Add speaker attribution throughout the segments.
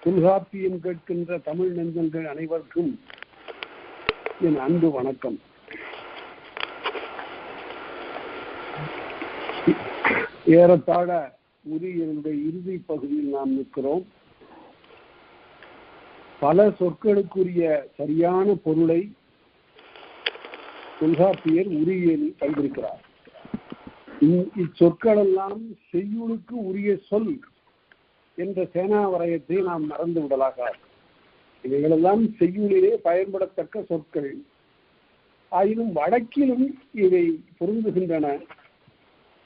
Speaker 1: தொல்காப்பியம் கேட்கின்ற தமிழ் நெஞ்சங்கள் அனைவருக்கும் என் அன்பு வணக்கம். ஏறத்தாழ உரையினுடைய இறுதி பகுதியில் நாம் நிற்கிறோம். பல சொற்களுக்குரிய சரியான பொருளை தொல்காப்பியர் உரியியலில் தந்திருக்கிறார். இச்சொற்களெல்லாம் செய்யுளுக்கு உரிய சொல் என்ற சேனாவரையத்தை நாம் மறந்து விடலாக. இவைகளெல்லாம் செய்யுளிலே பயன்படத்தக்க சொற்கள். ஆயினும் வழக்கிலும் இவை பொருந்துகின்றன.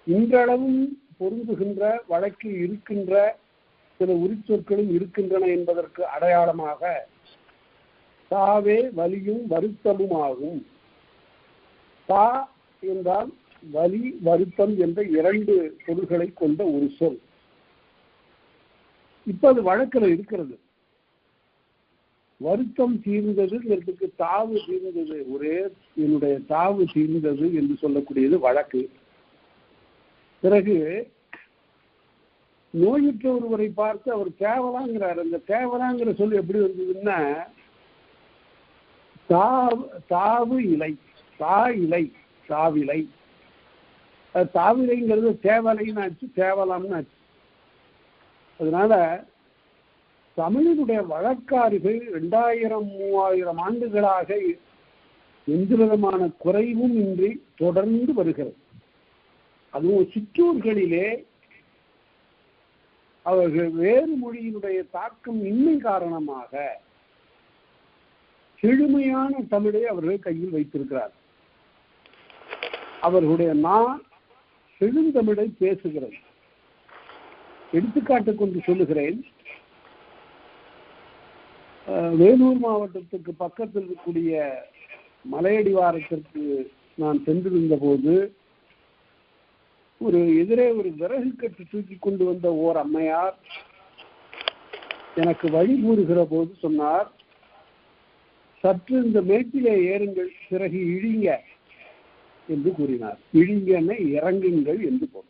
Speaker 1: இன்றளவும் பொருந்துகின்ற வழக்கில் இருக்கின்ற சில உரிச்சொற்களும் இருக்கின்றன என்பதற்கு அடையாளமாக தாவே வலியும் வருத்தமும் ஆகும். தா என்றால் வலி, வருத்தம் என்ற இரண்டு பொருள்களை கொண்ட ஒரு சொல். இப்ப அது வழக்கில் இருக்கிறது. வருத்தம் தீர்ந்ததுங்கிறதுக்கு தாவு தீர்ந்தது, ஒரே என்னுடைய தாவு தீர்ந்தது என்று சொல்லக்கூடியது வழக்கு. பிறகு நோயுற்ற ஒருவரை பார்த்து அவர் தேவலாங்கிறார். அந்த தேவலாங்கிற சொல் எப்படி வந்ததுன்னா தாவு இலை, தா இலை, தாவிலை. தாவிலைங்கிறது தேவலைன்னு ஆச்சு, தேவலாம்னு ஆச்சு. அதனால தமிழினுடைய வழக்காறுகள் 2000-3000 ஆண்டுகளாக எந்த விதமான குறைவும் இன்றி தொடர்ந்து வருகிறது. அதுவும் சிற்றூர்களிலே அவர்கள் வேறு மொழியினுடைய தாக்கம் இன்மை காரணமாக செழுமையான தமிழை அவர்கள் கையில் வைத்திருக்கிறார். அவர்களுடைய செழுந்தமிழை பேசுகிறது. எடுத்துக்காட்டு கொண்டு சொல்லுகிறேன். வேலூர் மாவட்டத்துக்கு பக்கத்தில் இருக்கக்கூடிய மலையடிவாரத்திற்கு நான் சென்றிருந்த போது எதிரே ஒரு விறகு கட்டு தூக்கி கொண்டு வந்த ஓர் அம்மையார் எனக்கு வழி கூறுகிற போது சொன்னார், சற்று இந்த மேட்டிலே ஏறுங்கள், பிறகு இழிங்க என்று கூறினார். இழிங்கன்னு இறங்குங்கள் என்று பொருள்.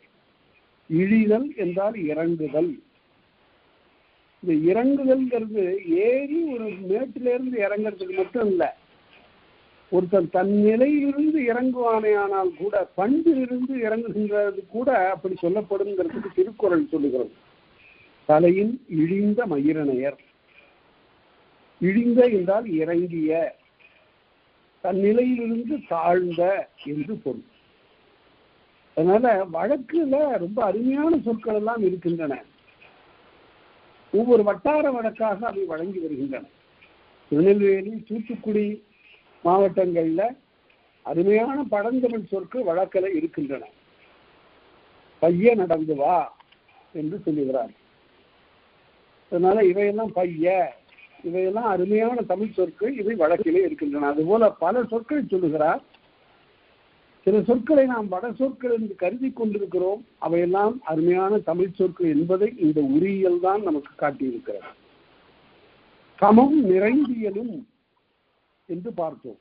Speaker 1: இழிதல் என்றால் இறங்குதல். இந்த இறங்குதல்ங்கிறது ஏறி ஒரு மேட்டிலிருந்து இறங்கிறதுக்கு மட்டும் இல்லை. ஒருத்தன் தன் நிலையிலிருந்து இறங்குவானே ஆனால் கூட பண்பிலிருந்து இறங்குகின்றது கூட அப்படி சொல்லப்படுங்கிறதுக்கு திருக்குறள் சொல்லுகிறது. தலையின் இழிந்த மயிரணையர். இழிந்த என்றால் இறங்கிய, தன் நிலையிலிருந்து தாழ்ந்த என்று பொருள். அதனால வழக்குல ரொம்ப அருமையான சொற்கள் எல்லாம் இருக்கின்றன. ஒவ்வொரு வட்டார வழக்காக அவை வழங்கி வருகின்றன. திருநெல்வேலி, தூத்துக்குடி மாவட்டங்கள்ல அருமையான பழந்தமிழ் சொற்கள் வழக்கில் இருக்கின்றன. பைய நடந்து வா என்று சொல்லுகிறார். அதனால இவையெல்லாம் பைய, இவையெல்லாம் அருமையான தமிழ் சொற்கள், இவை வழக்கிலே இருக்கின்றன. அதுபோல பல சொற்கள் சொல்லுகிறார். சில சொற்களை நாம் வட சொற்கள் என்று கருதி கொண்டிருக்கிறோம். அவையெல்லாம் அருமையான தமிழ் சொற்கள் என்பதை இந்த உரியியல் தான் நமக்கு காட்டியிருக்கிறது. கமம் நிறைந்தியலும் என்று பார்த்தோம்.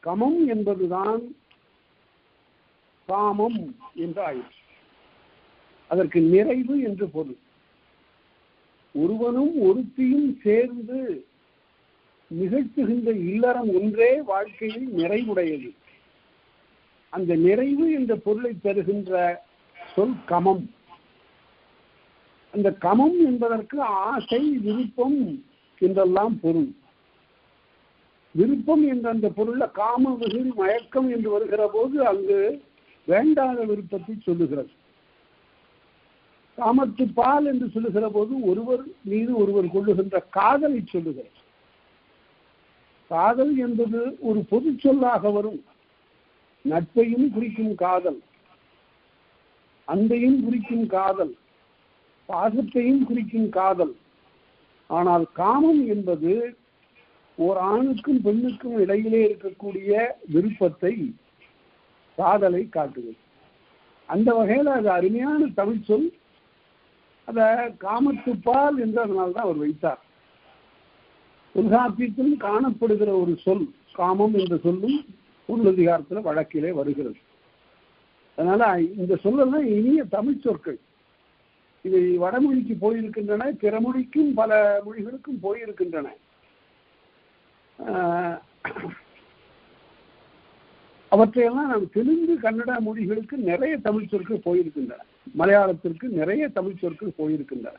Speaker 1: கமம் என்பதுதான் காமம் என்று ஆயிற்று. அதற்கு நிறைவு என்று பொருள். ஒருவனும் ஒருத்தியும் சேர்ந்து நிகழ்த்துகின்ற இல்லறம் ஒன்றே வாழ்க்கையில் நிறைவுடையது. அந்த நிறைவு என்ற பொருளை தருகின்ற சொல் கமம். அந்த கமம் என்பதற்கு ஆசை, விருப்பம் என்றெல்லாம் பொருள். விருப்பம் என்ற அந்த பொருள்ல காம வெகுள் மயக்கம் என்று வருகிற போது அங்கு வேண்டாத விருப்பத்தை சொல்லுகிறது. காமத்து பால் என்று சொல்லுகிற போது ஒருவர் மீது ஒருவர் கொள்ளுகின்ற காதலை சொல்லுகிறது. காதல் என்பது ஒரு பொது சொல்லாக வரும். நட்பையும் குறிக்கும் காதல், அன்பையும் குறிக்கும் காதல், பாசத்தையும் குறிக்கும் காதல். ஆனால் காமம் என்பது ஓர் ஆணுக்கும் பெண்ணுக்கும் இடையிலே இருக்கக்கூடிய விருப்பத்தை, காதலை காட்டுகிறது. அந்த வகையில் அது அருமையான தமிழ் சொல். அத காமத்துப்பால் என்று அதனால்தான் அவர் வைத்தார். தொல்காப்பியத்தில் காணப்படுகிற ஒரு சொல் காமம் என்ற சொல்லும் பொருளதிகாரத்தில் வழக்கிலே வருகிறது. அதனால இந்த சொல்லலாம் இனிய தமிழ் சொற்கள். இவை வடமொழிக்கு போயிருக்கின்றன, பிற மொழிக்கும் பல மொழிகளுக்கும் போயிருக்கின்றன. அவற்றையெல்லாம் நாம் தெலுங்கு கன்னட மொழிகளுக்கு நிறைய தமிழ் சொற்கள் போயிருக்கின்றன, மலையாளத்திற்கு நிறைய தமிழ் சொற்கள் போயிருக்கின்றன.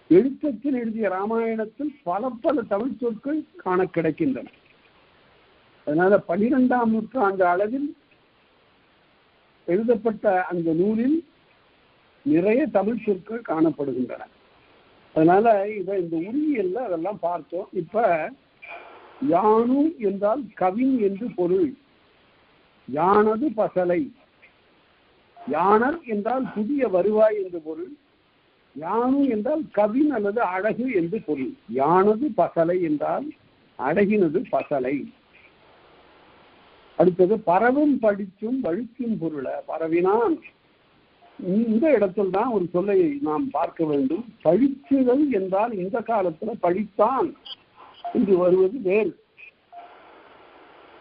Speaker 1: எழுத்தத்தில் எழுதிய ராமாயணத்தில் பல பல தமிழ் சொற்கள் காண கிடைக்கின்றன. அதனால 12ஆம் நூற்றாண்டு அளவில் எழுதப்பட்ட அந்த நூலில் நிறைய தமிழ் சொற்கள் காணப்படுகின்றன. அதனால இந்த உரியியல்ல அதெல்லாம் பார்த்தோம். இப்ப யானு என்றால் கவின் என்று பொருள். யானது பசலை. யானர் என்றால் புதிய வருவாய் என்று பொருள். யானு என்றால் கவின் அல்லது அழகு என்று பொருள். யானது பசலை என்றால் அழகினது பசலை. அடுத்தது பரவும் படிச்சும் வழுக்கும் பொருள பரவினான். இந்த இடத்தில் தான் ஒரு சொல்லை நாம் பார்க்க வேண்டும். பழிச்சுதல் என்றால் இந்த காலத்துல பழித்தான் என்று வருவது வேறு.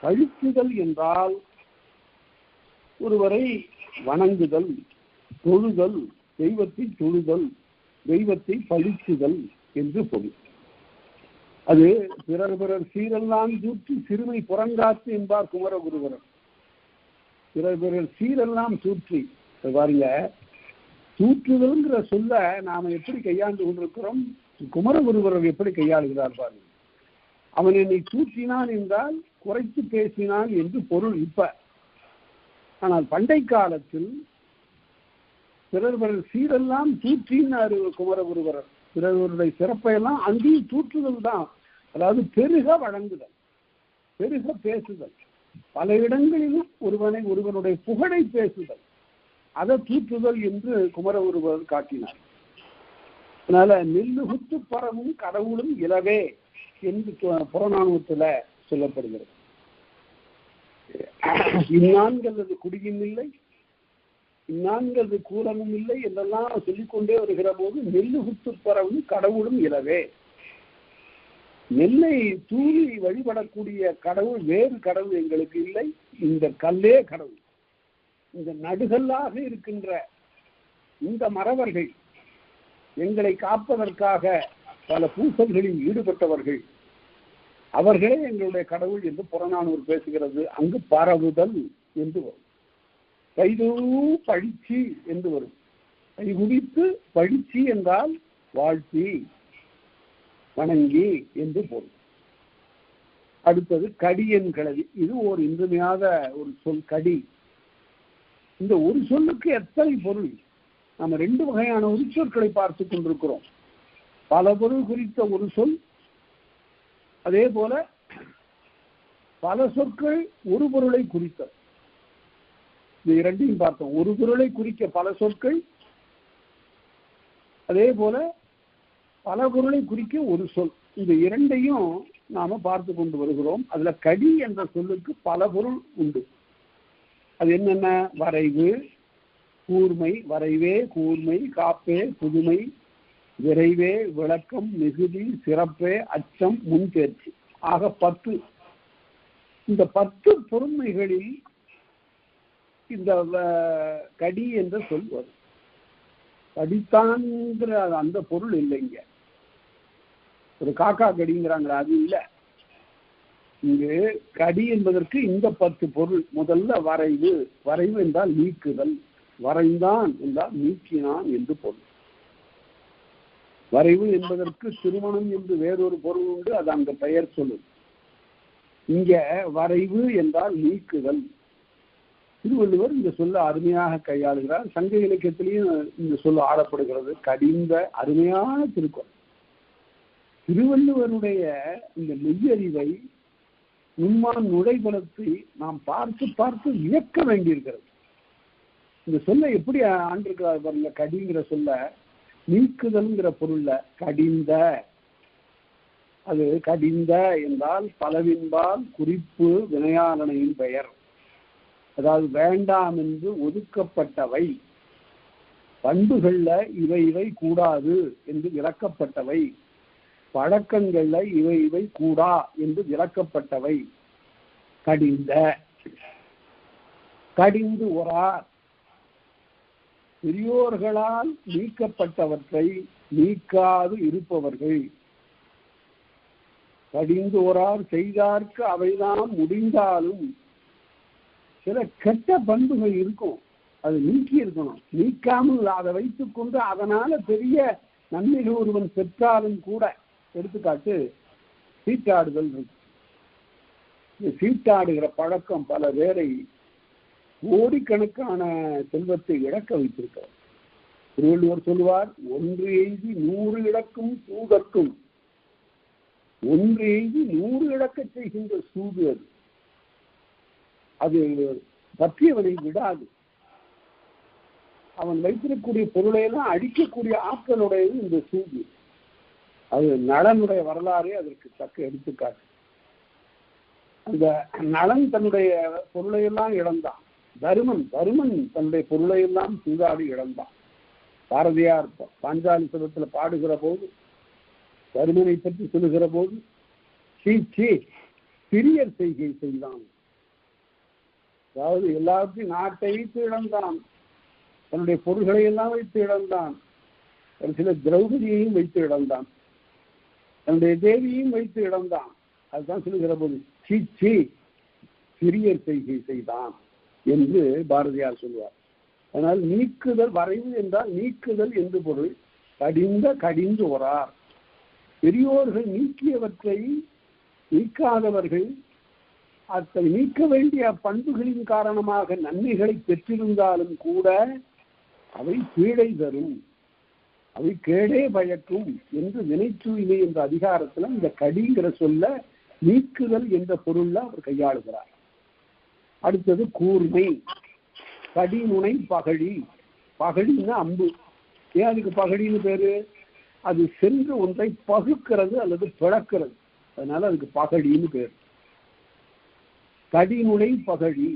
Speaker 1: பழிச்சுதல் என்றால் ஒருவரை வணங்குதல், தொழுதல், தெய்வத்தை தொழுதல், தெய்வத்தை பழிச்சுதல் என்று பொருள். அது பிறர் பிறர் சீரெல்லாம் சூற்றி சிறுமை புறங்காத்து என்பார் குமரகுருவரர். பிறர் பிறர் சீரெல்லாம் சூற்றி பாருங்க, சூற்றுதல்ங்கிற சொல்ல நாம எப்படி கையாண்டு கொண்டிருக்கிறோம், குமரகுருவரர் எப்படி கையாளுகிறார் பாருங்க. அவன் என்னை சூற்றினான் என்றால் குறைத்து பேசினான் என்று பொருள் இப்ப. ஆனால் பண்டை காலத்தில் பிறர் பிறர் சீரெல்லாம் தூற்றினார் குமரகுருவரர். பிறருடைய சிறப்பையெல்லாம் அங்கேயும் தூற்றுதல் தான். அதாவது பெருக வழங்குதல், பெருக பேசுதல், பல இடங்களிலும் ஒருவனுடைய புகழை பேசுதல், அதை தூற்றுதல் என்று குமரகுருவரர் காட்டினார். அதனால நெல்லுகுத்து பரவும் கடவுளும் இலவே என்று புறநானூற்றுல சொல்லப்படுகிறது. இந்நான்கல்லது குடியும் இல்லை, இந்நான்கல்லது கூலமும் இல்லை என்றெல்லாம் சொல்லிக்கொண்டே வருகிற போது நெல்லுகுத்து பரவும் கடவுளும் இலவே. நெல்லை தூவி வழிபடக்கூடிய கடவுள் வேறு கடவுள் எங்களுக்கு இல்லை, இந்த கல்லே கடவுள். இந்த நடுகல்லாக இருக்கின்ற இந்த மறவர்கள் எங்களை காப்பதற்காக பல பூசல்களில் ஈடுபட்டவர்கள், அவர்களே எங்களுடைய கடவுள் என்று புறநானூறு பேசுகிறது. அங்கு பரவுதல் என்று வரும். கைதூ பழிச்சி என்று வரும். கை குவித்து பழிச்சி என்றால் வாழ்த்தி வணங்கி என்று பொருள். அடுத்தது கடியன் கிளவி. இது ஒரு இன்றியமையாத ஒரு சொல், கடி. இந்த ஒரு சொல்லுக்கு எத்தனை பொருள். நம்ம 2 வகையான உரிச்சொற்களை பார்த்து கொண்டிருக்கிறோம். பல பொருள் குறித்த ஒரு சொல், அதே போல பல சொற்கள் ஒரு பொருளை குறித்த. இது இரண்டையும் பார்த்தோம். ஒரு பொருளை குறிக்க பல சொற்கள், அதே போல பல பொருளை குறிக்க ஒரு சொல். இந்த இரண்டையும் நாம பார்த்து கொண்டு வருகிறோம். அதுல கடி என்ற சொல்லுக்கு பல பொருள் உண்டு. அது என்னென்ன? வரைவு, கூர்மை, வரைவே, கூர்மை, காப்பே, புதுமை, விரைவே, விளக்கம், மிகுதி, சிறப்பே, அச்சம், முன்தேர்ச்சி ஆக 10. இந்த 10 பொருண்மைகளில் இந்த கடி என்ற சொல் வரும். கடித்தான்கிற அந்த பொருள் இல்லைங்க. ஒரு காக்கா கடிங்கிறாங்களா, அது இல்லை. இங்கு கடி என்பதற்கு இந்த 10 பொருள். முதல்ல வரைவு. வரைவு என்றால் நீக்குதல். வரைந்தான் என்றால் நீக்கினான் என்று பொருள். வரைவு என்பதற்கு திருமணம் என்று வேறொரு பொருள் உண்டு, அது அந்த பெயர் சொல்லு. இங்க வரைவு என்றால் நீக்குதல். திருவள்ளுவர் இந்த சொல்ல அருமையாக கையாளுகிறார். சங்க இலக்கியத்திலையும் இந்த சொல்ல ஆடப்படுகிறது. கடிந்த அருமையான திருக்குறள். திருவள்ளுவருடைய இந்த மெய்யறிவை, நுண்மான் நுழைபலத்தை நாம் பார்த்து பார்த்து வியக்க வேண்டியிருக்கிறது. இந்த சொல்ல எப்படி ஆண்டிருக்கிறார் பாருங்க. கடிங்கிற சொல்ல நீக்குதல்ங்கிற பொருள்ல கடிந்த. அது கடிந்த என்றால் பலவின்பால் குறிப்பு வினையாளனையின் பெயர். அதாவது வேண்டாம் என்று ஒதுக்கப்பட்டவை, பண்புகள்ல இவை கூடாது என்று விளக்கப்பட்டவை, பழக்கங்கள்ல இவை கூடா என்று விளக்கப்பட்டவை. கடிந்த. கடிந்து ஒரார். பெரியோர்களால் நீக்கப்பட்டவற்றை நீக்காது இருப்பவர்கள். கடிந்தோரார் செய்தார்க்கு அவைதான் முடிந்தாலும் சில கெட்ட பண்புகள் இருக்கும், அது நீக்கி இருக்கணும். நீக்காமல் அதை வைத்துக் கொண்டு அதனால பெரிய நன்மைகள் ஒருவன் பெற்றாலும் கூட, எடுத்துக்காட்டு சீட்டாடுதல் இருக்கு. இந்த சீட்டாடுகிற பழக்கம் பல பேரை கோடிக்கணக்கான செல்வத்தை இழக்க வைத்திருக்கிறார். திருவள்ளுவர் சொல்லுவார், ஒன்று எய்தி 100 இழக்கும் சூதற்கும், ஒன்று எய்தி 100 இழக்க செய்கின்ற சூது அது. அது பற்றியவனை விடாது. அவன் வைத்திருக்கக்கூடிய பொருளையெல்லாம் அடிக்கக்கூடிய ஆற்றலுடையது இந்த சூது. அது நலனுடைய வரலாறே அதற்கு தக்க எடுத்துக்காட்டு. அந்த நலன் தன்னுடைய பொருளையெல்லாம் இழந்தான். தருமன் தன்னுடைய பொருளையெல்லாம் சூதாடி இழந்தான். பாரதியார் பாஞ்சாலி சபத்தில் பாடுகிற போது, தருமனை பற்றி சொல்லுகிற போது, சீச்சி சிறியர் செய்கை செய்தான். அதாவது எல்லாத்தையும் நாட்டை வைத்து இழந்தான், தன்னுடைய பொருள்களை எல்லாம் வைத்து இழந்தான், ஒரு சில திரௌபதியையும் வைத்து இழந்தான், தன்னுடைய தேவியையும் வைத்து இழந்தான். அதுதான் சொல்லுகிற போது சீச்சி சிறியர் செய்கை செய்தான் என்று பாரதியார் சொல்வார். அதனால் நீக்குதல், வரைவு என்றால் நீக்குதல் என்று பொருள். கடிந்து ஓரார், பெரியோர்கள் நீக்கியவற்றை நீக்காதவர்கள் அதை நீக்க வேண்டிய பண்புகளின் காரணமாக நன்மைகளை பெற்றிருந்தாலும் கூட அவை கீழே தரும், அவை கேடே பயக்கும் என்று வினை தூய்மை என்ற அதிகாரத்தில் இந்த கடிங்கிற சொல்ல நீக்குதல் என்ற பொருள்ல அவர் கையாளுகிறார். அடுத்தது கூர்மை. கடிமுனை பகழி. பகழின்னா அம்பு. ஏன் அதுக்கு பகழின்னு பேரு? அது சென்று ஒன்றை பகுக்கிறது அல்லது பிளக்கிறது, அதனால அதுக்கு பகழின்னு பேர். கடிமுனை பகழி.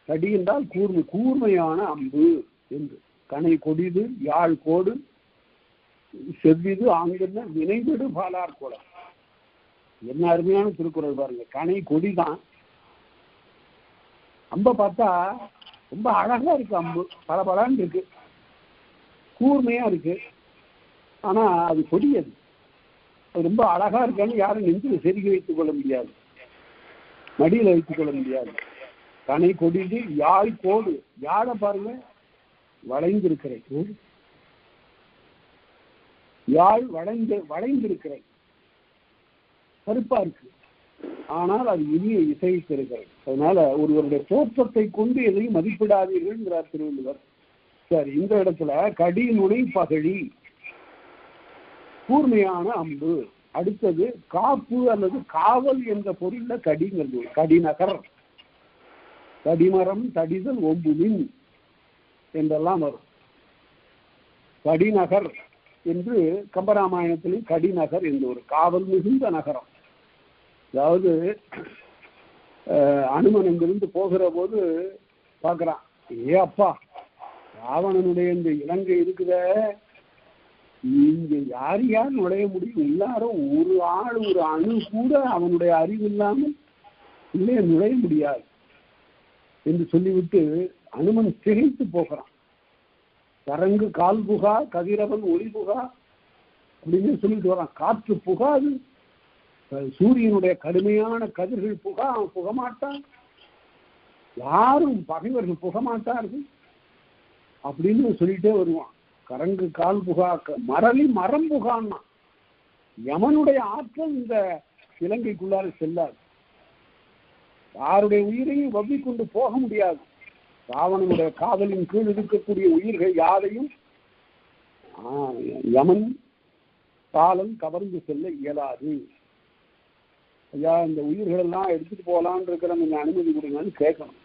Speaker 1: கடி என்றால் கூர்மை, கூர்மையான அம்பு என்று. கனை கொடிது யாழ் கோடு செவ்விது ஆங்குன்னா வினைவிடு பாலார் கோலம். என்ன அருமையான திருக்குறள் பாருங்க. கனை கொடிதான், அம்பை பார்த்தா ரொம்ப அழகா இருக்கு, அம்பு பலபலான்னு இருக்கு, கூர்மையா இருக்கு. ஆனா அது கொடியது, அது ரொம்ப அழகா இருக்கான்னு யாரும் நெஞ்சில் செருகி வைத்துக் கொள்ள முடியாது, மடியில வைத்துக் கொள்ள முடியாது. கனை கொடிது யாழ் கோடு. யாழை பாருங்க, வளைந்திருக்கிறேன், யாழ் வளைந்திருக்கிறேன், கருப்பா இருக்கு, ஆனால் அது இனிய இசை பெறுகிறது. அதனால ஒருவருடைய தோற்றத்தை கொண்டு எதையும் மதிப்பிடாதீர்கள் திருவள்ளுவர். சரி, இந்த இடத்துல கடிமுனை பகழி, கூர்மையான அம்பு. அடுத்தது காப்பு அல்லது காவல் என்ற பொருள்ல கடிங்கிறது. கடிநகர், கடிமரம், தடிதல், ஒம்புமின் என்றெல்லாம் வரும். கடிநகர் என்று கம்பராமாயணத்திலும் கடிநகர் என்று ஒரு காவல் மிகுந்த நகரம். அதாவது அனுமன் இங்கிருந்து போகிற போது பார்க்கிறான், ஏ அப்பா, ராவணனுடைய இந்த இலங்கை இருக்குத, இங்க யார் யார் நுழைய முடியும்? எல்லாரும் ஒரு ஆள் ஒரு அணு கூட அவனுடைய அறிவு இல்லாமல் உள்ளே நுழைய முடியாது என்று சொல்லிவிட்டு அனுமன் திகைத்து போகிறான். கரங்கு கால் புகா, கதிரவன் ஒளி புகா அப்படின்னு சொல்லிட்டு வரான். காற்று புகாது, சூரியனுடைய கடுமையான கதிர்கள் புகா, அவன் புகமாட்டான், யாரும் பகைவர்கள் புகமாட்டார்கள் அப்படின்னு சொல்லிட்டே வருவான். கரங்கு கால் புகா, மரளி மரம் புகான்னா யமனுடைய ஆற்றல் இந்த இலங்கைக்குள்ளார செல்லாது, யாருடைய உயிரையும் வவ்வி கொண்டு போக முடியாது. ராவணனுடைய காதலின் கீழ் இருக்கக்கூடிய உயிர்கள் யாரையும் யமன் காலம் கவர்ந்து செல்ல இயலாது. ஐயா, இந்த உயிர்கள் எல்லாம் எடுத்துட்டு போகலான்னு இருக்கிற நீங்க அனுமதி கொடுங்கன்னு கேட்கணும்.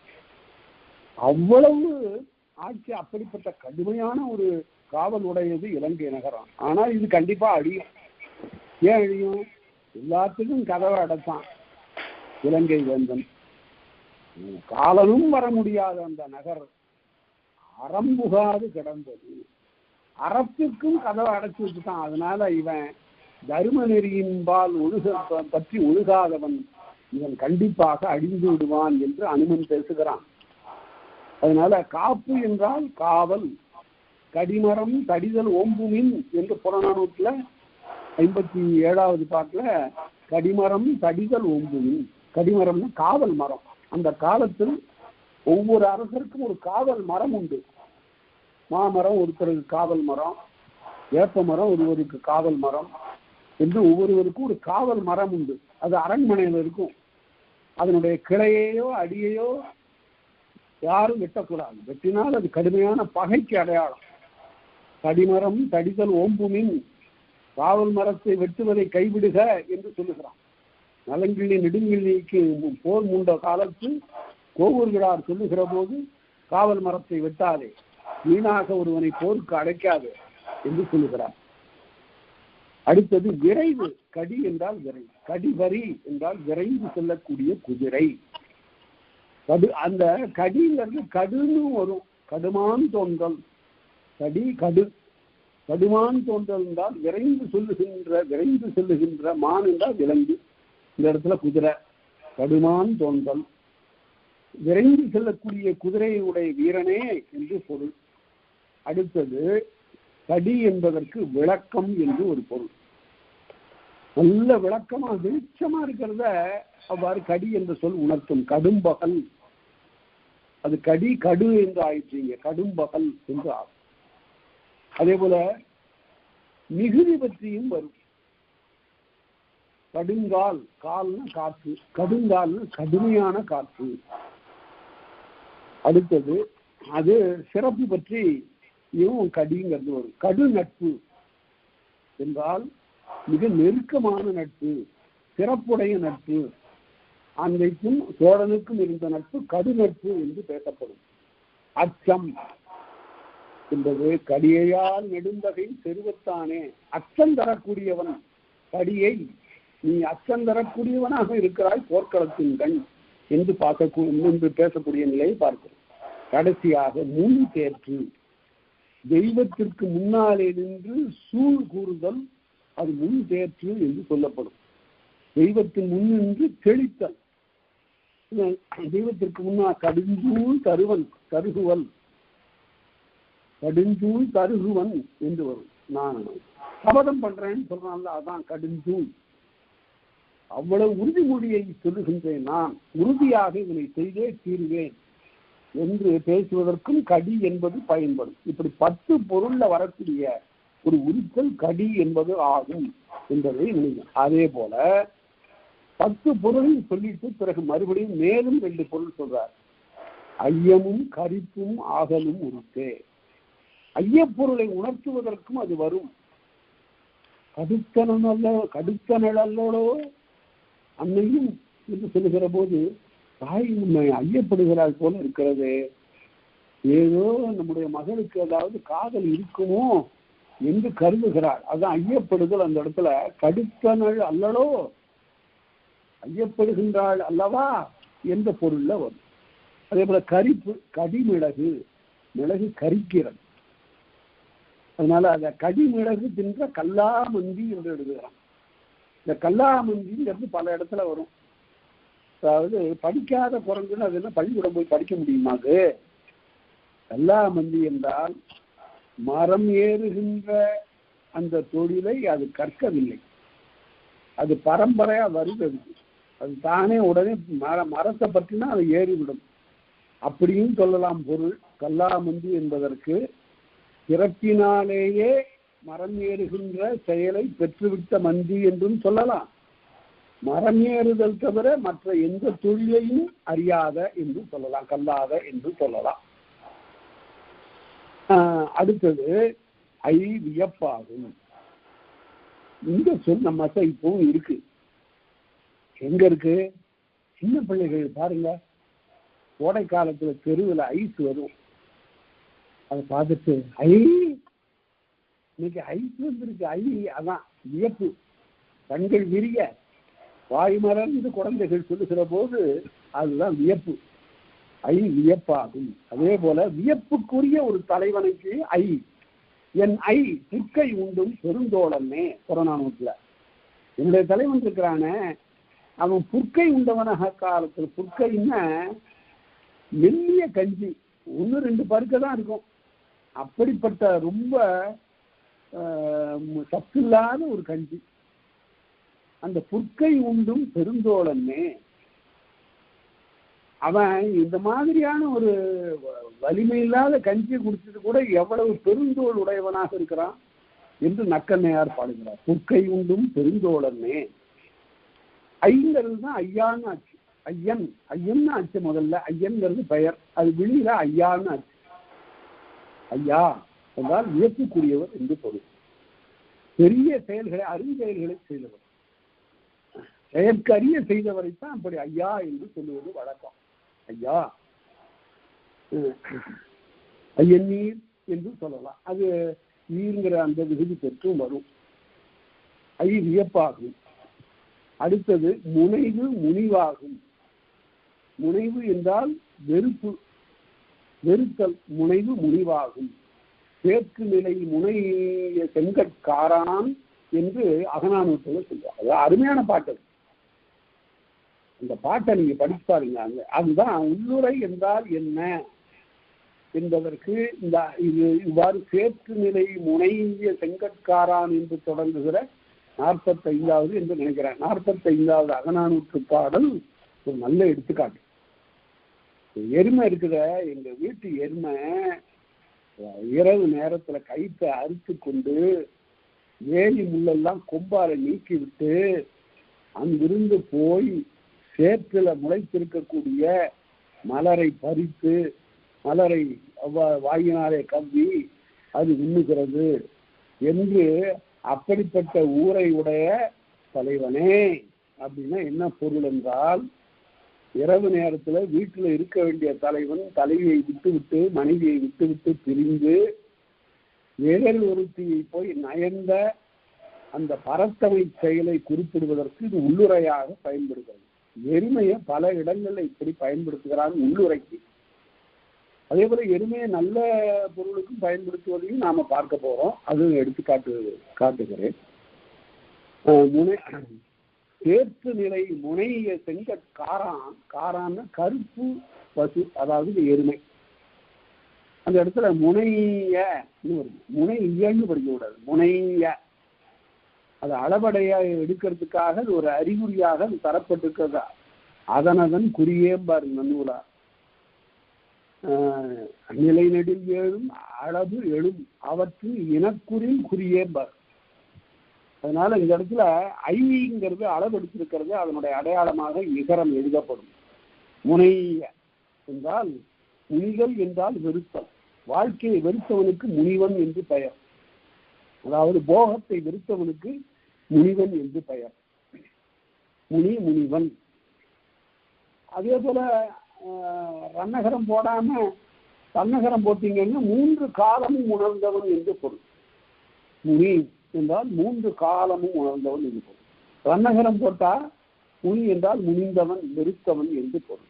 Speaker 1: அவ்வளவு ஆட்சி, அப்படிப்பட்ட கடுமையான ஒரு காவல் உடையது இலங்கை நகரம். ஆனா இது கண்டிப்பா அழியும். ஏன் அழியும்? எல்லாத்துக்கும் கதவை அடைத்தான் இலங்கை வேந்தன். காலனும் வர முடியாத அந்த நகர் அறம்புகாது கிடந்தது. அறத்திற்கும் கதவை அடைச்சி வச்சுட்டான். அதனால இவன் தர்ம நெறியின்பால் பற்றி ஒழுகாதவன், இவன் கண்டிப்பாக அழிந்து விடுவான் என்று அனுமன் பேசுகிறான். அதனால காப்பு என்றால் காவல், கடிமரம் தடிதல் ஓம்புமின் என்று புறநானூற்றுல 57வது பாட்டுல கடிமரம் தடிதல் ஓம்புமின். கடிமரம்னா காவல் மரம். அந்த காலத்தில் ஒவ்வொரு அரசருக்கும் ஒரு காவல் மரம் உண்டு. மாமரம் ஒருத்தருக்கு காவல் மரம், வேப்ப மரம் ஒருவருக்கு காவல் மரம் என்று ஒவ்வொருவருக்கும் ஒரு காவல் மரம் உண்டு. அது அரண்மனையில் இருக்கும். அதனுடைய கிளையையோ அடியையோ யாரும் வெட்டக்கூடாது. வெட்டினால் அது கடுமையான பகைக்கு அடையாளம். கடிமரம் தடிதல் ஓம்புமின், காவல் மரத்தை வெட்டுவதை கைவிடுக என்று சொல்லுகிறான். நலங்கிள்ளி நெடுங்கிள்ளிக்கு போர் மூண்ட காலத்தில் கோவூர்கிறார் சொல்லுகிற போது காவல் மரத்தை வெட்டாதே, வீணாக ஒருவனை போருக்கு அடைக்காது என்று சொல்லுகிறார். அடுத்தது விரைவு. கடி என்றால் விரைவு. கடிவரி என்றால் விரைந்து செல்லக்கூடிய குதிரை. அந்த கடிங்கிறது கடுன்னு வரும். கடுமான் தோன்றல். கடி கடு. கடுமான் தோன்றல் என்றால் விரைந்து செல்லுகின்ற மான் என்றால் விலங்கு. இந்த இடத்துல குதிரை. கடுமான் தோன்றல், விரைந்து செல்லக்கூடிய குதிரையுடைய வீரனே என்று பொருள். அடுத்தது கடி என்பதற்கு விளக்கம் என்று ஒரு பொருள். நல்ல விளக்கமா வெளிச்சமா இருக்கிறத அவ்வாறு கடி என்ற சொல் உணர்த்தும். கடும்பகல், அது கடி கடு என்று ஆயிடுச்சீங்க, கடும்பகல் என்று ஆகும். அதே போல மிகுதி பற்றியும் வரும். கடுங்கால், கால்னா காற்று, கடுங்கால்னா கடுமையான காற்று. அடுத்தது அது சிறப்பு பற்றி கடிங்கிறது வரும். கடு நட்பு என்றால் மிக நெருக்கமான நட்பு, சிறப்புடைய நட்பு. அன்றைக்கும் சோழனுக்கும் இருந்த நட்பு கடு நட்பு என்று பேசப்படும். அச்சம் என்பது கடியால் நெடுந்தகை செருவத்தானே. அச்சம் தரக்கூடியவன். கடியை நீ அச்சம் தரக்கூடியவனாக இருக்கிறாய் போர்க்களத்தின் கண் என்று என்று பேசக்கூடிய நிலையை பார்க்கிறோம். கடைசியாக முன் தேற்று. தெய்வத்திற்கு முன்னாலே நின்று சூழ் கூறுதல், அது முன் தேற்று என்று சொல்லப்படும். தெய்வத்தின் முன் நின்று தெளித்தல். தெய்வத்திற்கு முன்னால் கடுஞ்சூழ் தருகுவல், கடுஞ்சூழ் தருகுவன் என்று வரும். நான் சபதம் பண்றேன்னு சொல்றான்ல, அதான் கடுஞ்சூழ். அவ்வளவு உறுதிமொழியை சொல்லுகின்றேன், நான் உறுதியாக இதனை செய்தே தீருவேன் என்று பேசுவதற்கும் கடி என்பது பயன்படும். இப்படி 10 பொருள்ல வரக்கூடிய ஒரு உரித்தல் கடி என்பது ஆகும் என்பதை நினைக்கும். அதே போல 10 பொருளையும் சொல்லிட்டு பிறகு மறுபடியும் மேலும் 2 பொருள் சொல்றார். ஐயமும் கரிப்பும் ஆகலும் உரித்தே. ஐயப்பொருளை உணர்த்துவதற்கும் அது வரும். கடுத்த நிழலோடோ அன்னையும் என்று சொல்லுகிற போது தாய் உண்மை ஐயப்படுகிறாள் போல இருக்கிறது. ஏதோ நம்முடைய மகளுக்கு ஏதாவது காதல் இருக்குமோ என்று கருதுகிறாள். அதான் ஐயப்படுதல். அந்த இடத்துல கடுத்த நள் அல்லளோ, ஐயப்படுகின்றாள் அல்லவா என்ற பொருள்ல வரும். அதே போல கரிப்பு, கடிமிளகு, மிளகு கரிக்கிறது. அதனால அந்த கடிமிளகு தின்ற கல்லாமந்தி என்று எழுதுகிறான். இந்த கல்லாமந்திங்கிறது பல இடத்துல வரும். அதாவது படிக்காத குரங்குன்னு அது என்ன பள்ளிக்கூடம் போய் படிக்க முடியுமாது? கல்லாமந்தி என்றால் மரம் ஏறுகின்ற அந்த தொழிலை அது கற்கவில்லை, அது பரம்பரையா வருகிறது. அது தானே உடனே மரத்தை பற்றினா அது ஏறிவிடும். அப்படியும் சொல்லலாம் பொருள். கல்லாமந்தி என்பதற்கு பிறப்பினாலேயே மரம் ஏறுகின்ற செயலை பெற்றுவிட்ட மந்தி என்றும் சொல்லலாம். மரம் ஏறுதல் தவிர மற்ற எந்த தொழிலையும் அறியாத என்று சொல்லலாம், கல்லாத என்று சொல்லலாம். அடுத்தது ஐ வியப்பாகும். இந்த சொல் நம்ம இப்பவும் இருக்கு. எங்க இருக்கு? சின்ன பிள்ளைகள் பாருங்க, கோடை காலத்துல தெருவில் ஐஸ் வரும். அதை பார்த்துட்டு ஐ இன்னைக்கு ஐஸ் வந்துருக்கு, ஐ அதான் வியப்பு. கண்கள் விரிய வாய் மறந்து குழந்தைகள் சொல்லுகிற போது அதுதான் வியப்பு. ஐ வியப்பாகும். அதே போல வியப்புக்குரிய ஒரு தலைவனுக்கு ஐ, என் ஐ புற்கை உண்டும் பெருந்தோழனே. புறநானூற்றுல என்னுடைய தலைவன் இருக்கிறானே, அவன் புற்கை உண்டவனாக காலத்தில். புற்கைன்னா மெல்லிய கஞ்சி, 1-2 பருக்க தான் இருக்கும். அப்படிப்பட்ட ரொம்ப சத்தில்லாத ஒரு கஞ்சி. அந்த புற்கை உண்டும் பெருந்தோழனே, அவன் இந்த மாதிரியான ஒரு வலிமை இல்லாத கஞ்சியை குடிச்சது கூட எவ்வளவு பெருந்தோள் உடையவனாக இருக்கிறான் என்று நக்கண்ணையார் பாடுகிறார். புற்கை உண்டும் பெருந்தோழனே. ஐங்கிறது தான் ஐயான்னு ஆச்சு. ஐயன் ஐயன்னு ஆச்சு. முதல்ல ஐயன்கிறது பெயர், அது வெளியில ஐயான்னு ஆச்சு. ஐயா என்றால் வியப்புக்குரியவர் என்று பொருள். பெரிய செயல்களை அருஞ்செயல்களை செய்தவர், செயற்கரிய செய்தவரைத்தான் அப்படி ஐயா என்று சொல்லுவது வழக்கம். ஐயா, ஐயன் நீர் என்று சொல்லலாம். அது நீர்ங்கிற அந்த விகுதி பெற்றும் வரும். ஐ வியப்பாகும். அடுத்தது முனைவு முனிவாகும். முனைவு என்றால் வெறுப்பு, வெறுத்தல். முனைவு முனிவாகும். சேர்க்கு நிலை முனைய செங்கற்காரான் என்று அகநானூற்றுல சொல்லுவாங்க. அது அருமையான பாட்டு. அந்த பாட்டை நீங்க படிச்சு பாருங்க. அதுதான் உள்ளுரை என்றால் என்ன என்பதற்கு இந்த இது இவ்வாறு சேர்க்கு நிலை முனைய செங்கற்காரான் என்று தொடங்குகிற 45வது என்று நினைக்கிறேன். 45வது அகநானூற்று பாடல் ஒரு நல்ல எடுத்துக்காட்டு. எருமை இருக்குத, எங்க வீட்டு எருமை இரவு நேரத்துல கயிற்றை அறுத்து கொண்டு வேலி முள்ளெல்லாம் கொம்பால நீக்கி விட்டு அங்கிருந்து போய் சேற்றில முளைத்திருக்கக்கூடிய மலரை பறித்து மலரை வாயினாலே கவ்வி அது உண்ணுகிறது என்று அப்படிப்பட்ட ஊரை உடைய தலைவனே. அப்படின்னா என்ன பொருள் என்றால், இரவு நேரத்துல வீட்டுல இருக்க வேண்டிய தலைவன் தலைவியை விட்டுவிட்டு மனைவியை விட்டுவிட்டு பிரிந்து வேறொரு ஒருத்தியை போய் நயந்த அந்த பரத்தமை செயலை குறிப்பிடுவதற்கு இது உள்ளுரையாக பயன்படுகிறது. எருமையை பல இடங்கள்ல இப்படி பயன்படுத்துகிறாங்க உள்ளுரைக்கு. அதே போல எருமையை நல்ல பொருளுக்கும் பயன்படுத்துவதையும் நாம பார்க்க போறோம். அது எடுத்து காட்டுகிறேன். சேர்த்து நிலை முனைய செங்கற்காரான். காரான கருப்பு பசு, அதாவது எருமை. அந்த இடத்துல முனைய முனையன்னு படிக்க கூடாது, முனைய. அது அளவடையா எடுக்கிறதுக்காக அது ஒரு அறிகுறியாக அது தரப்பட்டிருக்கிறதா. அதனதன் குறியேம்பார் நன்னூலா. நிலைநெடில் எழும் அளவு எழும் அவற்றின் இனக்குறில் குறியேம்பார். அதனால இந்த இடத்துல ஐங்கிறது அளவெடுத்திருக்கிறது, அதனுடைய அடையாளமாக இகரம் எழுதப்படும். முனைய என்றால் முனிதல் என்றால் வெறுத்தல். வாழ்க்கையை வெறுத்தவனுக்கு முனிவன் என்று பெயர். அதாவது போகத்தை வெறுத்தவனுக்கு முனிவன் என்று பெயர். முனிவன். அதே போல ரன்னகரம் போடாம தன்னகரம் போட்டீங்கன்னா 3 காலமும் உணர்ந்தவன் என்று பொருள். முனி என்றால் 3 காலமும் உணர்ந்தவன் என்று பொருள். ரன்னகரம் போட்டா முனி என்றால் முனிந்தவன் வெறுத்தவன் என்று பொருள்.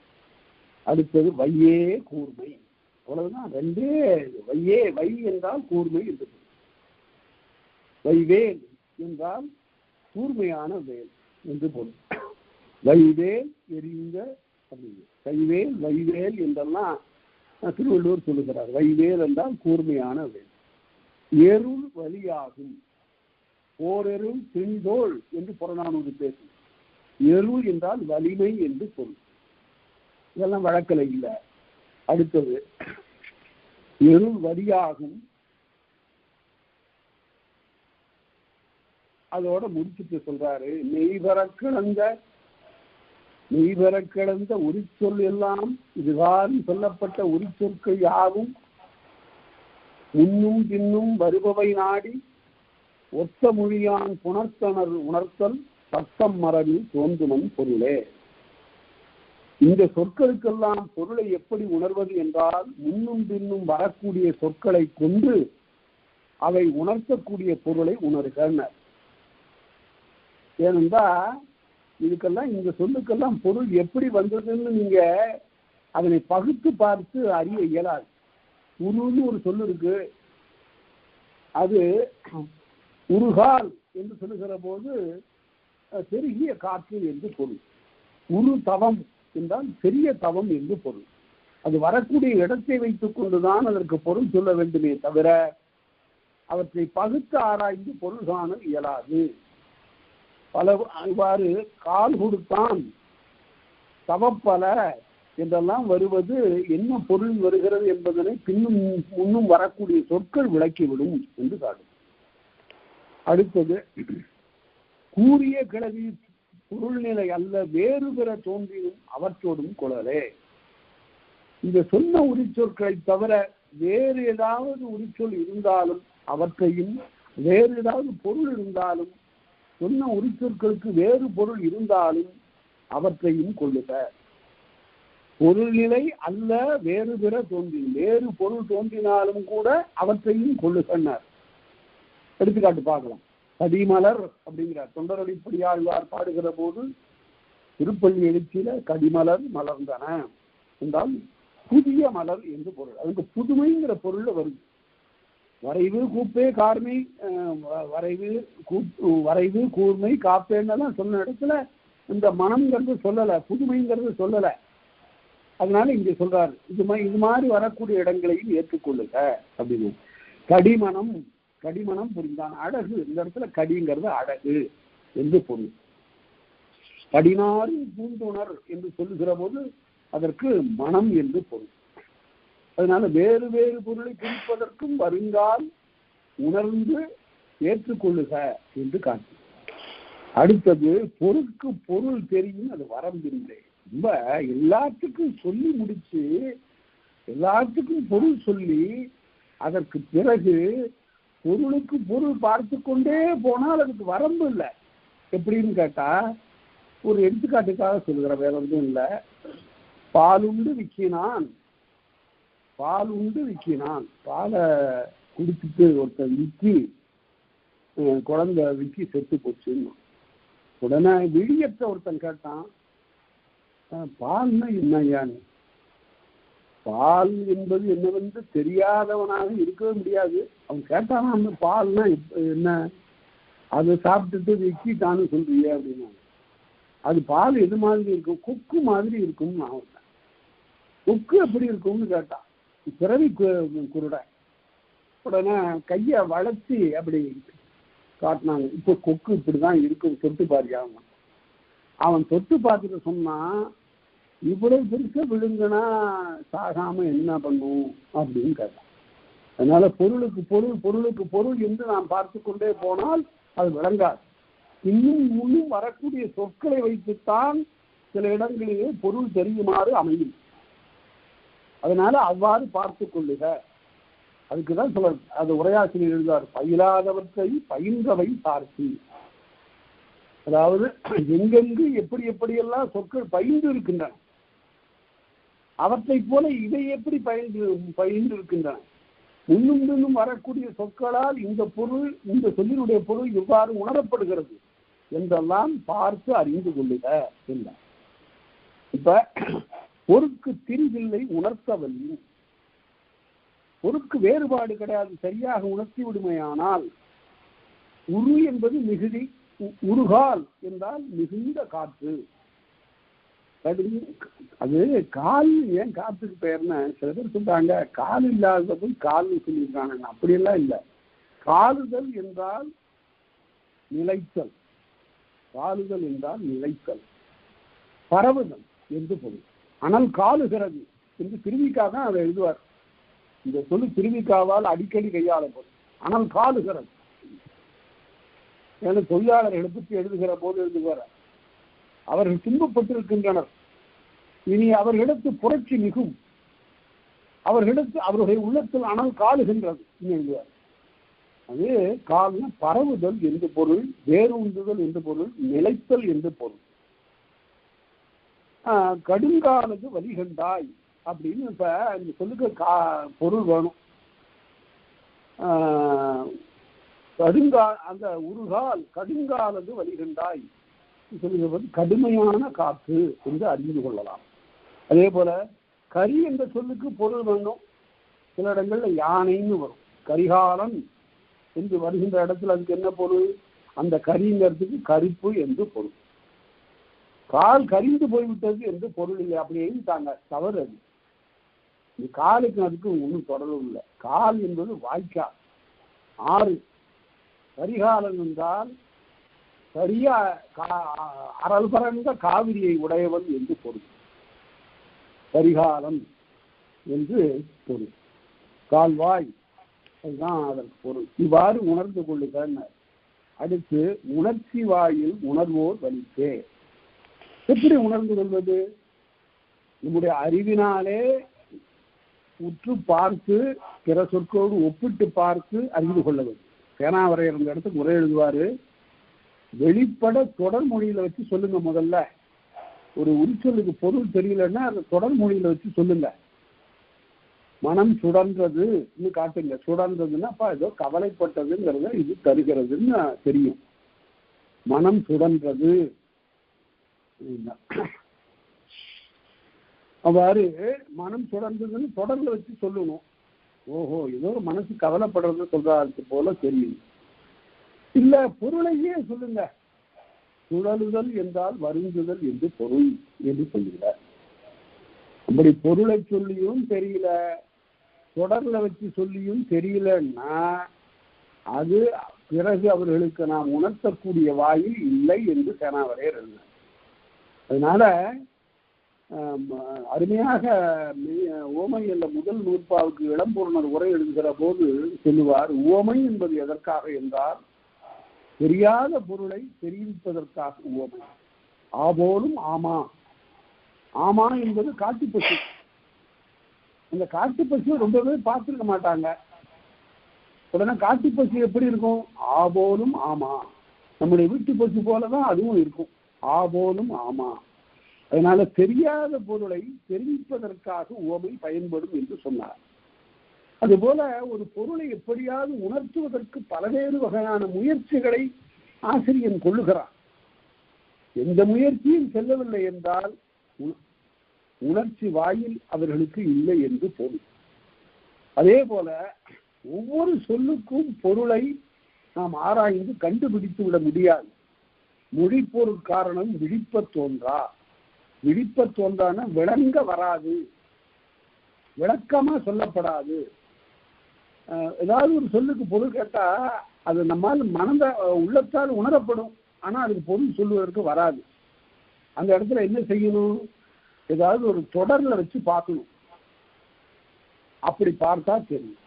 Speaker 1: அடுத்தது வையே கூர்மை. அவ்வளவுதான், 2 வையே. வை என்றால் கூர்மை என்று பொருள். வைவேல் என்றால் கூர்மையான வேல் என்று பொருள். வைவேல் எரிந்த கைவேல் வைவேல் என்றெல்லாம் திருவள்ளுவர் சொல்லுகிறார். வைவேல் என்றால் கூர்மையான வேல். எருள் வலியாகும். ஓரெருள் திண்தோள் என்று புறநானூறு பேசும். எருள் என்றால் வலிமை என்று பொருள். இதெல்லாம் வழக்கில் இல்லை. அடுத்தது எருள் வலியாகும். அதோட முடிச்சுட்டு சொல்றாரு, நெய்வர கிடந்த உரிச்சொல் எல்லாம் இதுதான் சொல்லப்பட்ட உரிச்சொற்கள் யாவும் முன்னும் பின்னும் வருபவை நாடி ஒத்த மொழியான் புணர்த்தனர் உணர்த்தல் சத்தம் மரபில் தோன்றுமன் பொருளே. இந்த சொற்களுக்கெல்லாம் பொருளை எப்படி உணர்வது என்றால், முன்னும் பின்னும் வரக்கூடிய சொற்களை கொண்டு அவை உணர்த்தக்கூடிய பொருளை உணர்கின்றனர். ஏனென்றா இதுக்கெல்லாம் இந்த சொல்லுக்கெல்லாம் பொருள் எப்படி வந்ததுன்னு நீங்க அதனை பகுத்து பார்த்து அறிய இயலாது. உருன்னு ஒரு சொல்லு இருக்கு. அது உருகால் என்று சொல்லுகிற போது பெருகிய காற்று என்று பொருள். உரு தவம் என்றால் பெரிய தவம் என்று பொருள். அது வரக்கூடிய இடத்தை வைத்துக் கொண்டுதான் அதற்கு பொருள் சொல்ல வேண்டுமே தவிர அவற்றை பகுத்து ஆராய்ந்து பொருள் காண இயலாது. பல இவ்வாறு கால் கொடுத்தான் தவப்பல என்றெல்லாம் வருவது என்ன பொருள் வருகிறது என்பதனை பின்னும் முன்னும் வரக்கூடிய சொற்கள் விளக்கிவிடும் என்று காட்டும். அடுத்தது, கூறிய கிளவி பொருள்நிலை அல்ல வேறு பிற தோன்றியும் அவற்றோடும் கொள்ளலே. இந்த சொன்ன உரிச்சொற்களை தவிர வேறு ஏதாவது உரிச்சொல் இருந்தாலும் அவற்றையும், வேறு ஏதாவது பொருள் இருந்தாலும், சொன்ன உரிச்சொற்களுக்கு வேறு பொருள் இருந்தாலும் அவற்றையும் கொள்ளுக. பொருள்நிலை அல்ல வேறு பிற தோன்றியும், வேறு பொருள் தோன்றினாலும் கூட அவற்றையும் கொள்ளுகன்னார். எடுத்துக்காட்டு பார்க்கலாம். கடிமலர் அப்படிங்கிறார். தொண்டரடிப்படியாழ்வார் பாடுகிற போது திருப்பள்ளி எழுச்சியில கடிமலர் மலர்ந்தன என்றால் புதிய மலர் என்று பொருள். அதுக்கு புதுமைங்கிற பொருள்ல வருது. வரைவு கூப்பே கார்மை, வரைவு கூர்மை காப்பேன்னெல்லாம் சொன்ன இடத்துல இந்த மனம்ங்கிறது சொல்லலை, புதுமைங்கிறது சொல்லலை. அதனால இங்க சொல்றாரு இது மாதிரி வரக்கூடிய இடங்களையும் ஏற்றுக்கொள்ளுக அப்படின்னு. கடிமனம், கடிமனம் புரிந்தான் அழகு, இந்த இடத்துல கடிங்கிறது அழகு என்று பொருள். கடினாறு பூந்துணர் என்று சொல்லுகிற போது அதற்கு மனம் என்று பொருள். அதனால வேறு வேறு பொருளை குறிப்பதற்கும் வருங்கால் உணர்ந்து ஏற்றுக்கொள்ளுக என்று காட்டு. அடுத்தது, பொருளுக்கு பொருள் தெரியும் அது வரம்பில்லை. ரொம்ப எல்லாத்துக்கும் சொல்லி முடிச்சு எல்லாத்துக்கும் பொருள் சொல்லி அதற்கு பிறகு பொருளுக்கு பொருள் பார்த்து கொண்டே போனால் அதுக்கு வரம்பு இல்லை. எப்படின்னு கேட்டா, ஒரு எடுத்துக்காட்டுக்காக சொல்லுகிற, வேற ஒன்றும் இல்லை. பாலுண்டு விற்கினான், பாலுண்டு விற்கினான், பாலை குடிச்சிட்டு ஒருத்தன் விக்கி குழந்தை விக்கி செத்து போச்சுன்னு. உடனே விழியற்ற ஒருத்தன் கேட்டான், பால்னா என்னையான்னு. பால் என்பது என்னவென்று தெரியாதவனாக இருக்கவே முடியாது. அவன் கேட்டானா, அந்த பால்னா என்ன, அதை சாப்பிட்டுட்டு விக்கிட்டான்னு சொல்றிய அப்படின்னா, அது பால் எது மாதிரி இருக்கும், கொக்கு மாதிரி இருக்கும்னு நான் சொன்னேன். கொக்கு எப்படி இருக்கும்னு கேட்டான். பிறவி குருட. உடனே கையை வளைச்சி அப்படி காட்டினாங்க. இப்போ கொக்கு இப்படிதான் இருக்கும், தொட்டு பாரியா. அவன் தொட்டு பார்த்துட்டு சொன்னான், இவ்வளவு பெருசா விழுங்குனா சாகாம என்ன பண்ணும் அப்படின்னு கேட்டான். அதனால பொருளுக்கு பொருள், பொருளுக்கு பொருள் என்று நாம் பார்த்து கொண்டே போனால் அது விளங்காது. இன்னும் முன்னும் வரக்கூடிய சொற்களை வைத்துத்தான் சில இடங்களிலே பொருள் தெரியுமாறு அமையும். அதனால அவ்வாறு பார்த்து கொள்ளுக. அதுக்குதான் சொல்ல, அது உரையாசிரியர் எழுதுவார், பயிலாதவற்றை பயின்றவை பார்த்து. அதாவது எங்கெங்கு எப்படி எப்படியெல்லாம் சொற்கள் பயின்று இருக்கின்றன, அவற்றை போல இதை எப்படி பயின்று இருக்கின்றன. முன்னும் பின்னும் வரக்கூடிய சொற்களால் இந்த பொருள், இந்த சொல்லினுடைய பொருள் எவ்வாறு உணரப்படுகிறது என்றெல்லாம் பார்த்து அறிந்து கொள்ளுக என்றார். இப்ப பொருக்கு திரிவில்லை உணர்த்தவல்லி, பொருக்கு வேறுபாடு கிடையாது, சரியாக உணர்த்தி விடுமையானால். உரு என்பது மிகுதி, உருகால் என்றால் மிகுந்த காற்று. அது கால், ஏன் காற்றுக்கு பெயர்னா சில பேர் சொல்றாங்க கால் இல்லாத போய் கால்னு சொல்லியிருக்காங்க. அப்படியெல்லாம் இல்லை. காலுதல் என்றால் நிலைத்தல், காலுதல் என்றால் நிலைத்தல், பரவுதல் என்று பொருள். ஆனால் காலுகிறது என்று திருவிக்காக தான் அதை எழுதுவார். இந்த சொல்லு திருவிக்காவால் அடிக்கடி கையாளப்படும். ஆனால் காலுகிறது என தொழிலாளர்களை பற்றி எழுதுகிற போது எழுதுவார், அவர்கள் துன்பப்பட்டிருக்கின்றனர், இனி அவர்களிடத்து புரட்சி மிகும், அவர்களிடத்து அவருடைய உள்ளத்தில் ஆனால் காலுகின்றது எழுதுவார். அது கால்னா பரவுதல் என்று பொருள், வேரூந்துதல் என்று பொருள், நிலைத்தல் என்று பொருள். கடுங்காலது வலிகண்டாய் அப்படின்னு இப்ப இந்த சொல்லுக்கு பொருள் வேணும். அந்த உருகால் கடுங்காலது வலிகண்டாய் சொல்லுகிறது கடுமையான காற்று என்று அறிந்து கொள்ளலாம். அதே போல கரி என்ற சொல்லுக்கு பொருள் வேணும். சில இடங்கள்ல யானைன்னு வரும். கரிகாலன் என்று வருகின்ற இடத்துல அதுக்கு என்ன பொருள், அந்த கரிங்கிறதுக்கு கருப்பு என்று பொருள். கால் கரிந்து போய்விட்டது என்று பொருள் இல்லை, அப்படி எழுதிட்டாங்க, தவறு அது. இந்த காலுக்கு அதுக்கு ஒன்றும் தொடர்பு இல்லை. கால் என்பது வாய்க்கால், ஆறு. கரிகாலன் என்றால் சரியா அரல் பரந்த காவிரியை உடையவன் என்று பொருள். கரிகாலன் என்று பொருள். கால்வாய், அதுதான் அதற்கு பொருள். இவ்வாறு உணர்ந்து கொள்ளுங்கள். அடுத்து உணர்ச்சி வாயில் உணர்வோர் வலித்தே. எப்படி உணர்ந்து கொள்வது? நம்முடைய அறிவினாலே உற்று பார்த்து பிற சொற்களோடு ஒப்பிட்டு பார்த்து அறிந்து கொள்ள வேண்டும். சேனாவரையர் இருந்த இடத்துக்கு முறை எழுதுவாரு, வெளிப்பட தொடர் மொழியில வச்சு சொல்லுங்க. முதல்ல ஒரு உரிச்சொல்லுக்கு பொருள் தெரியலன்னா அந்த தொடர் மொழியில வச்சு சொல்லுங்க. மனம் சுடன்றது காட்டுங்க. சுடன்றதுன்னா ஏதோ கவலைப்பட்டதுங்கிறத இது தருகிறதுன்னு தெரியும். மனம் சுடன்றது. அவ்வாறு மனம் சுடன்றதுன்னு தொடர்ல வச்சு சொல்லணும். ஓஹோ, ஏதோ மனசு கவலைப்படுறது சொல்றது போல தெரியும். இல்ல பொருளையே சொல்லுங்க. சுழலுதல் என்றால் வருந்துதல் என்று பொருள் என்று சொல்லுகிறார். அப்படி பொருளை சொல்லியும் தெரியல, தொடர்ல வச்சு சொல்லியும் தெரியலன்னா அது பிறகு அவர்களுக்கு நாம் உணர்த்தக்கூடிய வாயில் இல்லை என்று சேனாவரையர் எழுதினார். அதனால அருமையாக ஓமை என்ற முதல் நூற்பாவுக்கு இளம்பூர்ணர் உரை எழுதுகிற போது சொல்லுவார், ஓமை என்பது எதற்காக என்றால் தெரியாத பொருளை தெரிவிப்பதற்காக ஓமை. ஆபோலும் ஆமா. ஆமா என்பது காட்டுப்பசு. அந்த காட்டுப்பசு ரொம்ப பேர் பார்த்துருக்க மாட்டாங்க. உடனே காட்டுப்பசு எப்படி இருக்கும்? ஆபோலும் ஆமா. நம்முடைய வீட்டு பசு போலதான் அதுவும் இருக்கும். ஆபோலும் ஆமா. அதனால தெரியாத பொருளை தெரிவிப்பதற்காக உவமை பயன்படும் என்று சொன்னார். அதுபோல ஒரு பொருளை எப்படியாவது உணர்த்துவதற்கு பல்வேறு வகையான முயற்சிகளை ஆசிரியன் கொள்ளுகிறான். எந்த முயற்சியும் செல்லவில்லை என்றால் உணர்ச்சி வாயில் அவர்களுக்கு இல்லை என்று பொருள். அதே போல ஒவ்வொரு சொல்லுக்கும் பொருளை நாம் ஆராய்ந்து கண்டுபிடித்து விட முடியாது. மொழிப்பொருள் காரணம் விழிப்ப தோன்றா. விழிப்ப தோன்றான விளங்க வராது, விளக்கமா சொல்லப்படாது. ஏதாவது ஒரு சொல்லுக்கு பொருள் கேட்டா அது நம்மால் மனத உள்ளத்தால் உணரப்படும், ஆனா அதுக்கு பொருள் சொல்லுவதற்கு வராது. அந்த இடத்துல என்ன செய்யணும்? ஏதாவது ஒரு தொடர்ல வச்சு பார்க்கணும். அப்படி பார்த்தா தெரியும்.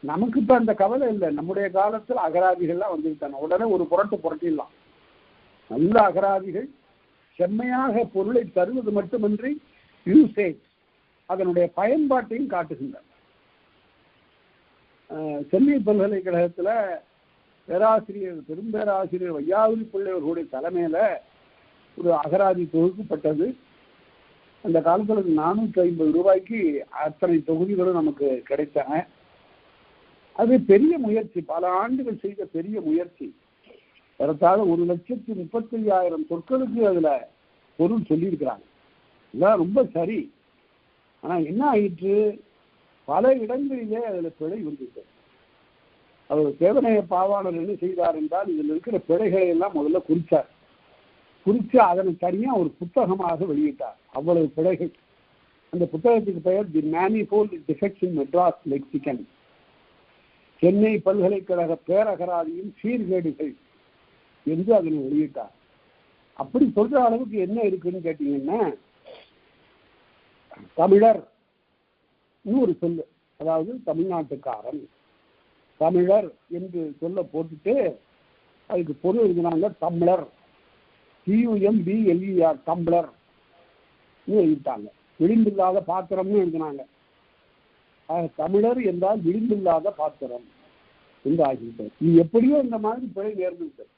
Speaker 1: நமக்கு இப்ப அந்த கவலை இல்லை. நம்முடைய காலத்தில் அகராதிகள்லாம் வந்துவிட்டாங்க. உடனே ஒரு புரட்டிடலாம். நல்ல அகராதிகள் செம்மையாக பொருளை தருவது மட்டுமின்றி யூசேஜ், அதனுடைய பயன்பாட்டையும் காட்டுகின்றன. சென்னை பல்கலைக்கழகத்தில் பெரும்பேராசிரியர் வையாபுரி பிள்ளை அவர்களுடைய தலைமையில ஒரு அகராதி தொகுக்கப்பட்டது. அந்த காலத்தில் 450 ரூபாய்க்கு அத்தனை தொகுதிகளும் நமக்கு கிடைத்தன. அது பெரிய முயற்சி, பல ஆண்டுகள் செய்த பெரிய முயற்சி. ஏறத்தாழ 1,35,000 சொற்களுக்கு அதுல பொருள் சொல்லியிருக்கிறாங்க. இதெல்லாம் ரொம்ப சரி. ஆனா என்ன ஆயிற்று? பல இடங்களிலே அதுல பிழை வந்துட்டு. அவர் தேவனைய பாவாளர் என்ன செய்தார் என்றால் இதில் இருக்கிற பிழைகளை எல்லாம் முதல்ல குறிச்சு அதனை தனியா ஒரு புத்தகமாக வெளியிட்டார். அவ்வளவு பிழைகள். அந்த புத்தகத்துக்கு பெயர் the manifold defects in Madras lexicon, Chennai பல்கலைக்கழக பேரகராதியின் சீர்கேடுகள் என்று அதனை வெளியிட்டார். அப்படி சொல்ற அளவுக்கு என்ன இருக்குன்னு கேட்டீங்கன்னா, தமிழர் ஒரு சொல்லு, அதாவது தமிழ்நாட்டுக்காரன், தமிழர் என்று சொல்ல போட்டுட்டு அதுக்கு பொருள் எழுதினாங்க தமிழர், TUMBLER, டம்ளர் எழுதிட்டாங்க. விளிம்பில்லாத பாத்திரம்னு எழுதினாங்க. தமிழர் என்றால் விளிம்பில்லாத பாத்திரம் என்று ஆகிவிட்டது. இது எப்படியோ இந்த மாதிரி பிழை நேர்ந்துவிட்டது.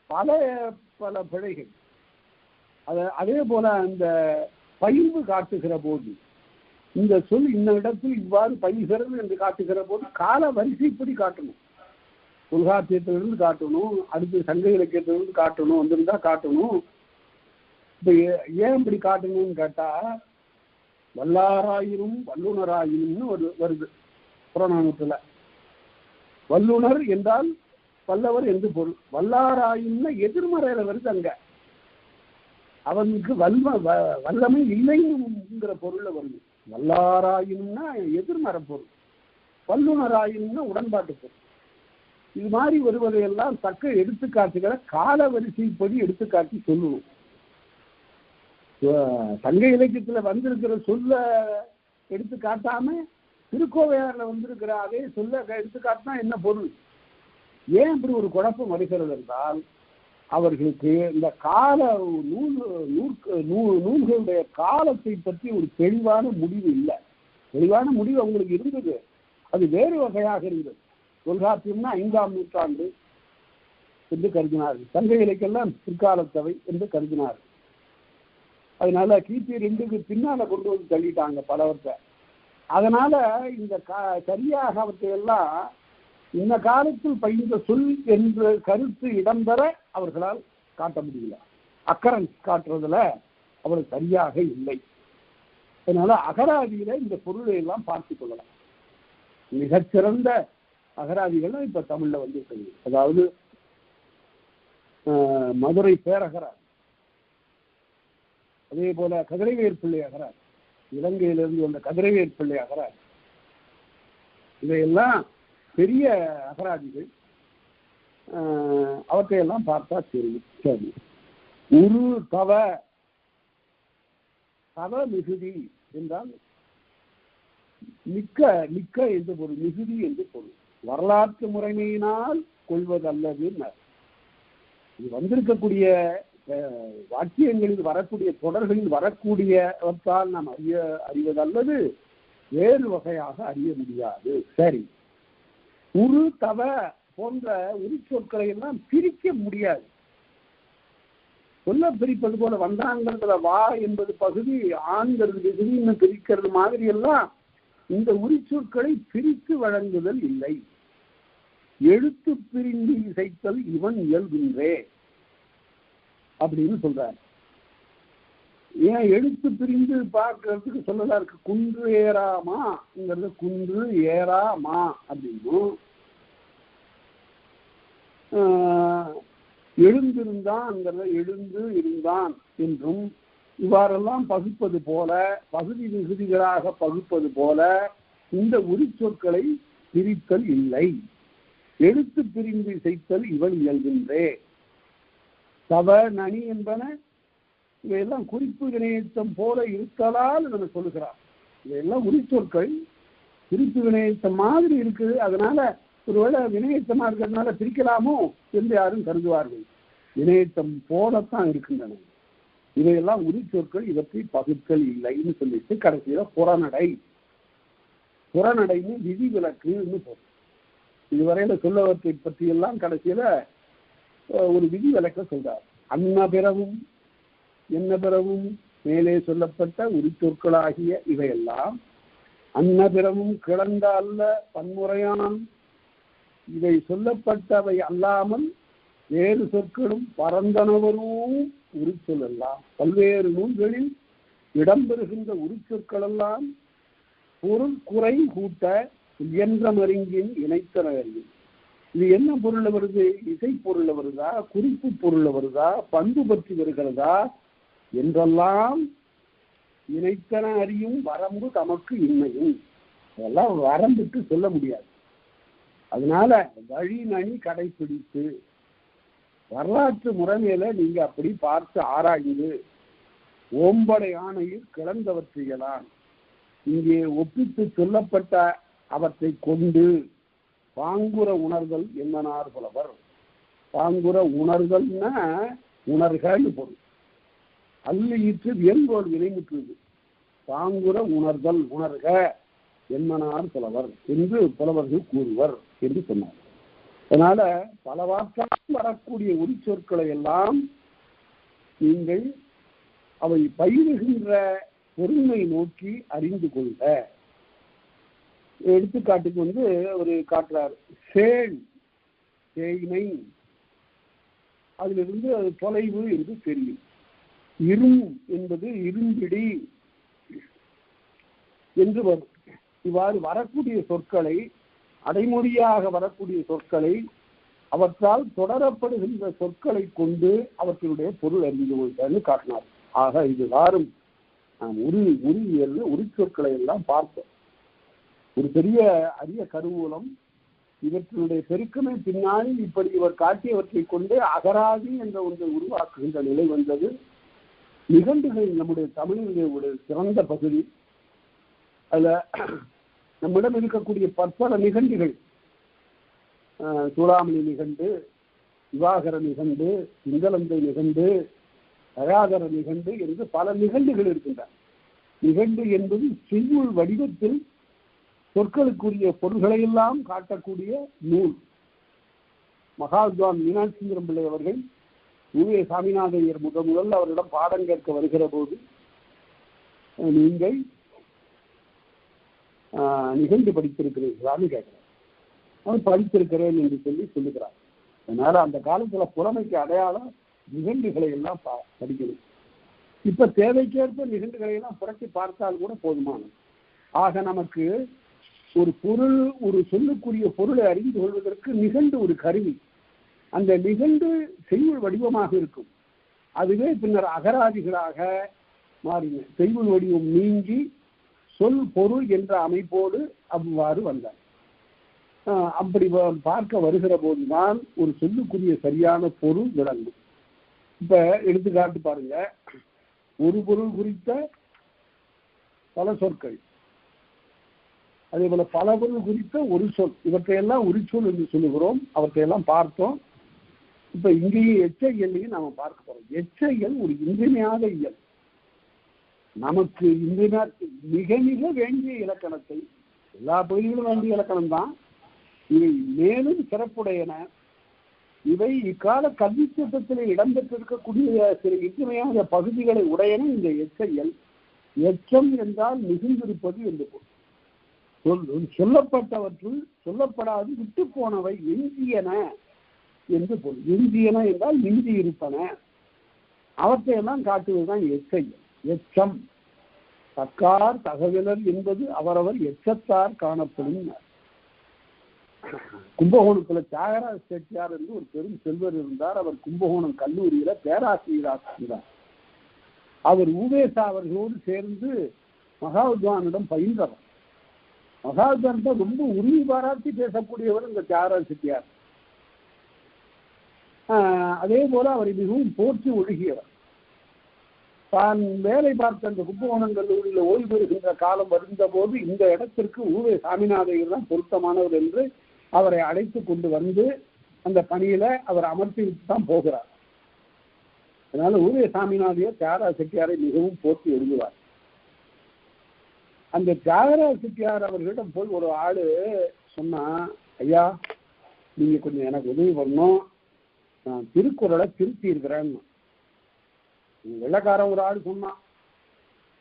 Speaker 1: பல பிழைகள். அதே போல அந்த பயிர்வு காட்டுகிற போது இந்த சொல் இந்த இடத்தில் இவ்வாறு பயிர்கிறது என்று காட்டுகிற போது கால வரிசைப்படி காட்டணும். தொல்காப்பியத்திலிருந்து காட்டணும், அடுத்து சங்க இலக்கியத்திலிருந்து காட்டணும், வந்திருந்தா காட்டணும். இப்ப ஏன் இப்படி காட்டணும்னு கேட்டா, வல்லாராயினும் வல்லுனராயினும்னு வருது புறநானூற்றுல. வல்லுனர் என்றால் வல்லவர் என்று பொருள். வல்லாராயின்னு எதிர்மறையில வருது. அங்க அவனுக்கு வல்லமை இல்லைங்கிற பொருள்ல வருது. வல்லாராயினும்னா எதிர்மறை பொருள், வல்லுனராயினும்னா உடன்பாட்டு பொருள். இது மாதிரி வருவதையெல்லாம் தக்க எடுத்துக்காட்டுகளை கால வரிசைப்படி எடுத்துக்காட்டி சொல்லணும். சங்க இலக்கியத்துல வந்திருக்கிற சொல்ல எடுத்து காட்டாம திருக்கோவையாறுல வந்திருக்கிற அதே சொல்ல எடுத்து காட்டினா என்ன பொருள்? ஏன் இப்படி ஒரு குழப்பம் வருகிறது என்றால், அவர்களுக்கு இந்த கால நூல்களுடைய காலத்தை பற்றி ஒரு தெளிவான முடிவு இல்லை. தெளிவான முடிவு அவங்களுக்கு இருந்தது, அது வேறு வகையாக இருந்தது. தொல்காப்பியம்னா 5ஆம் நூற்றாண்டு என்று கருதினார்கள், சங்க இலக்கியெல்லாம் பிற்காலத்தவை என்று கருதினார்கள். அதனால கிபி 2க்கு பின்னால கொண்டு வந்து தள்ளிட்டாங்க பலவற்றை. அதனால இந்த சரியாக அவற்றையெல்லாம் இந்த காலத்தில் பயின்ற சொல் என்ற கருத்து இடம்பெற அவர்களால் காட்ட முடியல. அக்கரன்ஸ் காட்டுறதுல அவர் சரியாக இல்லை. அதனால அகராதியில இந்த பொருளை எல்லாம் பார்த்து கொள்ளலாம். மிகச்சிறந்த அகராதிகள் இப்ப தமிழ்ல வந்து, அதாவது மதுரை பேரகராதி, அதே போல கதிரவேர் பிள்ளை அகராதி, இலங்கையிலிருந்து வந்த கதிரவேர் பிள்ளை அகராதி, இதையெல்லாம் பெரிய அகராதிகள். அவற்றையெல்லாம் பார்த்தா தெரியும். சரி, உரு தவ, தவ மிகுதி என்றால் மிக்க, மிக்க என்று பொருள், மிகுதி என்று பொருள். வரலாற்று முறைமையினால் கொள்வதல்லது. இது வந்திருக்கக்கூடிய வாக்கியங்களில் வரக்கூடிய தொடர்களில் வரக்கூடியவற்றால் நாம் அறிவதல்லது வேறு வகையாக அறிய முடியாது. சரி, உரு தவ போன்ற உரி சொற்களை எல்லாம் பிரிக்க முடியாது. சொல்ல பிரிப்பது போல வந்தாங்கிறதுல வா என்பது பகுதி, ஆண்கிறது விகுதின்னு பிரிக்கிறது மாதிரி எல்லாம் இந்த உரி சொற்களை பிரித்து வழங்குதல் இல்லை. எழுத்து பிரிந்து இசைத்தல் இவன் இயல்கின்றே அப்படின்னு சொல்றாரு. ஏன் எழுத்து பிரிந்து பார்க்கறதுக்கு சொல்லலாம் இருக்கு. குன்று ஏறாமாங்கிறது குன்று ஏறாமா அப்படின்னும், எழுந்திருந்தான்ங்கிறத எழுந்து இருந்தான் என்றும், இவ்வாறெல்லாம் பகுப்பது போல, பகுதி விகுதிகளாக பகுப்பது போல இந்த உரி சொற்களை பிரித்தல் இல்லை. எழுத்து பிரிந்து இசைத்தல் இவன் இயல்கின்றே. தவ நனி என்பன இவையெல்லாம் குறிப்பு வினையத்தம் போல இருத்தலால் நம்ம சொல்லுகிறார். இவையெல்லாம் உரி சொற்கள் குறிப்பு வினையத்தம் மாதிரி இருக்குது. அதனால ஒருவேளை வினையத்தமா இருக்கிறதுனால பிரிக்கலாமோ என்று யாரும் கருதுவார்கள். வினையத்தம் போலத்தான் இருக்கின்றன. இவையெல்லாம் உரி சொற்கள், இவற்றை பகுத்தல் இல்லைன்னு சொல்லிட்டு கடைசியில புறநடை, புறநடைன்னு விதிவிலக்குன்னு சொல்றோம். இதுவரையில சொல்லவற்றை பற்றி எல்லாம் கடைசியில ஒரு விதிவிலக்க சொல்றார். அன்ன பிறவும் என்ன பிறவும் மேலே சொல்லப்பட்ட உரி சொற்களாகிய இவையெல்லாம் அன்ன பிறவும் கிளந்த அல்ல பன்முறையான், இவை சொல்லப்பட்டவை அல்லாமல் வேறு சொற்களும் பரந்தனவரும் உரி சொல்லலாம். பல்வேறு நூல்களில் இடம்பெறுகின்ற உரி சொற்கள் எல்லாம் பொருள் குறை கூட்ட இயன்ற மருங்கின் இணைத்தனவர்கள். இது என்ன பொருள் வருது? இசை பொருள் வருதா, குறிப்பு பொருள் வருதா, பண்பு பற்றி வருகிறதா என்றெல்லாம் இணைத்தன அறியும் வரம்பு தமக்கு இன்மையும். அதெல்லாம் வரம்புக்கு சொல்ல முடியாது. அதனால வழி நனி கடைபிடித்து வரலாற்று முறைமையில நீங்க அப்படி பார்த்து ஆராய்ந்து ஓம்படை ஆணையில் கிளந்தவற்றையெல்லாம் இங்கே ஒப்பித்து சொல்லப்பட்ட அவற்றை கொண்டு பாங்குற உணர்தல் என்னனார் புலவர். பாங்குற உணர்தல்னா உணர்கன்னு பொருள். அல்லீற்று வியங்கோல் வினைமுற்றுது. பாங்குற உணர்தல் உணர்க என்னனார் புலவர் என்று புலவர்கள் கூறுவர் என்று சொன்னார். அதனால பல வாக்கால் வரக்கூடிய உரி சொற்களை எல்லாம் நீங்கள் அவை பயிலுகின்ற பொருண்மை நோக்கி அறிந்து கொள்க. எடுத்துக்காட்டுக்கு ஒரு காட்டுறார். சேள் சேயினை, அதிலிருந்து அது தொலைவு என்று தெரியும். இரும் என்பது இரும்பிடி என்று வரும். இவ்வாறு வரக்கூடிய சொற்களை, அடைமொழியாக வரக்கூடிய சொற்களை, அவற்றால் தொடரப்படுகின்ற சொற்களை கொண்டு அவற்றினுடைய பொருள் அறிந்து கொள்ளுன்னு காட்டினார். ஆக இதுவாரும் நாம் உரியியல்ல உரிச்சொற்களை எல்லாம் பார்த்தோம். ஒரு பெரிய அரிய கருவூலம், இவற்றினுடைய பெருக்கமே பின்னாடி இப்படி இவர் காட்டியவற்றை கொண்டு அகராதி என்ற ஒன்றை உருவாக்குகின்ற நிலை வந்தது. நிகண்டுகள் நம்முடைய தமிழினுடைய ஒரு சிறந்த பகுதி. அதுல நம்மிடம் இருக்கக்கூடிய பற்பல நிகண்டுகள், சூடாமணி நிகண்டு, விவாகர நிகண்டு, சிங்களந்தை நிகண்டு, அழாதர நிகண்டு என்று பல நிகண்டுகள் இருக்கின்றன. நிகண்டு என்பது செய்யுள் வடிவத்தில் சொற்களுக்குரிய பொருள்களை எல்லாம் காட்டக்கூடிய நூல். மகாத்வான் மீனாட்சி சுந்தரம் பிள்ளை அவர்கள் உவே சாமிநாதையர் முதல் அவரிடம் பாடம் கேட்க வருகிற போது, நீங்கள் நிகழ்ந்து படித்திருக்கிறீர்களான்னு கேட்கிறேன். அவன் படித்திருக்கிறேன் என்று சொல்லுகிறார். அதனால அந்த காலத்துல புறமைக்கு அடையாளம் நிகழ்வுகளை எல்லாம் படிக்கணும். இப்ப தேவைக்கேற்ப நிகழ்வுகளை எல்லாம் புரட்டி பார்த்தால் கூட போதுமானது. ஆக நமக்கு ஒரு பொருள், ஒரு சொல்லுக்குரிய பொருளை அறிந்து கொள்வதற்கு நிகண்டு ஒரு கருவி. அந்த நிகண்டு செய்யுள் வடிவமாக இருக்கும். அதுவே பின்னர் அகராதிகளாக மாறின. செய்யுள் வடிவம் நீங்கி சொல் பொருள் என்ற அமைப்போடு அவ்வாறு வந்தார். அப்படி பார்க்க வருகிற போதுதான் ஒரு சொல்லுக்குரிய சரியான பொருள் விளங்கும். இப்ப எடுத்துக்காட்டு பாருங்க, ஒரு பொருள் குறித்த பல சொற்கள், அதே போல பல பொருள் குறித்த ஒரு சொல், இவற்றையெல்லாம் உரிச்சொல் என்று சொல்லுகிறோம். அவற்றையெல்லாம் பார்த்தோம். இப்ப இங்கேயும் எச்சையல்லையும் நாம பார்க்க போறோம். எச்சையல் ஒரு இன்றியமையாத இயல். நமக்கு மிக மிக வேண்டிய இலக்கணத்தை, எல்லா பகுதிகளும் வேண்டிய இலக்கணம் தான், இவை மேலும் சிறப்புடையன. இவை இக்கால கல்வி திட்டத்தில் இடம்பெற்றிருக்கக்கூடிய சில இன்றியமையாத பகுதிகளை உடையன இந்த எச்சையல். எச்சம் என்றால் மிகுந்திருப்பது என்று பொருள். சொல்லப்பட்டவற்றுள் சொல்லப்படாது விட்டு போனவை எஞ்சியன என்று பொருள். எஞ்சியன என்றால் மிஞ்சி இருப்பன. அவற்றையெல்லாம் காட்டுவதுதான் எச்சையல். எச்சம் தக்கார் தகவலர் என்பது அவரவர் எச்சத்தார் காணப்படும். கும்பகோணத்துல தியாகராஜ செட்டியார் என்று ஒரு பெரும் செல்வர் இருந்தார். அவர் கும்பகோணம் கல்லூரியில பேராசிரியராக இருந்தார். அவர் உவேசா அவர்களோடு சேர்ந்து மகாவித்வானிடம் பயின்றவர். மகாவித்வான்கிட்ட ரொம்ப உரிமை பாராட்டி பேசக்கூடியவர் இந்த தியாகராஜ செட்டியார். அதே போல அவரை மிகவும் போற்றி ஒழுகியவர். தான் வேலை பார்த்த அந்த கும்பகோணம் கல்லூரியில் ஓய்வு பெறுகின்ற காலம் வருகின்ற போது இந்த இடத்திற்கு உவே சாமிநாதையர் தான் பொருத்தமானவர் என்று அவரை அழைத்து கொண்டு வந்து அந்த பணியில அவர் அமர்த்தி விட்டு தான் போகிறார். அதனால உவே சாமிநாதையர் தியாகராஜ செட்டியாரை மிகவும் போற்றி எழுதுவார். அந்த தியாகராஜ செட்டியார் அவர்களிடம் போய் ஒரு ஆளு சொன்னா, ஐயா நீங்க கொஞ்சம் எனக்கு உதவி பண்ணணும், நான் திருக்குறளை திருத்தி இருக்கிறேன்னு. வெள்ளக்காரன் ஒரு ஆளு சொன்னான்.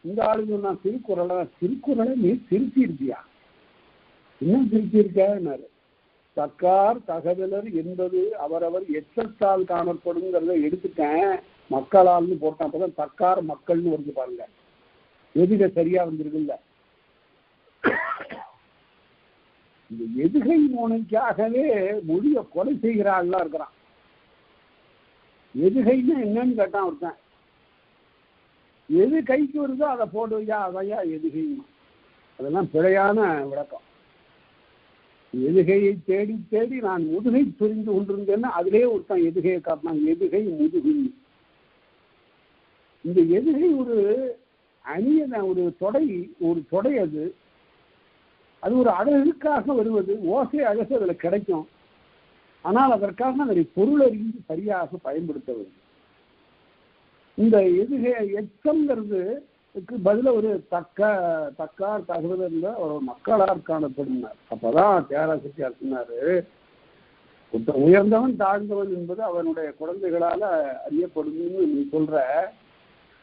Speaker 1: இந்த ஆளு சொன்னா திருக்குறளை நீ திருத்தி இருக்கியா? இன்னும் திருத்தி இருக்காரு. தக்கார் தகவலர் என்பது அவரவர் எச்சத்தால் காணப்படுங்கிறத எடுத்துட்டேன், மக்களால்னு போட்டான். அப்பதான் தக்கார் மக்கள்னு வந்து பாருங்க, எதுக சரியா வந்திருக்குல்ல. இந்த எதுகை மோனைக்காகவே மொழியை கொலை செய்கிற ஆள்லாம் இருக்கிறான். எதுகைன்னு என்னன்னு கேட்டான் ஒருத்தன். எது கைக்கு வருதோ அதை போடுவையா, அதையா எதுகை. அதெல்லாம் பிழையான விளக்கம். எதுகையை தேடி தேடி நான் முதுகை புரிந்து கொண்டிருந்தேன்னா அதிலே ஒருத்தன் எதுகையை காட்டினான். எதுகை முதுகை. இந்த எதுகை ஒரு அணியன, ஒரு தொடை. அது ஒரு அழகுக்காக வருவது. ஓசை அழகு அதுல கிடைக்கும். ஆனால் அதற்காக அதை பொருளறிந்து சரியாக பயன்படுத்த வேண்டும். இந்த எதுகை எச்சம்ங்கிறது பதில ஒரு தக்கார் தகவல் ஒரு மக்களார் காணப்படுனார். அப்பதான் தியாகராஜ செட்டியார் சொன்னாரு, உயர்ந்தவன் தாழ்ந்தவன் என்பது அவனுடைய குழந்தைகளால அறியப்படும் நீ சொல்ற.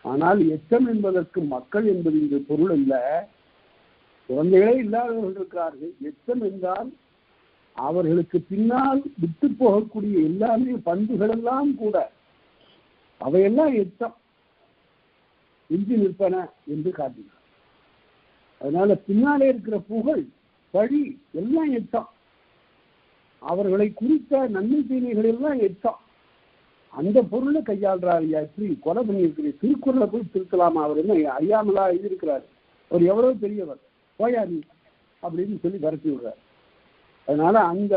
Speaker 1: ஆனால் எச்சம் என்பதற்கு மக்கள் என்பது இந்த பொருள் இல்ல. குழந்தைகளே இல்லாதவர்கள் இருக்கிறார்கள். எச்சம் என்றால் அவர்களுக்கு பின்னால் விட்டு போகக்கூடிய எல்லாமே பண்புகள் எல்லாம் கூட அவையெல்லாம் எச்சம் இன்றி நிற்பன என்று காட்டினார். அதனால பின்னாலே இருக்கிற புகழ் பழி எல்லாம் எச்சம். அவர்களை குறித்த நன்மை தீமைகள் எல்லாம் எச்சம். அந்த பொருளை கையாளுறாரு. எப்படி கொலை பண்ணியிருக்கிறீங்க, திருக்குறளை போய் திருத்தலாமா, அவர் என்ன அறியாமலா எழுதியிருக்கிறார், அவர் எவ்வளவு பெரியவர், போயாரி அப்படின்னு சொல்லி விரட்டி விடுறார். அதனால அந்த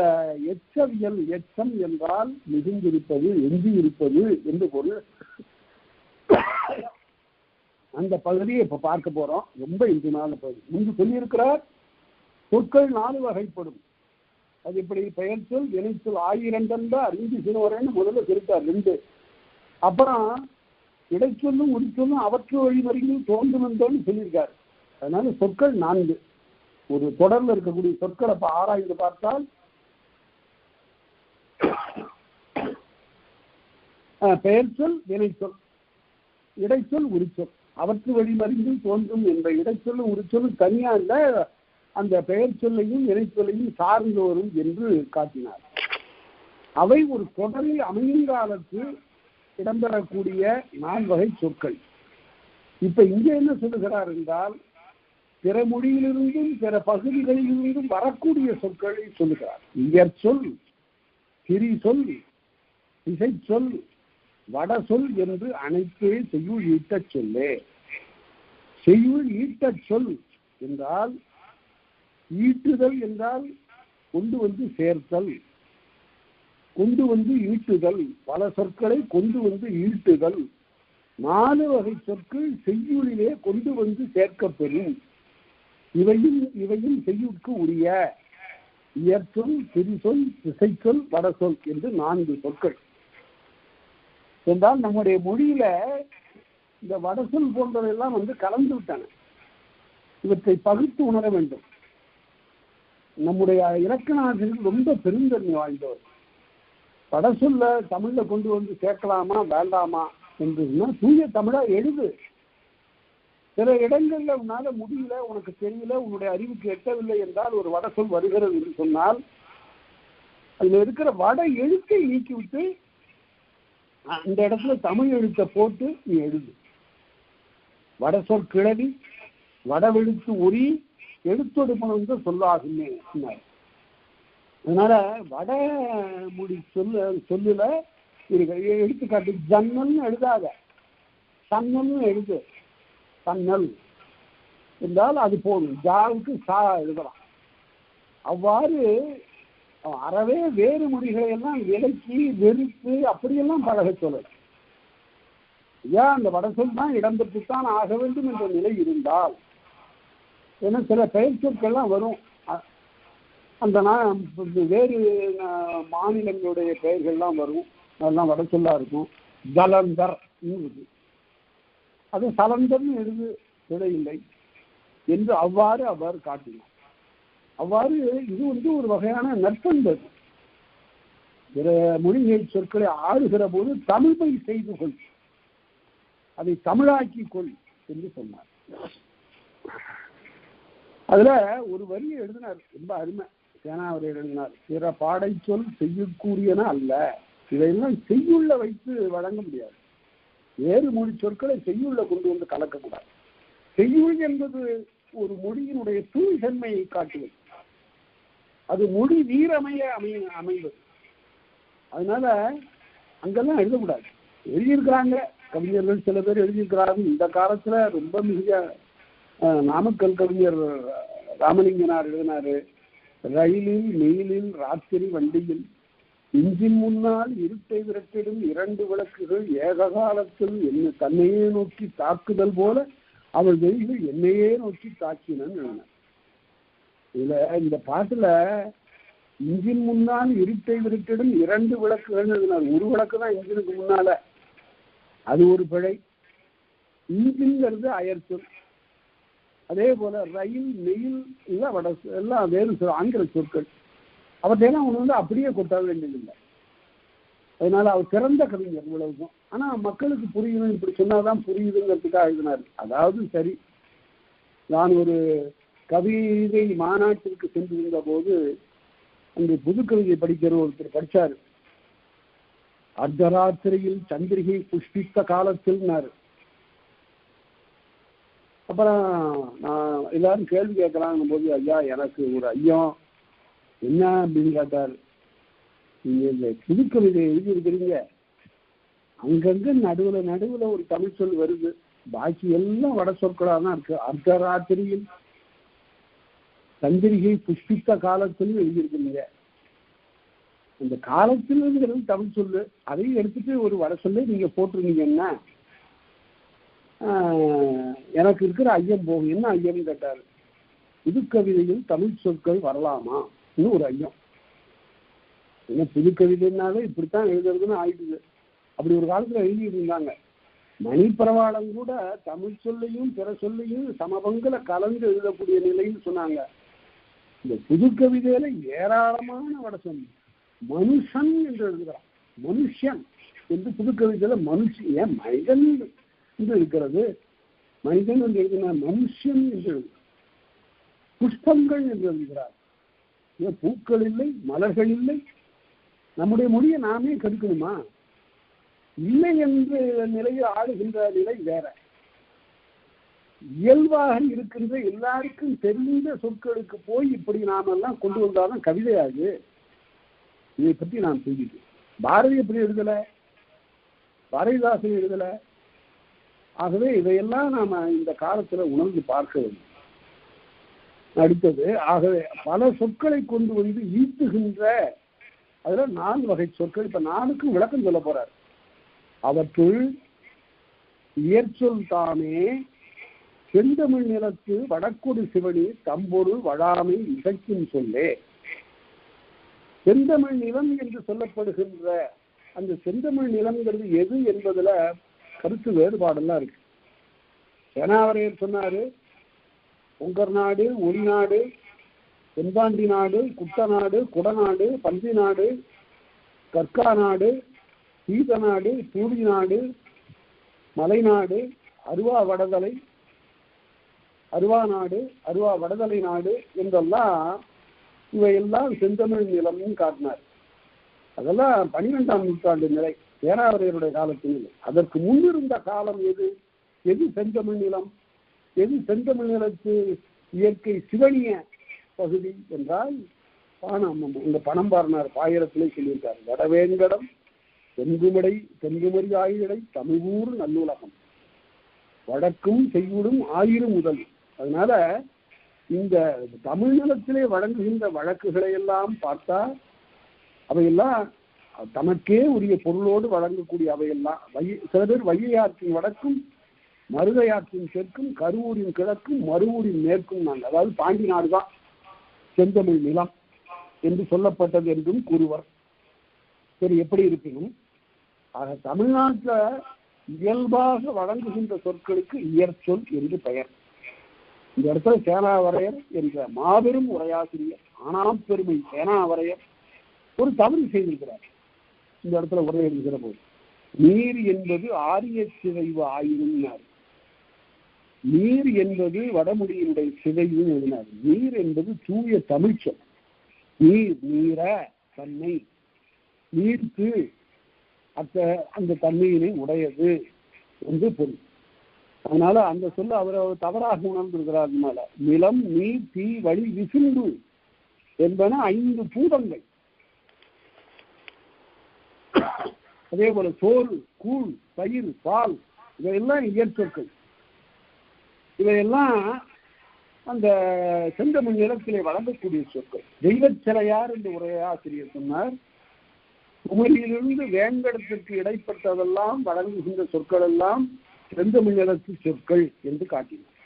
Speaker 1: எச்சவியல், எச்சம் என்றால் மிகுந்திருப்பது, எஞ்சி இருப்பது என்று பொருள். அந்த பகுதியை இப்ப பார்க்க போறோம். ரொம்ப இன்றியமான பகுதி. முன்பு சொல்லியிருக்கிறார் சொற்கள் 4 வகைப்படும். அது இப்படி பெயர் சொல், வினைச்சொல் 1000 அறிந்து சிறுவரன்னு முதல்ல சொல்லிட்டார் 2. அப்புறம் இடைச்சொல்லும் உரிச்சொல்லும் அவற்று வழிமறியும் தோன்றும் என்றும் சொல்லியிருக்காரு. அதனால சொற்கள் 4. ஒரு தொடர்ல இருக்கக்கூடிய சொற்களை ஆராய்ந்து பார்த்தால் பெயர் சொல், வினைச்சொல், இடைச்சொல், உரிச்சொல், அவற்று வழிமறிந்து தோன்றும் என்ற இடைச்சொல்லும் உரிச்சொல்லும் தனியா இல்ல, அந்த பெயர் சொல்லையும் வினைச்சொல்லையும் சார்ந்து வரும் என்று காட்டினார். அவை ஒரு தொடரில் அமையும் காலத்து இடம்பெறக்கூடிய 4 வகை சொற்கள். இப்ப இங்க என்ன சொல்லுகிறார் என்றால், பிற மொழியிலிருந்தும் பிற பகுதிகளிலிருந்தும் வரக்கூடிய சொற்களை சொல்லுகிறார். இயற் சொல், திரி சொல், திசை சொல், வட சொல் என்று அனைத்தே செய்யுள் ஈட்ட சொல்லே. செய்யுள் ஈட்ட சொல் என்றால், ஈட்டுதல் என்றால் கொண்டு வந்து சேர்த்தல், கொண்டு வந்து ஈட்டுதல், பல சொற்களை கொண்டு வந்து ஈட்டுதல். 4 வகை சொற்கள் செய்யுளிலே கொண்டு வந்து சேர்க்கப்பெறும். இவையும் செய்யுட்கு உரிய இயற்சொல், திரிசொல், திசைச்சொல், வடசொல் என்று 4 சொற்கள் என்றால், நம்முடைய மொழியில இந்த வடசொல் போன்றவையெல்லாம் கலந்து விட்டன. இவற்றை பகுத்து உணர வேண்டும். நம்முடைய இலக்கண ஆசிரியர்கள் ரொம்ப பெருந்தன்மை வாய்ந்தவர். வடசொல்ல தமிழ்ல கொண்டு வந்து சேர்க்கலாமா வேண்டாமா என்றுன்னா, தூய தமிழா எழுது. சில இடங்கள்ல உன்னால முடியல, உனக்கு தெரியல, உன்னுடைய அறிவுக்கு எட்டவில்லை என்றால் ஒரு வடசொல் வருகிறது என்று சொன்னால், அதுல இருக்கிற வட எழுத்தை நீக்கிவிட்டு அந்த இடத்துல தமிழ் எழுத்தை போட்டு நீ எழுது. வடசொல் கிளவி, வடவெழுத்து உரி, எழுத்தொடுமணம் சொல்லாகுமே. அதனால வடமொழி சொல்லுல எடுத்துக்காட்டு ஜன்னல்னு எழுதாத, சன்னல்னு எழுது. சன்னல் என்றால் அது போதும், ஜாவுக்கு சா எழுதலாம். அவ்வாறு அறவே வேறு மொழிகளை எல்லாம் விலக்கி வெறுத்து அப்படியெல்லாம் பழக சொல்லலாம். ஏன் அந்த வடசொல் தான் இடம்பெற்றுத்தான் ஆக வேண்டும் என்ற நிலை இருந்தால், ஏன்னா சில பெயர் சொற்கள்லாம் வரும், அந்த வேறு மாநிலங்களுடைய பெயர்கள்லாம் வரும், அதெல்லாம் வடசொல்லா இருக்கும். ஜலந்தர், அது சலந்தர்னு எழுது, விடையில்லை என்று அவ்வாறு காட்டினார். அவ்வாறு இது ஒரு வகையான நற்பண்பது. பிற மொழிகள் சொற்களை ஆளுகிற போது தமிழ்மை செய்து கொள், அதை தமிழாக்கி கொள் என்று சொன்னார். அதுல ஒரு வரியை எழுதினார், ரொம்ப அருமை. சேனாவரை எழுதினார், பிற பாடை சொல் செய்யக்கூடியன அல்ல. இதையெல்லாம் செய்யுள்ள வைத்து வழங்க முடியாது. வேறு மொழி சொற்களை செய்யுள்ள கொண்டு வந்து கலக்கக்கூடாது. செய்யுள் என்பது ஒரு மொழியினுடைய தூய்தன்மையை காட்டுவது, அது மொழி வீரமைய அமைவது. அதனால அங்கெல்லாம் எழுதக்கூடாது. எழுதியிருக்கிறாங்க கவிஞர்கள், சில பேர் எழுதியிருக்கிறார்கள். இந்த காலத்துல ரொம்ப மிக நாமக்கல் கவிஞர் ராமலிங்கனார் எழுதினாரு, ரயிலில் மெயிலில் ராத்திரி வண்டியில் இன்ஜின் முன்னால் இருட்டை விரட்டிடும் 2 விளக்குகள் ஏக காலத்தில் என்ன தன்னையே நோக்கி தாக்குதல் போல அவள் வெளியில் என்னையே நோக்கி தாக்கினன்னு எழுதினார். இதுல இந்த பாட்டுல இன்ஜின் முன்னால் இருட்டை விரட்டிடும் 2 விளக்குகள் எழுதினார். ஒரு விளக்கு தான் இன்ஜினுக்கு முன்னால, அது ஒரு பிழை. இன்ஜின்ங்கிறது அயற்சொல். அதே போல ரயில், மெயில் எல்லாம் வேறு ஆங்கில சொற்கள். அவற்றையெல்லாம் ஒன்று அப்படியே கொட்ட வேண்டியதில்லை. அதனால அவர் சிறந்த கவிஞர், இவ்வளவுக்கும். ஆனா மக்களுக்கு புரியணும், இப்படி சொன்னாதான் புரியுதுங்கிறதுக்காக எழுதினார். அதாவது சரி, நான் ஒரு கவிதை மாநாட்டிற்கு சென்றிருந்த போது அந்த புதுக்கவிதை படிக்கிற ஒருத்தர் படிச்சாரு. அர்த்தராத்திரியில் சந்திரிகை புஷ்பித்த காலத்தில்னாரு. அப்புறம் நான் எல்லாரும் கேள்வி கேட்கலாங்கும் போது, ஐயா எனக்கு ஒரு ஐயம் என்ன அப்படின்னு கேட்டார். நீங்க இந்த புதுக்கவிதை எழுதியிருக்கிறீங்க, அங்கங்க நடுவுல ஒரு தமிழ் சொல் வருது, பாக்கி எல்லாம் வட சொற்களாக தான் இருக்கு. அர்த்தராத்திரியில் சந்திரிகை புஷ்பித்த காலத்திலும் எழுதியிருக்குங்க. அந்த காலத்தில்ங்கிறது தமிழ் சொல்லு, அதையும் எடுத்துட்டு ஒரு வட சொல்லு நீங்க போட்டிருந்தீங்கன்னா எனக்கு இருக்கிற ஐயம் போகும். என்ன ஐயம்னு கேட்டாரு, புதுக்கவிதையில் தமிழ் சொற்கள் வரலாமா இன்னும் ஒரு ஐயம். ஏன்னா புதுக்கவிதைனாலே இப்படித்தான் எழுதுறதுன்னு ஆயிடுது. அப்படி ஒரு காலத்துல எழுதிட்டு இருந்தாங்க. மணிப்பிரவாளம் கூட தமிழ் சொல்லையும் பிற சொல்லையும் சமபங்குல கலந்து எழுதக்கூடிய நிலைன்னு சொன்னாங்க. இந்த புதுக்கவிதையில ஏராளமான வட சொல்லி மனுஷன் என்று எழுதுகிறான். மனுஷன் என்று புதுக்கவிதையில மனுஷன், ஏன் மனிதன் என்று இருக்கிறது, மனிதன் என்று எழுதினா மனுஷன் என்று எழுது. புஷ்பங்கள் என்று எழுதுகிறார். ஏன் பூக்கள் இல்லை, மலர்கள் இல்லை? நம்முடைய மொழியை நாமே கெடுக்கணுமா? இல்லை என்று நிலையில் ஆளுகின்ற நிலை வேற. இயல்பாக இருக்கின்ற எல்லாருக்கும் தெரிந்த சொற்களுக்கு போய் இப்படி நாமெல்லாம் கொண்டு வந்தாலும் கவிதையாது. இதை பற்றி நான் சொல்லிட்டேன். பாரதி எப்படி எழுதல, பாரதிதாசன் எழுதல. ஆகவே இதையெல்லாம் நாம இந்த காலத்துல உணர்ந்து பார்க்க வேண்டும். அடுத்தது, ஆகவே பல சொற்களை கொண்டு வந்து ஈட்டுகின்ற, அதுல 4 வகை சொற்கள். இப்ப 4க்கும் விளக்கம் சொல்ல போறார். அவற்றுள் இயற்சொல் தாமே செந்தமிழ் நிலத்து வடக்கொடு சிவனி தம்பொருள் வழாமை இசைக்கும் சொல்லே. செந்தமிழ் நிலம் என்று சொல்லப்படுகின்ற அந்த செந்தமிழ் நிலம்ங்கிறது எது என்பதுல கருத்து வேறுபாடெல்லாம் இருக்கு. சேனாவரையர் சொன்னாரு, உங்கர் நாடு, ஒளிநாடு, தென்பாண்டி நாடு, குட்டநாடு, குடநாடு, பந்தி நாடு, கற்கா நாடு, சீத நாடு, தூடி நாடு, மலைநாடு, அருவா வடதலை, அருவா நாடு, அருவா வடதலை நாடு என்றெல்லாம் இவையெல்லாம் செந்தமிழ் நிலம்னு காட்டினார். அதெல்லாம் 12ஆம் நூற்றாண்டு நிலை, பேராவரையருடைய காலத்தின் நிலை. அதற்கு முன்னிருந்த காலம் எது? எது செந்தமிழ் நிலம்? எது செந்தமிழ் நிலத்து இயற்கை சிவனிய பகுதி என்றால் இந்த பணம்பாரனார் பாயிரத்திலே சொல்லியிருக்காரு. வடவேங்கடம் தென்குமரி ஆயிடை தமிழூர் நல்லுலகம் வடக்கும் செய்யுடும் 1000 முதல். அதனால இந்த தமிழ் நிலத்திலே வழங்குகின்ற வழக்குகளை எல்லாம் பார்த்தா அவையெல்லாம் தமக்கே உரிய பொருளோடு வழங்கக்கூடிய அவையெல்லாம். சில பேர் வைகையாற்றின் வடக்கும், மருதையாற்றின் தெற்கும், கருவூரின் கிழக்கும், மருவூரின் மேற்கும் நாங்கள், அதாவது பாண்டி நாடுதான் செந்தமிழ் நிலம் என்று சொல்லப்பட்டது என்றும் கூறுவர். சரி, எப்படி இருப்பினும் ஆக தமிழ்நாட்டில் இயல்பாக வழங்குகின்ற சொற்களுக்கு இயற்சொல் என்று பெயர். இந்த இடத்துல சேனாவரையர் என்ற மாபெரும் உரையாசிரியர், ஆனாம் பெருமை சேனாவரையர் ஒரு தவறு செய்திருக்கிறார். இந்த இடத்துல உரை எழுதுகிற போது நீர் என்பது ஆரிய சிதைவு ஆயினும், நீர் என்பது வடமொழியினுடைய சிதைவு எழுதினார். நீர் என்பது தூய தமிழ்ச்சொல். நீர், நீர, தன்மை, நீர்க்கு அந்த தன்மையினை உடையது என்று பொருள். அதனால அந்த சொல்ல அவர் தவறாக உணர்ந்திருக்கிறார். நிலம், நீர், தீ, வழி, விசும்பு என்பன 5 பூதங்கள். அதே போல சோறு, கூழ், பயிர், பால் இவையெல்லாம் இயற்சொற்கள். இவையெல்லாம் அந்த செந்தமிழ் நிலத்திலே வழங்கக்கூடிய சொற்கள். தெய்வச்சிலையார் என்று உரையாசிரியர் சொன்னார், குமரியிலிருந்து வேங்கடத்திற்கு இடைப்பட்டதெல்லாம் வழங்குகின்ற சொற்கள் எல்லாம் செந்தமிழ் நிலத்து சொற்கள் என்று காட்டினார்.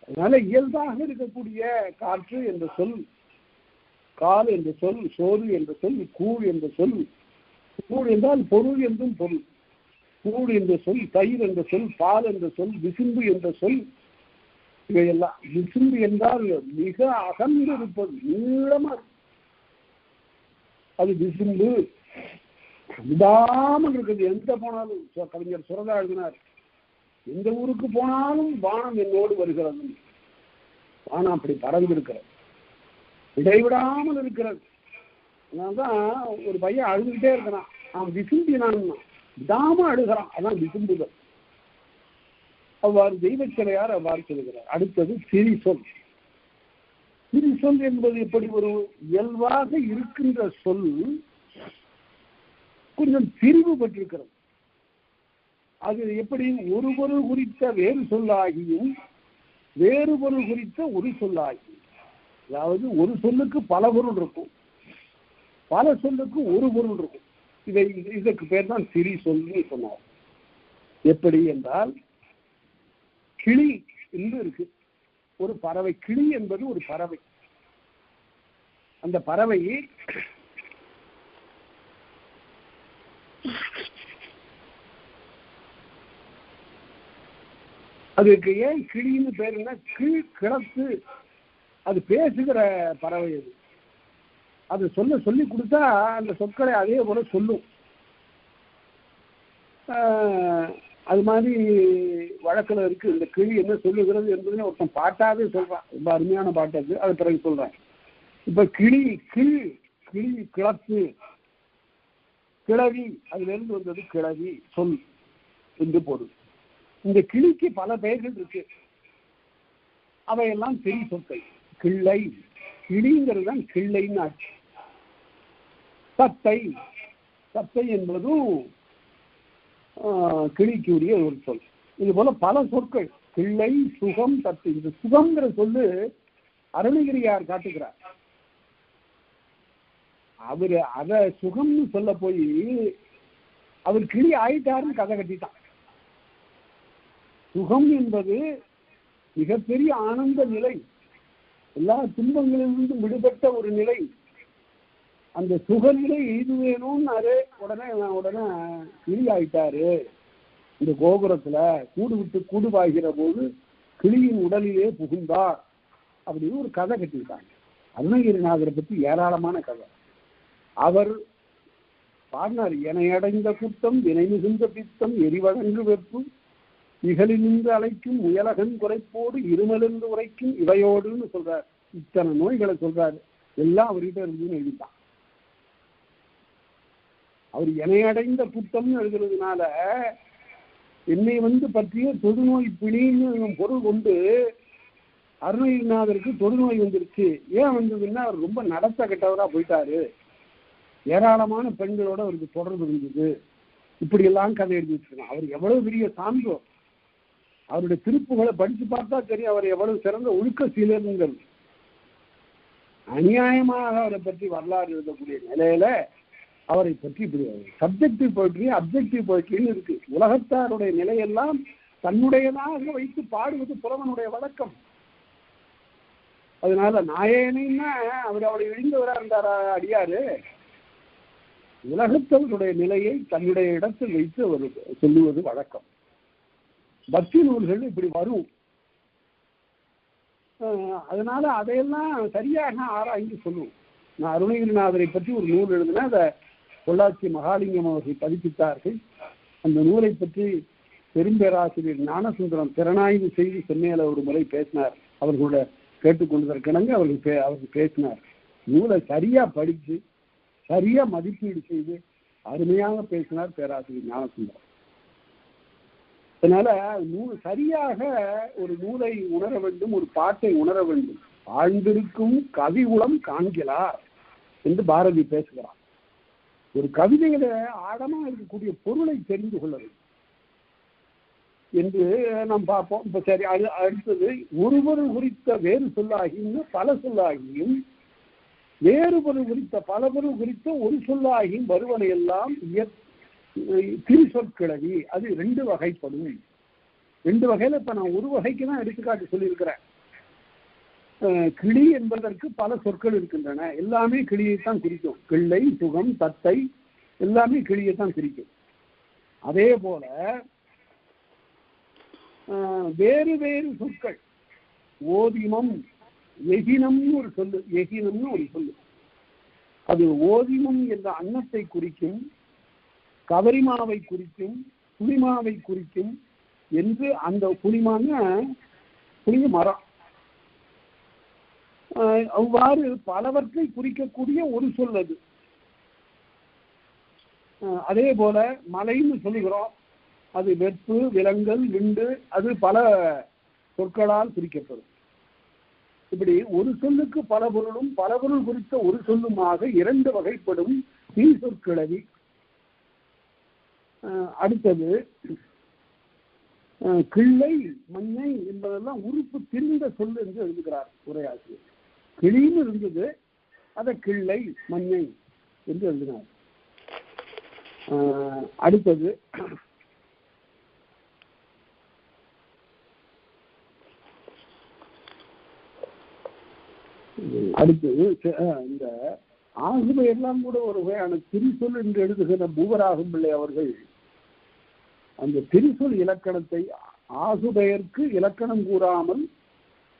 Speaker 1: அதனால இயல்பாக இருக்கக்கூடிய காற்று என்ற சொல், கால் என்ற சொல், சோறு என்ற சொல், கூழ் என்ற சொல், கூழ் என்றால் பொருள் என்றும் பொருள், கூழ் என்ற சொல், தயிர் என்ற சொல், பால் என்ற சொல், விசும்பு என்ற சொல், இவையெல்லாம். விசும்பு என்றால் மிக அகன்று இருப்பது, நீளமா அது விசும்பு. விடாமல் இருக்குது. எந்த போனாலும் கவிஞர் சுரதா எழுதினார், எந்த ஊருக்கு போனாலும் வானம் என்னோடு வருகிறது. வானம் அப்படி பறந்து இருக்கிறது, இடைவிடாமல் இருக்கிறது. அதனால்தான் ஒரு பையன் அழுதுகிட்டே இருக்கிறான், அவன் விசும்பினான், விடாம அழுகிறான், அதான் விசும்புதல். அவ்வாறு தெய்வச்சிலையார் அவ்வாறு சொல்கிறார். அடுத்தது திரிசொல். திரிசொல் என்பது எப்படி ஒரு இயல்பாக இருக்கின்ற சொல் கொஞ்சம் பிரிவு பெற்றிருக்கிறது. அது எப்படி ஒரு பொருள் குறித்த வேறு சொல்லாகியும் வேறு பொருள் குறித்த ஒரு சொல்லாகியும், அதாவது ஒரு சொல்லுக்கு பல பொருள் இருக்கும், பல சொல்லுக்கு ஒரு பொருள் இருக்கும். இதற்கு பேர் தான் சிறி சொல்லி சொன்னார். எப்படி என்றால், கிளி என்று இருக்கு, ஒரு பறவை. கிளி என்பது ஒரு பறவை. அந்த பறவை அதுக்கு ஏன் கிளின்னு பேருன்னா, கிளத்து, அது பேசுகிற பறவை. அது சொல்லி கொடுத்தா அந்த சொற்களை அதே போல சொல்லும். அது மாதிரி வழக்கில் இருக்கு. இந்த கிளி என்ன சொல்லுகிறது என்பதுன்னு ஒருத்தன் பாட்டாவே சொல்றான், ரொம்ப அருமையான பாட்டு அது. அது பிறகு சொல்றேன். இப்ப கிளி, கிளி கிளத்து, கிளவி, அதுல இருந்து வந்தது கிளவி சொல் என்று பொருள். இந்த கிளிக்கு பல பெயர்கள் இருக்கு, அவையெல்லாம் பெரிய சொற்கள். கிள்ளை, கிளிங்கிறது தான் கிள்ளைன்னு ஆச்சு. தத்தை, தத்தை என்பதும் கிளிக்குரிய ஒரு சொல். இது போல பல சொற்கள். கிள்ளை, சுகம், தத்தை. இந்த சுகம்ங்கிற சொல்லு அருணகிரியார் காட்டுகிறார். அவரு அத சுகம்னு சொல்ல போய் அவர் கிளி ஆயிட்டாருன்னு கதை கட்டிட்டான். சுகம் என்பது மிகப்பெரிய ஆனந்த நிலை, எல்லா துன்பங்களிலிருந்து விடுபட்ட ஒரு நிலை. அந்த சுகநிலை எய்துவேணும்னாரு. உடனே கிளி ஆயிட்டாரு. இந்த கோபுரத்துல கூடு விட்டு கூடு பாய்கிற போது கிளியின் உடலிலே புகுந்தார் அப்படின்னு ஒரு கதை கட்டிட்டாங்க. அருணகிரிநாதரை பற்றி ஏராளமான கதை. அவர் பாடினார். என அடைந்த குற்றம் வினை மிகுந்த பித்தம் எரிவழங்கு வெப்பு இகலினின்று அழைக்கும் முயலகன் குறைப்போடு இருமலென்று உரைக்கும் இவையோடுன்னு சொல்றார். இத்தனை நோய்களை சொல்றாரு. எல்லாம் அவர்கிட்ட இருந்துன்னு எழுதிட்டான். அவர் எனையடைந்த குற்றம்னு எழுதுறதுனால என்னை பற்றிய தொடுநோய் பிணின்னு பொருள் கொண்டு அருணகிரிநாதருக்கு தொடுநோய் வந்துருச்சு. ஏன் வந்ததுன்னா, அவர் ரொம்ப நடத்த கெட்டவரா போயிட்டாரு, ஏராளமான பெண்களோட அவருக்கு தொடர்பு இருந்தது, இப்படி எல்லாம் கதை எழுதி வச்சிருக்காங்க. அவர் எவ்வளவு பெரிய சான்றோர். அவருடைய திருப்புகளை படிச்சு பார்த்தா தெரியும் அவர் எவ்வளவு சிறந்த ஒழுக்க சீலர்கள். அநியாயமாக அவரை பற்றி வரலாறு எழுதக்கூடிய நிலையில அவரை பற்றி இப்படி சப்ஜெக்டிவ் போயிட்ரி, அப்ஜெக்டிவ் போயிட்ரின்னு இருக்கு. உலகத்தாருடைய நிலையெல்லாம் தன்னுடையதாக வைத்து பாடுவது புலவனுடைய வழக்கம். அதனால நாயேனா அவர் அவளை இழிந்தவரா இருந்தாரா அடியாரு? உலகத்தவருடைய நிலையை தன்னுடைய இடத்தில் வைத்து அவர் சொல்லுவது வழக்கம். பக்தி நூல்கள் இப்படி வரும். அதனால அதையெல்லாம் சரியாக ஆராய்ந்து சொல்லுவோம். நான் அருணகிரிநாதரை பற்றி ஒரு நூல் எழுதினேன். அதை பொள்ளாச்சி மகாலிங்கம் அவர்கள் பதிப்பித்தார்கள். அந்த நூலை பற்றி பெரும்பேராசிரியர் ஞானசுந்தரம் திறனாய்வு செய்து சென்னையில ஒரு முறை பேசினார். அவர்களோட கேட்டுக்கொண்டதற்கிணங்க அவர்கள் பேசினார். நூலை சரியா படித்து சரியா மதிப்பீடு செய்து அருமையாக பேசினார் பேராசிரியர் ஞானசுந்தரம். அதனால சரியாக ஒரு நூலை உணர வேண்டும், ஒரு பாட்டை உணர வேண்டும். ஆழ்ந்திருக்கும் கவி உளம் காண்கிறார் என்று பாரதி பேசுகிறார். ஒரு கவிதையில ஆழமா இருக்கக்கூடிய பொருளை தெரிந்து கொள்ள வேண்டும் என்று நாம் பார்ப்போம். இப்ப சரி, அடுத்தது ஒருவர் குறித்த வேறு சொல்லாகியும் பல சொல்லாகியும் வேறு பொருள் குறித்த பல பொருள் குறித்த ஒரு சொல்லாகியும் வருவனை எல்லாம் திரிசொற்கிழவி. அது ரெண்டு வகைப்படும். ரெண்டு வகையில இப்ப நான் ஒரு வகைக்கு தான் எடுத்துக்காட்டு சொல்லியிருக்கிறேன். கிளி என்பதற்கு பல சொற்கள் இருக்கின்றன. எல்லாமே கிளியைத்தான் குறிக்கும். கிள்ளை, சுகம், தத்தை எல்லாமே கிளியைத்தான் குறிக்கும். அதே போல வேறு வேறு சொற்கள். ஓதிமம், எகினம்னு ஒரு சொல்லு. எகினம்னு ஒரு சொல்லு. அது ஓதிமம் என்ற அன்னத்தை குறிக்கும், கவரிமாவை குறிக்கும், புளிமாவை குறிக்கும் என்று அந்த புளிமான புளிய மரம். அவ்வாறு பலவற்றை குறிக்கக்கூடிய ஒரு சொல் அது. அதே போல மலைன்னு சொல்லுகிறோம். அது வெப்பு, விலங்கல், விண்டு, அது பல சொற்களால் குறிக்கப்படும். இப்படி ஒரு சொல்லுக்கு பல பொருளும் பல பொருள் குறித்த ஒரு சொல்லுமாக இரண்டு வகைப்படும் தீ சொற்கிழவி. அடுத்தது கிள்ளை மண்ணை என்பதெல்லாம் உறுப்பு திரிந்த சொல் என்று எழுதுகிறார் உரையாசிரியர். கிளின்னு இருந்தது, அதை கிள்ளை மண்ணை என்று எழுதினார். அடுத்தது இந்த ஆகுபெயர்லாம் கூட ஒரு வகையான திரிசொல் என்று எழுதுகிற பூவராகும் பிள்ளை அவர்கள் அந்த திரிசொல் இலக்கணத்தை ஆகுபெயருக்கு இலக்கணம் கூறாமல்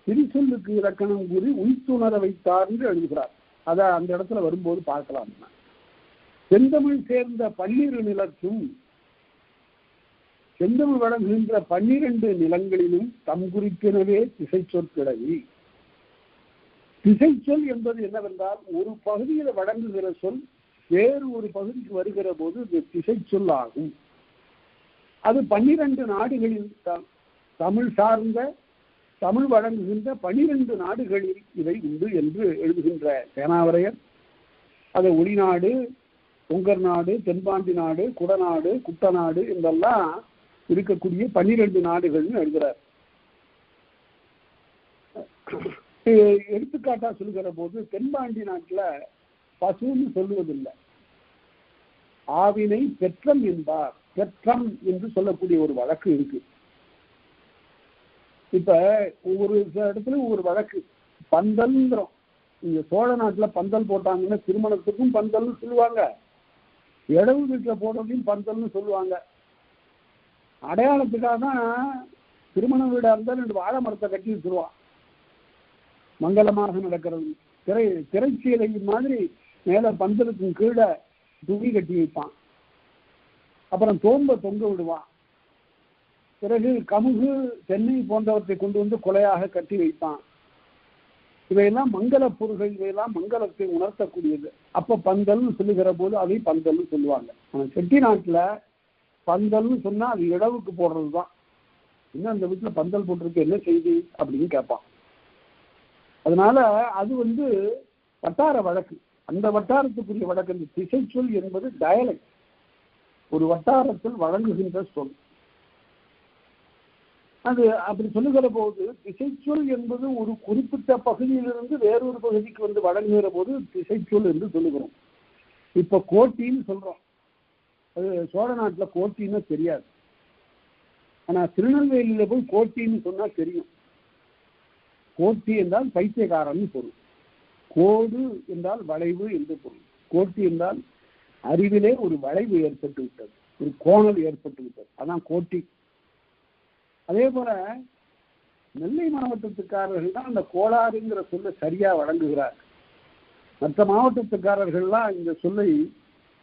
Speaker 1: திரிசொல்லுக்கு இலக்கணம் கூறி உய்த்துணர வைத்தார் என்று எழுதுகிறார். அதை அந்த இடத்துல வரும்போது பார்க்கலாம். செந்தமிழ் சேர்ந்த 12 நிலத்தும் செந்தமிழ் வழங்குகின்ற 12 நிலங்களிலும் தம் குறிப்பினவே திசை சொற்கிழவி. திசை சொல் என்பது என்னவென்றால் ஒரு பகுதியில் வழங்குகிற சொல் வேறு ஒரு பகுதிக்கு வருகிற போது இது திசை சொல் ஆகும். அது 12 நாடுகளில் தமிழ் சார்ந்த தமிழ் வழங்குகின்ற 12 நாடுகளில் இவை உண்டு என்று எழுதுகின்ற சேனாவரையர் அதை ஒளிநாடு, பொங்கர் நாடு, தென்பாண்டி நாடு, குடநாடு, குட்டநாடு என்றெல்லாம் இருக்கக்கூடிய 12 நாடுகள்னு எழுதுகிறார். எடுத்துக்காட்டா சொல்லுகிற போது தென்பாண்டி நாட்டுல பசுன்னு சொல்லுவதில்லை, ஆவினை பெற்றம் என்பார். பெற்றம் என்று சொல்லக்கூடிய ஒரு வழக்கு இருக்கு. இப்ப ஒவ்வொரு இடத்துல ஒவ்வொரு வழக்கு. பந்தல்ங்கிறோம். இங்க சோழ நாட்டுல பந்தல் போட்டாங்கன்னா திருமணத்துக்கும் பந்தல்னு சொல்லுவாங்க, இடவு வீட்டுல போடுறதையும் பந்தல்னு சொல்லுவாங்க. அடையாளத்துக்காக தான் திருமண வீடா இருந்தால் 2 வாழை மரத்தை கட்டி வச்சிருவான், மங்களமாக நடக்கிறது. திரைச்சீலை மாதிரி மேல பந்தலுக்கும் கீழே துணி கட்டி வைப்பான். அப்புறம் தோம்ப தொங்க விடுவான். பிறகு கமுகு, தென்னை போன்றவற்றை கொண்டு வந்து கொலையாக கட்டி வைப்பான். இவையெல்லாம் மங்கள பொருள்கள், இவையெல்லாம் மங்களத்தை உணர்த்தக்கூடியது. அப்ப பந்தல்னு சொல்லுகிற போது அதை பந்தல்னு சொல்லுவாங்க. ஆனா செட்டி நாட்டுல பந்தல்னு சொன்னா அது இடவுக்கு போடுறதுதான். இன்னும் அந்த வீட்டுல பந்தல் போட்டிருக்கு, என்ன செய்தி அப்படின்னு கேட்பான். அதனால அது வட்டார வழக்கு. அந்த வட்டாரத்துக்குரிய வழக்கு. அந்த திசை சொல் என்பது டயலக்ட், ஒரு வட்டாரத்தில் வழங்குகின்ற சொல். அது அப்படி சொல்லுகிற போது திசைச்சொல் என்பது ஒரு குறிப்பிட்ட பகுதியிலிருந்து வேறொரு பகுதிக்கு வழங்குகிற போது திசைச்சொல் என்று சொல்லுகிறோம். இப்ப கோட்டின்னு சொல்றோம். அது சோழ நாட்டுல கோட்டின்னு தெரியாது. ஆனா திருநெல்வேலியில போய் கோட்டின்னு சொன்னா தெரியும். கோட்டி என்றால் பைத்தியக்காரன் பொருள், கோடு என்றால் வளைவு என்று பொருள். கோட்டி என்றால் அறிவிலே ஒரு வளைவு ஏற்பட்டு விட்டது, ஒரு கோணல் ஏற்பட்டு விட்டது, அதான் கோட்டி. அதே போல நெல்லை மாவட்டத்துக்காரர்கள் தான் அந்த கோளாறுங்கிற சொல்லை சரியா வழங்குகிறார். மற்ற மாவட்டத்துக்காரர்கள்லாம் இந்த சொல்லை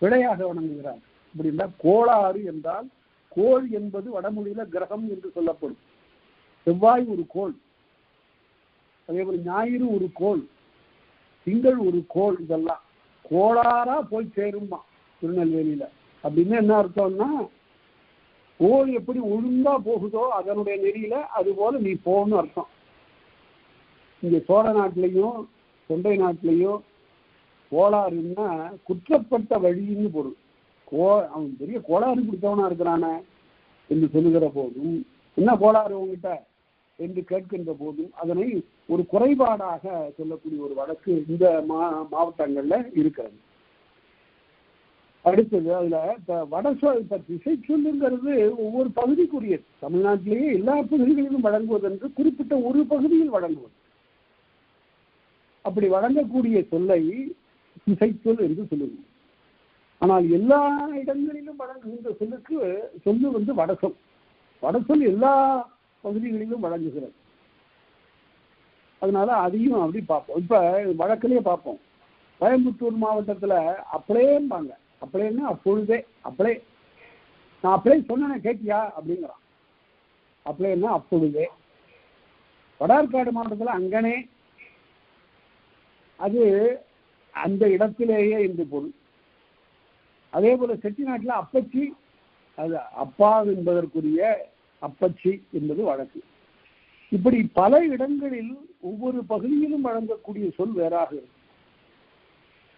Speaker 1: பிழையாக வழங்குகிறார். அப்படின்னா கோளாறு என்றால் கோள் என்பது வடமொழியில கிரகம் என்று சொல்லப்படும். செவ்வாய் ஒரு கோள், அதே போல ஞாயிறு ஒரு கோள், திங்கள் ஒரு கோள். இதெல்லாம் கோளாறா போய் சேருமா திருநெல்வேலியில. அப்படின்னு என்ன அர்த்தம்னா, கோள் எப்படி ஒழுங்கா போகுதோ அதனுடைய நெறியில அது போல நீ போகணும்னு அர்த்தம். இங்க சோழ நாட்டிலையும் தொண்டை நாட்டிலையும் கோளாறுன்னா குற்றப்பட்ட வழின்னு பொருள். அவன் பெரிய கோளாறு பிடித்தவனா இருக்கிறான என்று சொல்லுகிற போதும், என்ன கோளாறு உங்ககிட்ட என்று கேட்கின்ற போதும் அதனை ஒரு குறைபாடாக சொல்லக்கூடிய ஒரு வழக்கு இந்த மாவட்டங்கள்ல இருக்கிறது. அடுத்தது அதுல இப்ப திசை சொல்லுங்கிறது ஒவ்வொரு பகுதிக்குரியது. தமிழ்நாட்டிலேயே எல்லா பகுதிகளிலும் வழங்குவது என்று குறிப்பிட்ட ஒரு பகுதியில் வழங்குவது. அப்படி வழங்கக்கூடிய சொல்லை திசைச்சொல் என்று சொல்லுவோம். ஆனால் எல்லா இடங்களிலும் வழங்குகின்ற சொல்லுக்கு சொல்லு வடசொல். வடசொல் எல்லா பகுதிகளிலும் வழங்குகிறது. அதனால அதையும் அப்படி பார்ப்போம். இப்ப வழக்கிலேயே பார்ப்போம். கோயம்புத்தூர் மாவட்டத்துல அப்படியேம்பாங்க. அப்படின்னா அப்பொழுதே, அப்படியே நான் அப்படியே சொன்னேன் கேட்டியா அப்படிங்கிறான். அப்படின்னா அப்பொழுதே. வடார்காடு மாவட்டத்தில் அங்கனே, அது அந்த இடத்திலேயே என்று பொருள். அதே போல செட்டிநாட்டில் அப்பச்சி, அது அப்பா என்பதற்குரிய அப்பச்சி என்பது வழக்கு. இப்படி பல இடங்களில் ஒவ்வொரு பகுதியிலும் வழங்கக்கூடிய சொல் வேறாக இருக்கும்.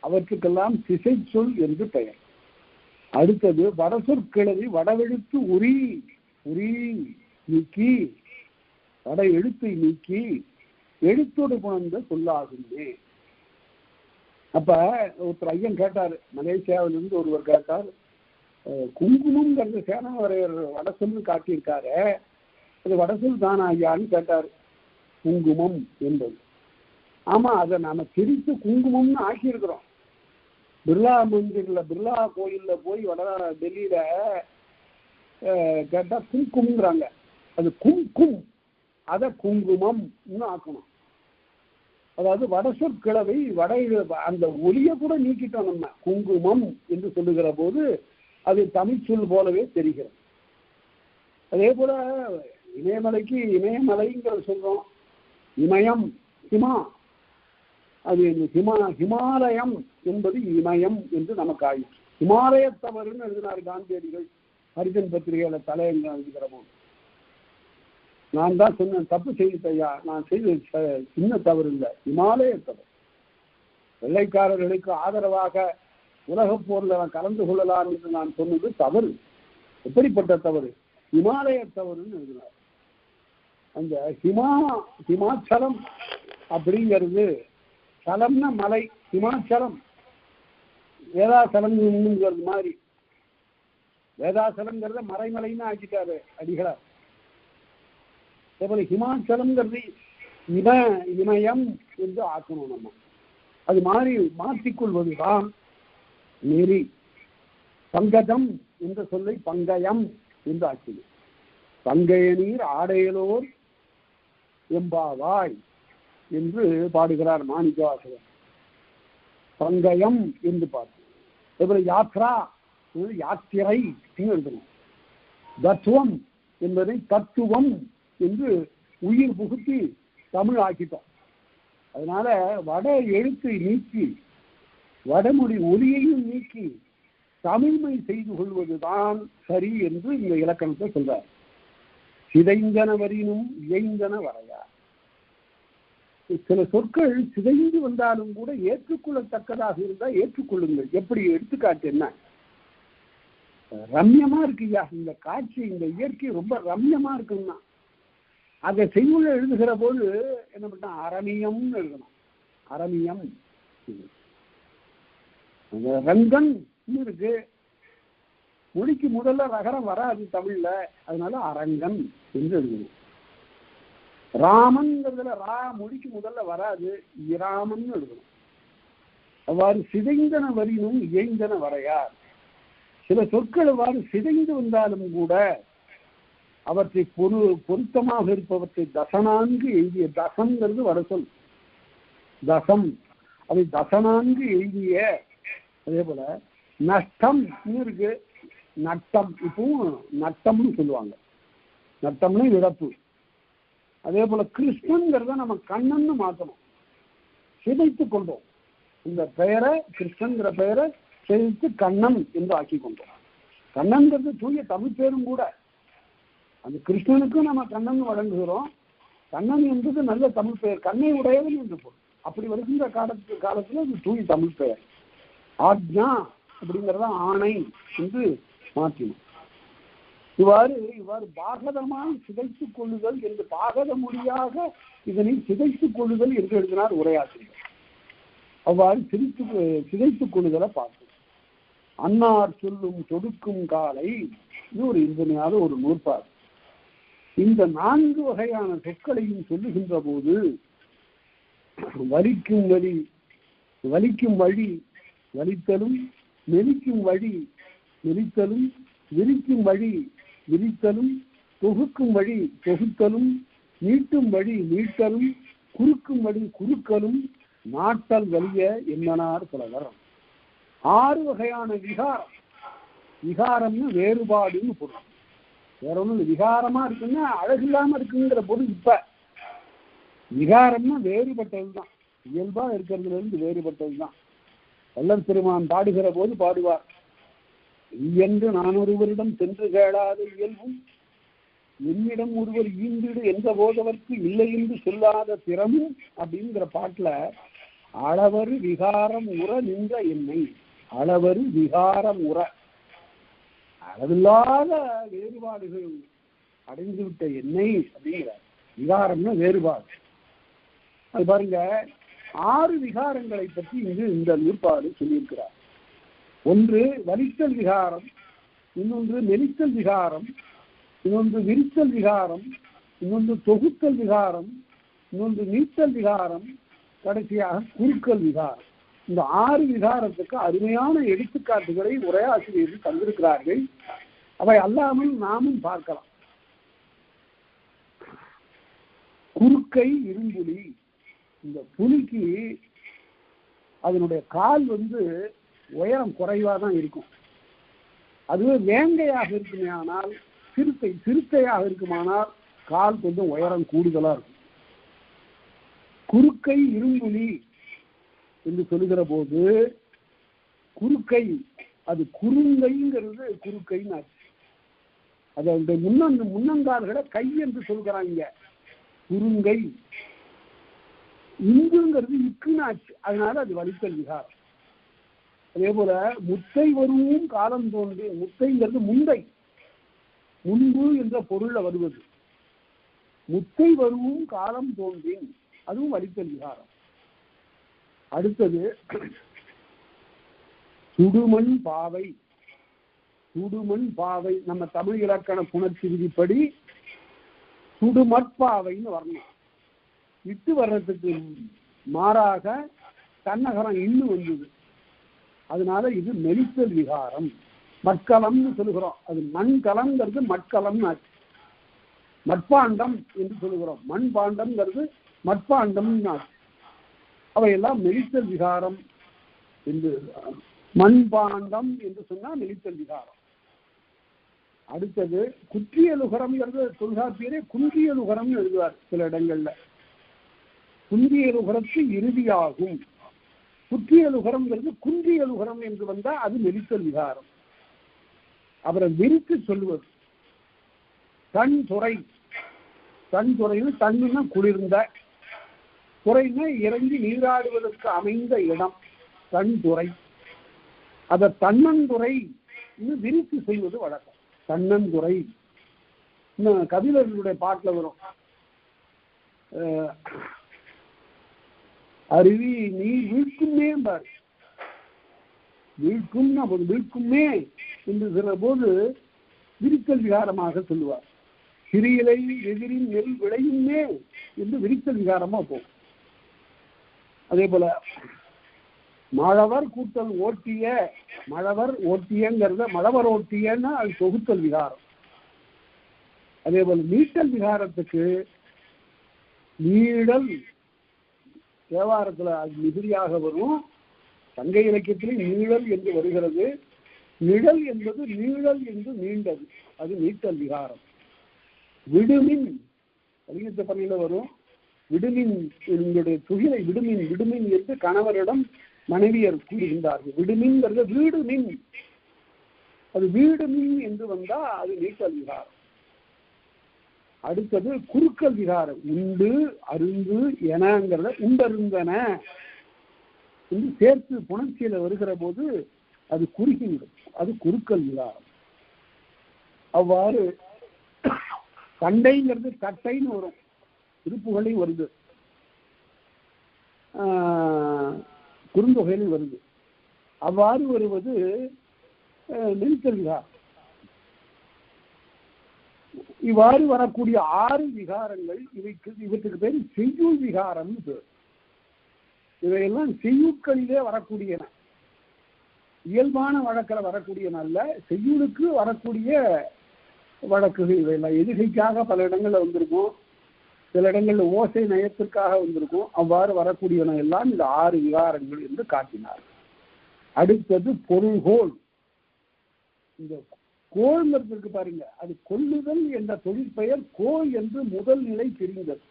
Speaker 1: அவற்றுக்கெல்லாம் திசை சொல் என்று பெயர். அடுத்தது வடசொற்கிழவி வடவெழுத்து உரி. உரி நீக்கி வட எழுத்தை நீக்கி எழுத்தோடு புணர்ந்த சொல்லாகுமே. அப்ப ஒருத்தர் ஐயன் கேட்டார், மலேசியாவிலிருந்து ஒருவர் கேட்டார், குங்குமம்ங்கிறது சேனாவரையர் வடசொல்னு காட்டியிருக்காரு, அது வடசொல் தானா ஐயான்னு கேட்டார். குங்குமம் என்பது ஆமா, அதை நாம திரித்து குங்குமம்னு ஆக்கியிருக்கிறோம். பிர்லா மந்திரில பிர்லா கோயில்ல போய் டெல்லியில கேட்டா குங்குமங்கிறாங்க, அது கும்கும், அதை குங்குமம் ஆக்கணும். அதாவது வட சொற்கிழவை வட அந்த ஒலியை கூட நீக்கிட்டோம் நம்ம. குங்குமம் என்று சொல்லுகிற போது அது தமிழ் சொல் போலவே தெரிகிறது. அதே போல இமயமலைக்கு இமயமலைங்கிற சொல்றோம், இமயம் ஹிமா, அது ஹிமாலயம் என்பது இமயம் என்று நமக்கு ஆயிற்று. ஹிமாலயத்தவர்னு எழுதினார் காந்தியடிகள் ஹரிஜன் பத்திரிகையில தலையங்க எழுதுகிற போது. நான் தான் சொன்னேன், தப்பு செய்தியா, நான் செய்த சின்ன தவறு இல்லை, இமாலயத்தவர். வெள்ளைக்காரர்களுக்கு ஆதரவாக உலகப் போர்ல கலந்து கொள்ளலாம் என்று நான் சொன்னது தவறு. எப்படிப்பட்ட தவறு? இமாலயத்தவர்னு எழுதினார். அந்த ஹிமாச்சலம் அப்படிங்கிறது, சலம்னா மலை, ஹிமாச்சலம் வேதாசலம்ங்கிறது மாதிரி, வேதாசலம்ங்கிறத மறைமலைன்னு ஆக்கிட்டாரு அடிகளார். அதேபோல ஹிமாச்சலம்ங்கிறது இமயம் என்று ஆக்கணும் நம்ம. அது மாதிரி மாற்றிக்கொள்வதுதான் நெறி. பங்கஜம் என்ற சொல்லை பங்கயம் என்று ஆக்கினோம். பங்கைய நீர் ஆடையலோர் எம்பாவாய் என்று பாடுகிறார் மாணிக்கவாசகர். பங்கயம் என்று பார்த்தோம். அதேபோல யாத்ரா யாத்திரை எழுதணும். தத்துவம் என்பதை தத்துவம் என்று உயிர் புகுத்தி தமிழ் ஆக்கிட்டோம். அதனால வட எழுத்தை நீக்கி வடமொழி ஒலியையும் நீக்கி தமிழ்மை செய்து கொள்வதுதான் சரி என்று இந்த இலக்கணத்தை சொல்றார். சிதைந்தன வரினும் இயைந்தன வரையா. சில சொற்கள் சிதைந்து வந்தாலும் கூட ஏற்றுக்கொள்ளத்தக்கதாக இருந்தால் ஏற்றுக்கொள்ளுங்கள். எப்படி? எடுத்துக்காட்டு என்ன? ரம்யமா இருக்குயா இந்த காட்சி, இந்த இயற்கை ரொம்ப ரம்யமா இருக்குன்னா அதை செய்யுள்ள எழுதுகிற போது என்ன பண்ணா அரணியம்னு எழுதணும். அரணியம். ரங்கன் இருக்கு, மொழிக்கு முதல்ல ரகரம் வராது தமிழ்ல, அதனால அரங்கன் என்று எழுதணும். ராமன்ங்கிறதுல ரா மொழிக்கு முதல்ல வராது, இராமன் எழுதணும். அவ்வாறு சிதைந்தன வரினும் இயைந்தன வரையார். சில சொற்கள் அவ்வாறு சிதைந்து வந்தாலும் கூட அவற்றை பொருத்தமாக இருப்பவற்றை தசனான்கு எழுதிய, தசம்ங்கிறது வட சொல், தசம், அதை தசனான்கு எழுதிய. அதே போல நஷ்டம் இருக்கு, நட்டம், இப்பவும் நட்டம்னு சொல்லுவாங்க, நட்டம்னு இழப்பு. அதே போல கிருஷ்ணன்கிறத நம்ம கண்ணன்னு மாற்றணும், சிதைத்து கொண்டோம். இந்த பெயரை கிருஷ்ணன்கிற பெயரை சிதைத்து கண்ணன் என்று ஆக்கி கொண்டோம். கண்ணன்கிறது தூய தமிழ் பேரும் கூட. அந்த கிருஷ்ணனுக்கும் நம்ம கண்ணன் வழங்குகிறோம். கண்ணன் என்பது நல்ல தமிழ் பெயர், கண்ணை உடையவன் என்று பொருள். அப்படி வருகின்ற காலத்துல அது தூய தமிழ் பெயர். ஆக்ஞா அப்படிங்கிறத ஆணை என்று மாற்றினோம். இவ்வாறு பாகதமாய் சிதைத்துக் கொள்ளுதல் என்று, பாகத மொழியாக இதனை சிதைத்துக் கொள்ளுதல் என்று எழுதினார் உரையாசிரியர். அவ்வாறு சிதைத்துக் கொள்ளுதலை பார்த்தோம். அன்னார் சொல்லும் தொடுக்கும் காலை ஒரு இன்றையான ஒரு நூற்பாடு. இந்த 4 வகையான சொற்களையும் சொல்லுகின்ற போது வலிக்கும் வழி, வலிக்கும் வழி வலித்தலும், மெலிக்கும் வழி மெலித்தலும், விரிக்கும் வழி விரித்தலும், தொகுக்கும் வழி தொகுத்தலும், நீட்டும் வழி நீட்டலும், குறுக்கும் வழி குறுக்கலும், நாட்டல் வலிய என்னனார் புலவர். 6 வகையான விகாரம். விகாரம்னு வேறுபாடுன்னு பொருள். வேற ஒண்ணு விகாரமா இருக்குன்னா அழகில்லாம இருக்குங்கிற பொருள். இப்ப விகாரம்னா வேறுபட்டதுதான், இயல்பா இருக்கிறதுல இருந்து வேறுபட்டதுதான். வள்ளல் பெருமான் பாடுகிற போது பாடுவார், என்று நான் ஒருவரிடம் சென்று கேளாத இயல்பும் என்னிடம் ஒருவர் ஈந்திடு என்ற போதவர்க்கு இல்லை என்று சொல்லாத திறமும் அப்படிங்கிற பாட்டுல அளவரு விகாரம் உற நின்ற என்னை, அளவரு விகாரம் உற, அளவில்லாத வேறுபாடுகள் அடைந்து விட்ட என்னை அப்படிங்கிறார். விகாரம்னா வேறுபாடு. அது பாருங்க, 6 விகாரங்களை பற்றி இங்கு இந்த நூற்பாடு சொல்லியிருக்கிறார். ஒன்று வலித்தல் விகாரம், இன்னொன்று மெலித்தல் விகாரம், இன்னொன்று விரித்தல் விகாரம், இன்னொன்று தொகுத்தல் விகாரம், இன்னொன்று நீத்தல் விகாரம், கடைசியாக குறுக்கல் விகாரம். இந்த 6 விகாரத்துக்கு அருமையான எடுத்துக்காட்டுகளை உரையாசிரியர்கள் தந்திருக்கிறார்கள். அவை அல்லாமல் நாமும் பார்க்கலாம். குறுக்கை இரும்புலி. இந்த புலிக்கு அதனுடைய கால் உயரம் குறைவாக தான் இருக்கும். அதுவே வேங்கையாக இருக்குமே ஆனால், சிறுத்தையாக இருக்குமானால் கால் கொஞ்சம் உயரம் கூடுதலா இருக்கும். குறுக்கை இரும்புலி என்று சொல்லுகிற போது குறுக்கை அது குறுங்கைங்கிறது குறுக்கைன்னு ஆச்சு. அது முன்னங்கால்களை கை என்று சொல்கிறாங்க, குறுங்கை. இங்குங்கிறது இக்குன்னு ஆச்சு, அதனால அது வலித்தல் விகாரம். அதே போல முத்தை வருவும் காலம் தோன்றி, முத்தைங்கிறது முந்தை, முன்பு என்ற பொருள்ல வருவது. முத்தை வருவும் காலம் தோன்றின், அதுவும் வலித்தல் விகாரம். அடுத்தது சுடுமண் பாவை. சுடுமண் பாவை நம்ம தமிழ் இலக்கண புணர்ச்சி விதிப்படி சுடுமற்பாவைன்னு வரணும். விட்டு வர்றதுக்கு மாறாக தன்னகரம் இன்னும் வந்தது, அதனால இது மெலித்தல் விகாரம். மட்கலம்னு சொல்லுகிறோம், அது மண்கலம்ங்கிறது மட்கலம்னு ஆச்சு. மட்பாண்டம் என்று சொல்லுகிறோம், மண் பாண்டம்ங்கிறது மட்பாண்டம் ஆச்சு. அவையெல்லாம் மெலித்தல் விகாரம் என்று. மண்பாண்டம் என்று சொன்னா மெலித்தல் விகாரம். அடுத்தது குற்றியலுகரம்ங்கிறது தொல்காப்பியரே குன்றியலுகரம் எழுதுவார் சில இடங்கள்ல. குன்றியலுகரத்து இறுதியாகும். குற்றியலுகரம்ங்கிறது குன்றியலுகரம் என்று வந்தா அது மெலித்தல் விகாரம். அவரை விரித்து சொல்லுவது. தன் துறை. தன் துறைன்னு தண்ணுன்னா குளிர்ந்த, துறைன்னா இறங்கி நீராடுவதற்கு அமைந்த இடம் தன் துறை. அதை தன்னந்துறை விரித்து செய்வது வழக்கம். தன்னந்துறை இன்னும் கபிலர்களுடைய பாட்டுல வரும். அருவி நீர் வீழ்க்குமே பாரு, வீழ்க்கும்னா வீழ்க்குமே என்று சொல்ற போது விரித்தல் விகாரமாக சொல்லுவார். சிறியலை எதிரின் நெல் விளையுமே என்று விரித்தல் விகாரமா போகும். அதே போல மழவர் கூட்டல் ஓட்டிய, மழவர் ஓட்டியங்கிறத மழவர் ஓட்டியன்னா அது தொகுத்தல் விகாரம். அதே போல நீட்டல் விகாரத்துக்கு நீடல் தேவாரத்துல அது மிகுதியாக வரும். சங்க இலக்கியத்திலே நீழல் என்று வருகிறது. நிழல் என்பது நீழல் என்று நீண்டது, அது நீட்டல் விகாரம். விடுமின் கலிங்கத்த பணியில வரும். விடுமின் என்னுடைய துகிலை விடுமின் விடுமின் என்று கணவரிடம் மனைவியர் கூறுகின்றார்கள். விடுமின்ங்கிறது வீடு மின், அது வீடு மின் என்று வந்தா அது நீட்டல் விகாரம். அடுத்தது குறுக்கல் விகாரம். உண்டு அருந்து எனங்கிறத உண்டருந்தன என்று சேர்த்து புணர்ச்சியில வருகிற போது அது குறுகிவிடும், அது குறுக்கல் விகாரம். அவ்வாறு கண்டைங்கிறது கட்டைன்னு வரும், திருப்புகளையும் வருது, குறுந்தொகையிலும் வருது. அவ்வாறு வருவது நீட்டல் விகாரம். இவ்வாறு வரக்கூடிய 6 விகாரங்கள் இவற்றுக்கு பேர் செய்யுள் விகாரம். இவையெல்லாம் செய்யுட்களிலே வரக்கூடியன, இயல்பான வழக்கில் வரக்கூடியன அல்ல, செய்யுளுக்கு வரக்கூடிய வழக்குகள். இவையெல்லாம் எதுகைக்காக பல இடங்கள்ல வந்திருக்கும், சில இடங்கள்ல ஓசை நயத்திற்காக வந்திருக்கும். அவ்வாறு வரக்கூடியன எல்லாம் இந்த 6 விகாரங்கள் என்று காட்டினார். அடுத்தது பொருள்கோள். இந்த கோள்ங்கிறதுக்கு பாருங்க, அது கொள்ளுதல் என்ற தொழிற்பெயர் கோ என்று முதல் நிலை தெரிந்தது.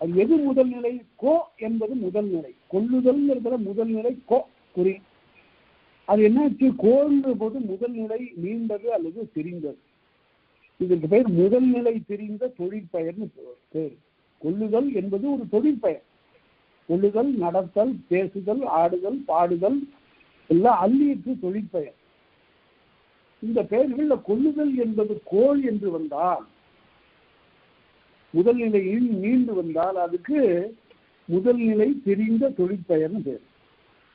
Speaker 1: அது எது முதல் நிலை? கோ என்பது முதல் நிலை. கொள்ளுதல்ங்கிறதுல முதல் நிலை கோ குறி. அது என்னாச்சு? கோன்ற போது முதல் நிலை நீண்டது அல்லது தெரிந்தது. இதற்கு பெயர் முதல் நிலை தெரிந்த தொழிற்பெயர்னு பேர். கொள்ளுதல் என்பது ஒரு தொழிற்பெயர். கொள்ளுதல், நடத்தல், பேசுதல், ஆடுதல், பாடுதல் எல்லாம் அள்ளியிற்கு தொழிற்பெயர். இந்த பெயர்கள்ல கொள்ளுதல் என்பது கோள் என்று வந்தால் முதல் நிலையில் மீண்டு வந்தால் அதுக்கு முதல் நிலை தெரிந்த தொழிற்பெயர்னு பேர்.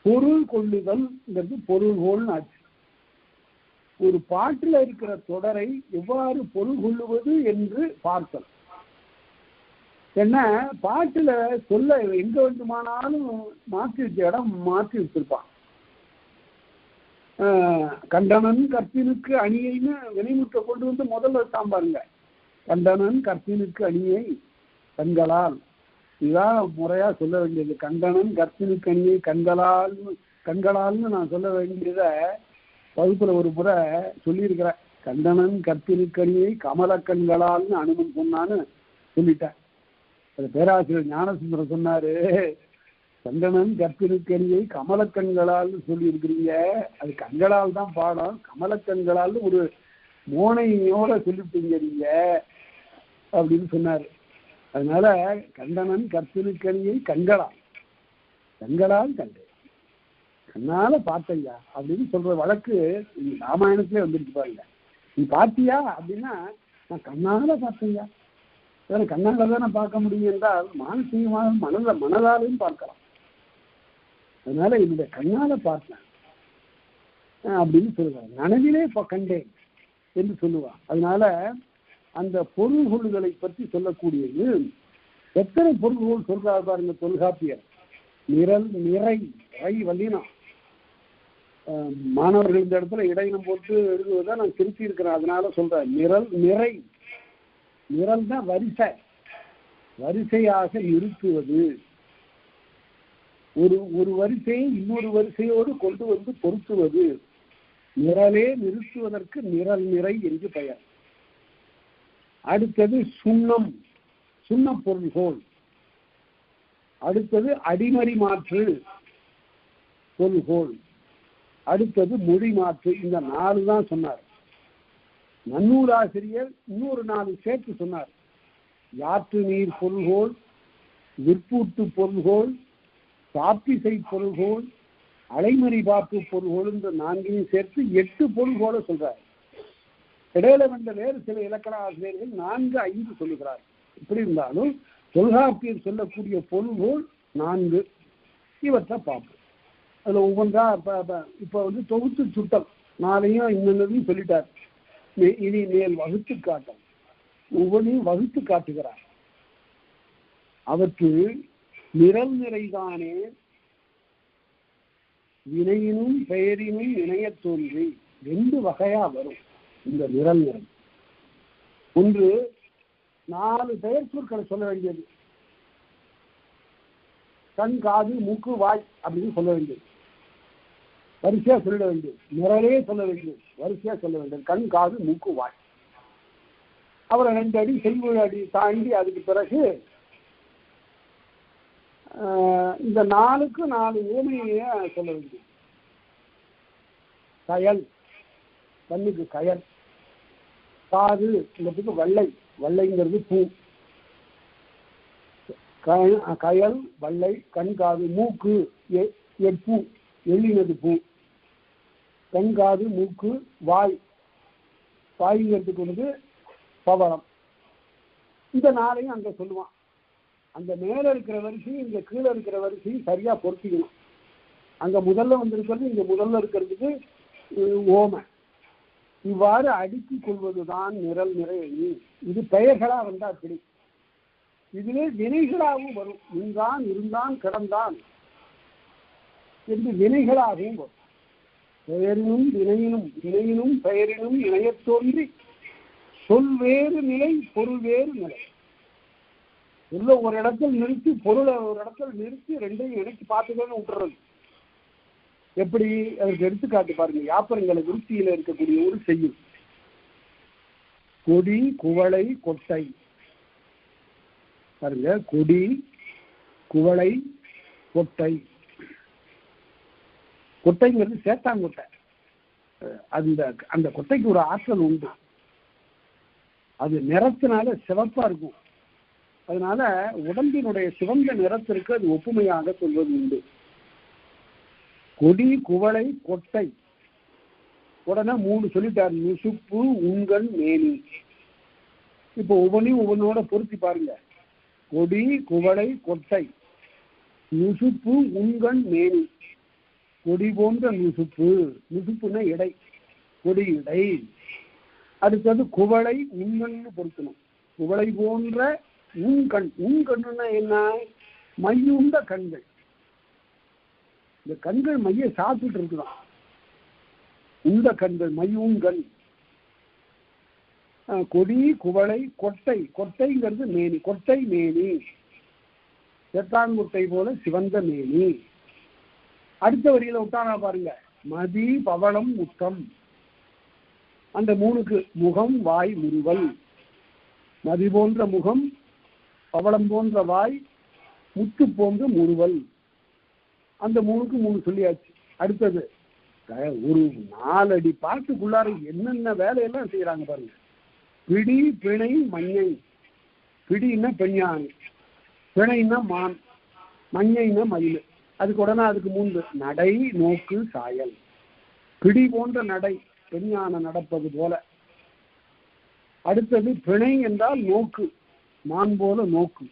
Speaker 1: பொருள் கொள்ளுதல்ங்கிறது பொருள்கோள்னு ஆச்சு. ஒரு பாட்டில் இருக்கிற தொடரை எவ்வாறு பொருள் கொள்ளுவது என்று பார்த்தல். ஏன்னா பாட்டுல சொல்ல எங்க வேண்டுமானாலும் மாற்றி வச்ச இடம் மாற்றி வச்சிருப்பான். கண்டனன் கற்பினுக்கு அணியைன்னு வினைமுற்ற கொண்டு வந்து முதல்ல வச்சான் பாருங்க. கண்டனன் கற்பினுக்கு அணியை கண்களால். இதுதான் முறையா சொல்ல வேண்டியது. கண்டனன் கற்பினுக்கு அணியை கண்களால்னு நான் சொல்ல வேண்டியத வகுப்புல ஒரு முறை சொல்லியிருக்கிறேன். கண்டனன் கற்பினுக்கு அணியை கமல கண்களால்னு அனுமன் சொன்னான்னு சொல்லிட்டேன். அது பேராசிரியர் ஞானசுந்தரம் சொன்னாரு, கண்டனன் கற்பினுக்கணியை கமலக்கண்களால்னு சொல்லி இருக்கிறீங்க, அது கண்களால் தான் பாடம், கமலக்கண்களால்னு ஒரு மோனையோட சொல்லிவிட்டீங்க நீங்க அப்படின்னு சொன்னாரு. அதனால கண்டனன் கற்பினுக்கணியை கண்களால் கண்டு கண்ணால பார்த்தையா அப்படின்னு சொல்ற வழக்கு ராமாயணத்திலே வந்துருக்கு பாருங்க. நீ பார்த்தியா அப்படின்னா நான் கண்ணால பார்த்தையா. வேற கண்ணால தானே பார்க்க முடியும் என்றால் மானசீகமாக மனதாலையும் பார்க்கலாம். அதனால என்னுடைய கண்ணால பார்த்தேன் அப்படின்னு சொல்லுவாங்க. நனவிலே கண்டேன் என்று சொல்லுவான். அதனால அந்த பொருள் கொள்ளுதலை பற்றி சொல்லக்கூடியது எத்தனை பொருள்கோள் சொல்றாரு பாருங்க தொல்காப்பியர். நிரல் நிறை வல்லினா மாணவர்கள் இந்த இடத்துல இடையினம் போட்டு எழுதுவதை நான் திருப்பி இருக்கிறேன். அதனால சொல்றேன் நிரல் நிறை. நிரல் தான் வரிசையாக நிறுத்துவது. ஒரு வரிசையை இன்னொரு வரிசையோடு கொண்டு வந்து பொருத்துவது. நிரலே நிறுத்துவதற்கு நிரல் நிறை என்று பெயர். அடுத்தது சுண்ண பொருள்கோள். அடுத்தது அடிமறி மாற்று பொருள்கோள். அடுத்தது மொழி மாற்று. இந்த 4 தான் சொன்னார். நன்னூலாசிரியர் இன்னொரு 4 சேர்த்து சொன்னார். யாற்று நீர் பொருள்கோள், விற்பூட்டு பொருள்கோள், சாப்பிசை பொருள்கோள், அலைமறி பாப்பு பொருள்கோள் இந்த 4ஐயும் சேர்த்து 8 பொருள்கோளை சொல்றார். இடையில வந்த வேறு சில இலக்கண ஆசிரியர்கள் 4, 5 சொல்லுகிறார். இப்படி இருந்தாலும் தொல்காப்பியர் சொல்லக்கூடிய பொருள்கோள் 4. இவற்றை பார்ப்போம். அதுல ஒவ்வொன்றா இப்ப வந்து தொகுத்து சுட்டம் 4ஐயும் இன்னொன்னையும் சொல்லிட்டார். இனி மேல் வகுத்து காட்டும் ஒவ்வொன்றையும் வகுத்து காட்டுகிறார். அவற்று நிரல் நிறைதானே வினையினும் பெயரினும் இணைய தோன்றி 2 வகையா வரும் இந்த நிரல் நிறை. ஒன்று 4 பெயர் சொற்களை சொல்ல வேண்டியது. கண் காது மூக்கு வாய் அப்படின்னு சொல்ல வேண்டியது. வரிசையா சொல்லிட வேண்டியது. நிரலே சொல்ல வேண்டியது. வரிசையா சொல்ல வேண்டியது. கண் காது மூக்கு வாய். அப்புறம் 2 அடி செல்வழி அடி தாண்டி அதுக்கு பிறகு இந்த 4க்கு 4 ஊமையை சொல்ல வேண்டியது. கயல், கண்ணுக்கு கயல். காது இங்கிறதுக்கு வள்ளைங்கிறது பூ. கயல் வள்ளை கண் காது. மூக்கு எப்பூ எள்ளினது பூ. கண் காது மூக்கு வாய்ங்கிறதுக்கு வந்து பவளம். இந்த 4ஐயும் அங்க சொல்லுவான். அந்த மேல இருக்கிற வரிசையும் இங்க கீழே இருக்கிற வரிசையும் சரியா பொருத்திக்கணும். அங்க முதல்ல வந்திருக்கிறது இங்க முதல்ல இருக்கிறதுக்கு ஓமை. இவ்வாறு அடுக்கிக் கொள்வதுதான் நிரல் நிறை. இது பெயர்களா வந்தா அப்படி. இதிலே வினைகளாகவும் வரும். நின்றான் இருந்தான் கிடந்தான் என்று வினைகளாகவும் வரும். பெயரினும் வினையினும் பெயரினும் இணையத் தோன்றி சொல் வேறு நிலை பொருள் வேறு நிலை. சொல்ல ஒரு இடத்தில் நிறுத்தி பொருளை ஒரு இடத்துல நிறுத்தி 2ஐயும் இணைச்சு பார்த்துக்கன்னு விட்டுறது. எப்படி அதற்கு எடுத்துக்காட்டு பாருங்க. யாப்பரங்களை விருத்தியில இருக்கக்கூடிய ஒரு செய்யுள். கொடி குவளை கொட்டை பாருங்க. கொடி குவளை கொட்டை. கொட்டைங்கிறது சேத்தாங்கொட்டை. அந்த கொட்டைக்கு ஒரு ஆற்றல் உண்டு. அது நிறத்தினால சிவப்பா இருக்கும். அதனால உடம்பினுடைய சிவந்த நிறத்திற்கு அது ஒப்புமையாக சொல்வது உண்டு. கொடி குவளை கொட்டை. உடனே 3 சொல்லிட்டார். நுசுப்பு உங்கன் மேனி. இப்போ ஒவ்வொன்னோட பொருத்தி பாருங்க. கொடி, குவளை, கொட்டை, நுசுப்பு, உண்கண், மேனி. கொடி போன்ற நுசுப்பு, நுசுப்புன்னா இடை, கொடி இடை. அடுத்தது குவளை, உண்கண்ணு பொருத்தணும். குவளை போன்ற உண்கண். உண்கண்ணுன்னா என்ன? மையுண்ட கண்கள். இந்த கண்கள் மைய சாப்பிட்டு இருக்குதான். உண்ட கண்கள், மையுண்கண். கொடி, குவளை, கொட்டை. கொட்டைங்கிறது மேனி. கொட்டை மேனி, செத்தாங்குட்டை போல சிவந்த மேனி. அடுத்த வரியில விட்டானா பாருங்க. மதி, பவளம், முத்தம். அந்த மூணுக்கு முகம், வாய், முறுவல். மதி போன்ற முகம், பவளம் போன்ற வாய், முத்து போன்ற முறுவல். அந்த மூணுக்கு மூணு சொல்லியாச்சு. அடுத்தது ஒரு 4 அடி பாட்டுக்குள்ளார என்னென்ன வேலையெல்லாம் செய்யறாங்க பாருங்க. பிடி, பிணை, மஞ்சை. பிடின்னா பெண்யானை, பிணைன்னா மான், மஞ்சைன்னா மயில். அதுக்கு உடனே அதுக்கு மூன்று. நடை, நோக்கு, சாயல். பிடி போன்ற நடை, பெண்யான நடப்பது போல. அடுத்தது பிணை என்றால் நோக்கு, மான் போல நோக்கு.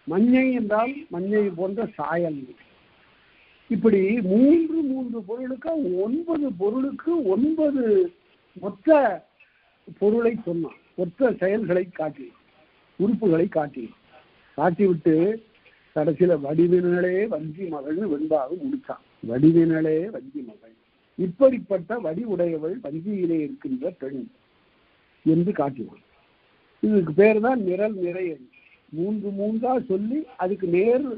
Speaker 1: மஞ்சை என்றால் மஞ்சை போன்ற சாயல். இப்படி மூன்று பொருளுக்கு 9 பொருளுக்கு 9 மொத்த பொருளை சொன்னான். ஒத்த செயல்களை காட்டி, உறுப்புகளை காட்டிவிட்டு கடைசியில வடிவினளே வஞ்சி மகள் வெண்பாக முடிச்சான். வடிவினளே வஞ்சி மகள், இப்படிப்பட்ட வடி உடையவள் வஞ்சியிலே இருக்கின்ற பெண் என்று காட்டினான். இதுக்கு பேர் தான் நிரல் நிறை அணி. 3 சொல்லி அதுக்கு நேர்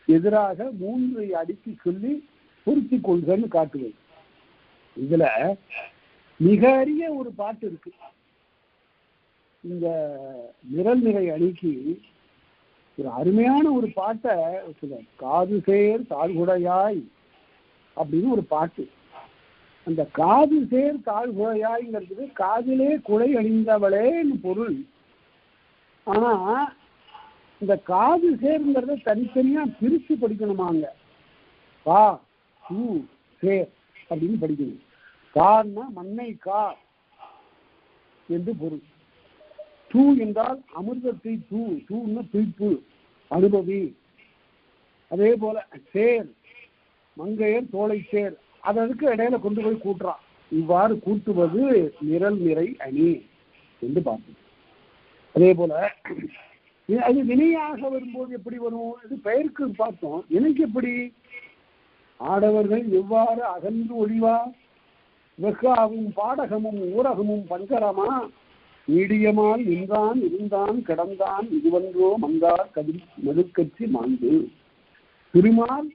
Speaker 1: எதிராக 3 அடுக்கி சொல்லி பொருத்தி கொள்கன்னு காட்டுவது. இதுல மிக அரிய ஒரு பாட்டு இருக்கு. இந்த நிரல் நிறை அணிக்கு ஒரு அருமையான ஒரு பாட்டை காது சேர் தாழ்குடையாய் அப்படின்னு ஒரு பாட்டு. அந்த காது சேர் தாழ்குடையாய்ங்கிறது காதிலே குடை அணிந்தவளேன்னு பொருள். ஆனா இந்த காது சேர்ங்கிறத தனித்தனியா பிரிச்சு படிக்கணுமாங்க. கா, தூ, சேர் அப்படின்னு படிக்கணும். கான்னா மண்ணை கா என்று பொருள். தூ என்றால் அமிர்தத்தை தூ, தூன்னு துய்ப்பு, அனுபவி. அதே போல சேர், மங்கையர் தோளை சேர், அதற்கு இடையில கொண்டு போய் கூட்டுறான். இவ்வாறு கூட்டுவது நிரல் நிறை அணி என்று பார்த்தோம். அதே போல அது வினையாக வரும்போது எப்படி வரும்? இது பெயருக்கு பார்த்தோம். எனக்கு எப்படி? ஆடவர்கள் எவ்வாறு அகன்று ஒழிவார்? வெக்காவும் பாடகமும் ஊரகமும் பஞ்சரமா, நீடியமால் நின்றான் இருந்தான் கிடந்தான் இதுவன்றோ மந்தார் கதிர் மதுக்கட்சி மாண்டு. திருமால்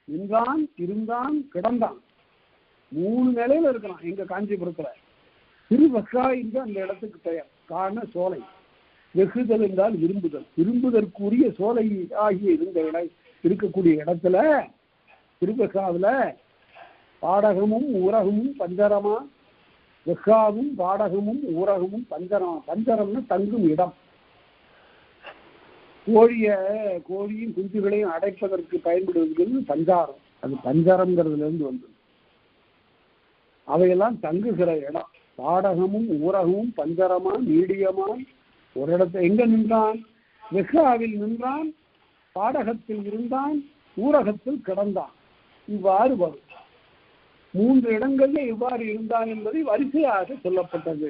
Speaker 1: நின்றான் இருந்தான் கிடந்தான் 3 நிலையில இருக்கிறான் எங்க காஞ்சிபுரத்துல. திருவக்கா என்று அந்த இடத்துக்கு பெயர். காண சோலை, வெகுதல் என்றால் விரும்புதல், விரும்புதற்குரிய சோலை ஆகிய இருக்கக்கூடிய இடத்துல திருவக்காவுல பாடகமும் ஊரகமும் பஞ்சரமா. வெக்காவும் பாடகமும் ஊரகமும் பஞ்சரமா. பஞ்சரம்னு தங்கும் இடம். கோழியும் குஞ்சுகளையும் அடைப்பதற்கு பயன்படுவது பஞ்சாரம். அது பஞ்சரம்ங்கிறதுல இருந்து வந்தது. அவையெல்லாம் தங்குகிற இடம். பாடகமும் ஊரகமும் பஞ்சரமா நீடியமா. ஒரு இடத்தை எங்க நின்றான்? வெக்காவில் நின்றான், பாடகத்தில் இருந்தான், ஊரகத்தில் கிடந்தான். இவ்வாறு வரும். 3 இடங்கள்ல எவ்வாறு இருந்தான் என்பதை வரிசையாக சொல்லப்பட்டது.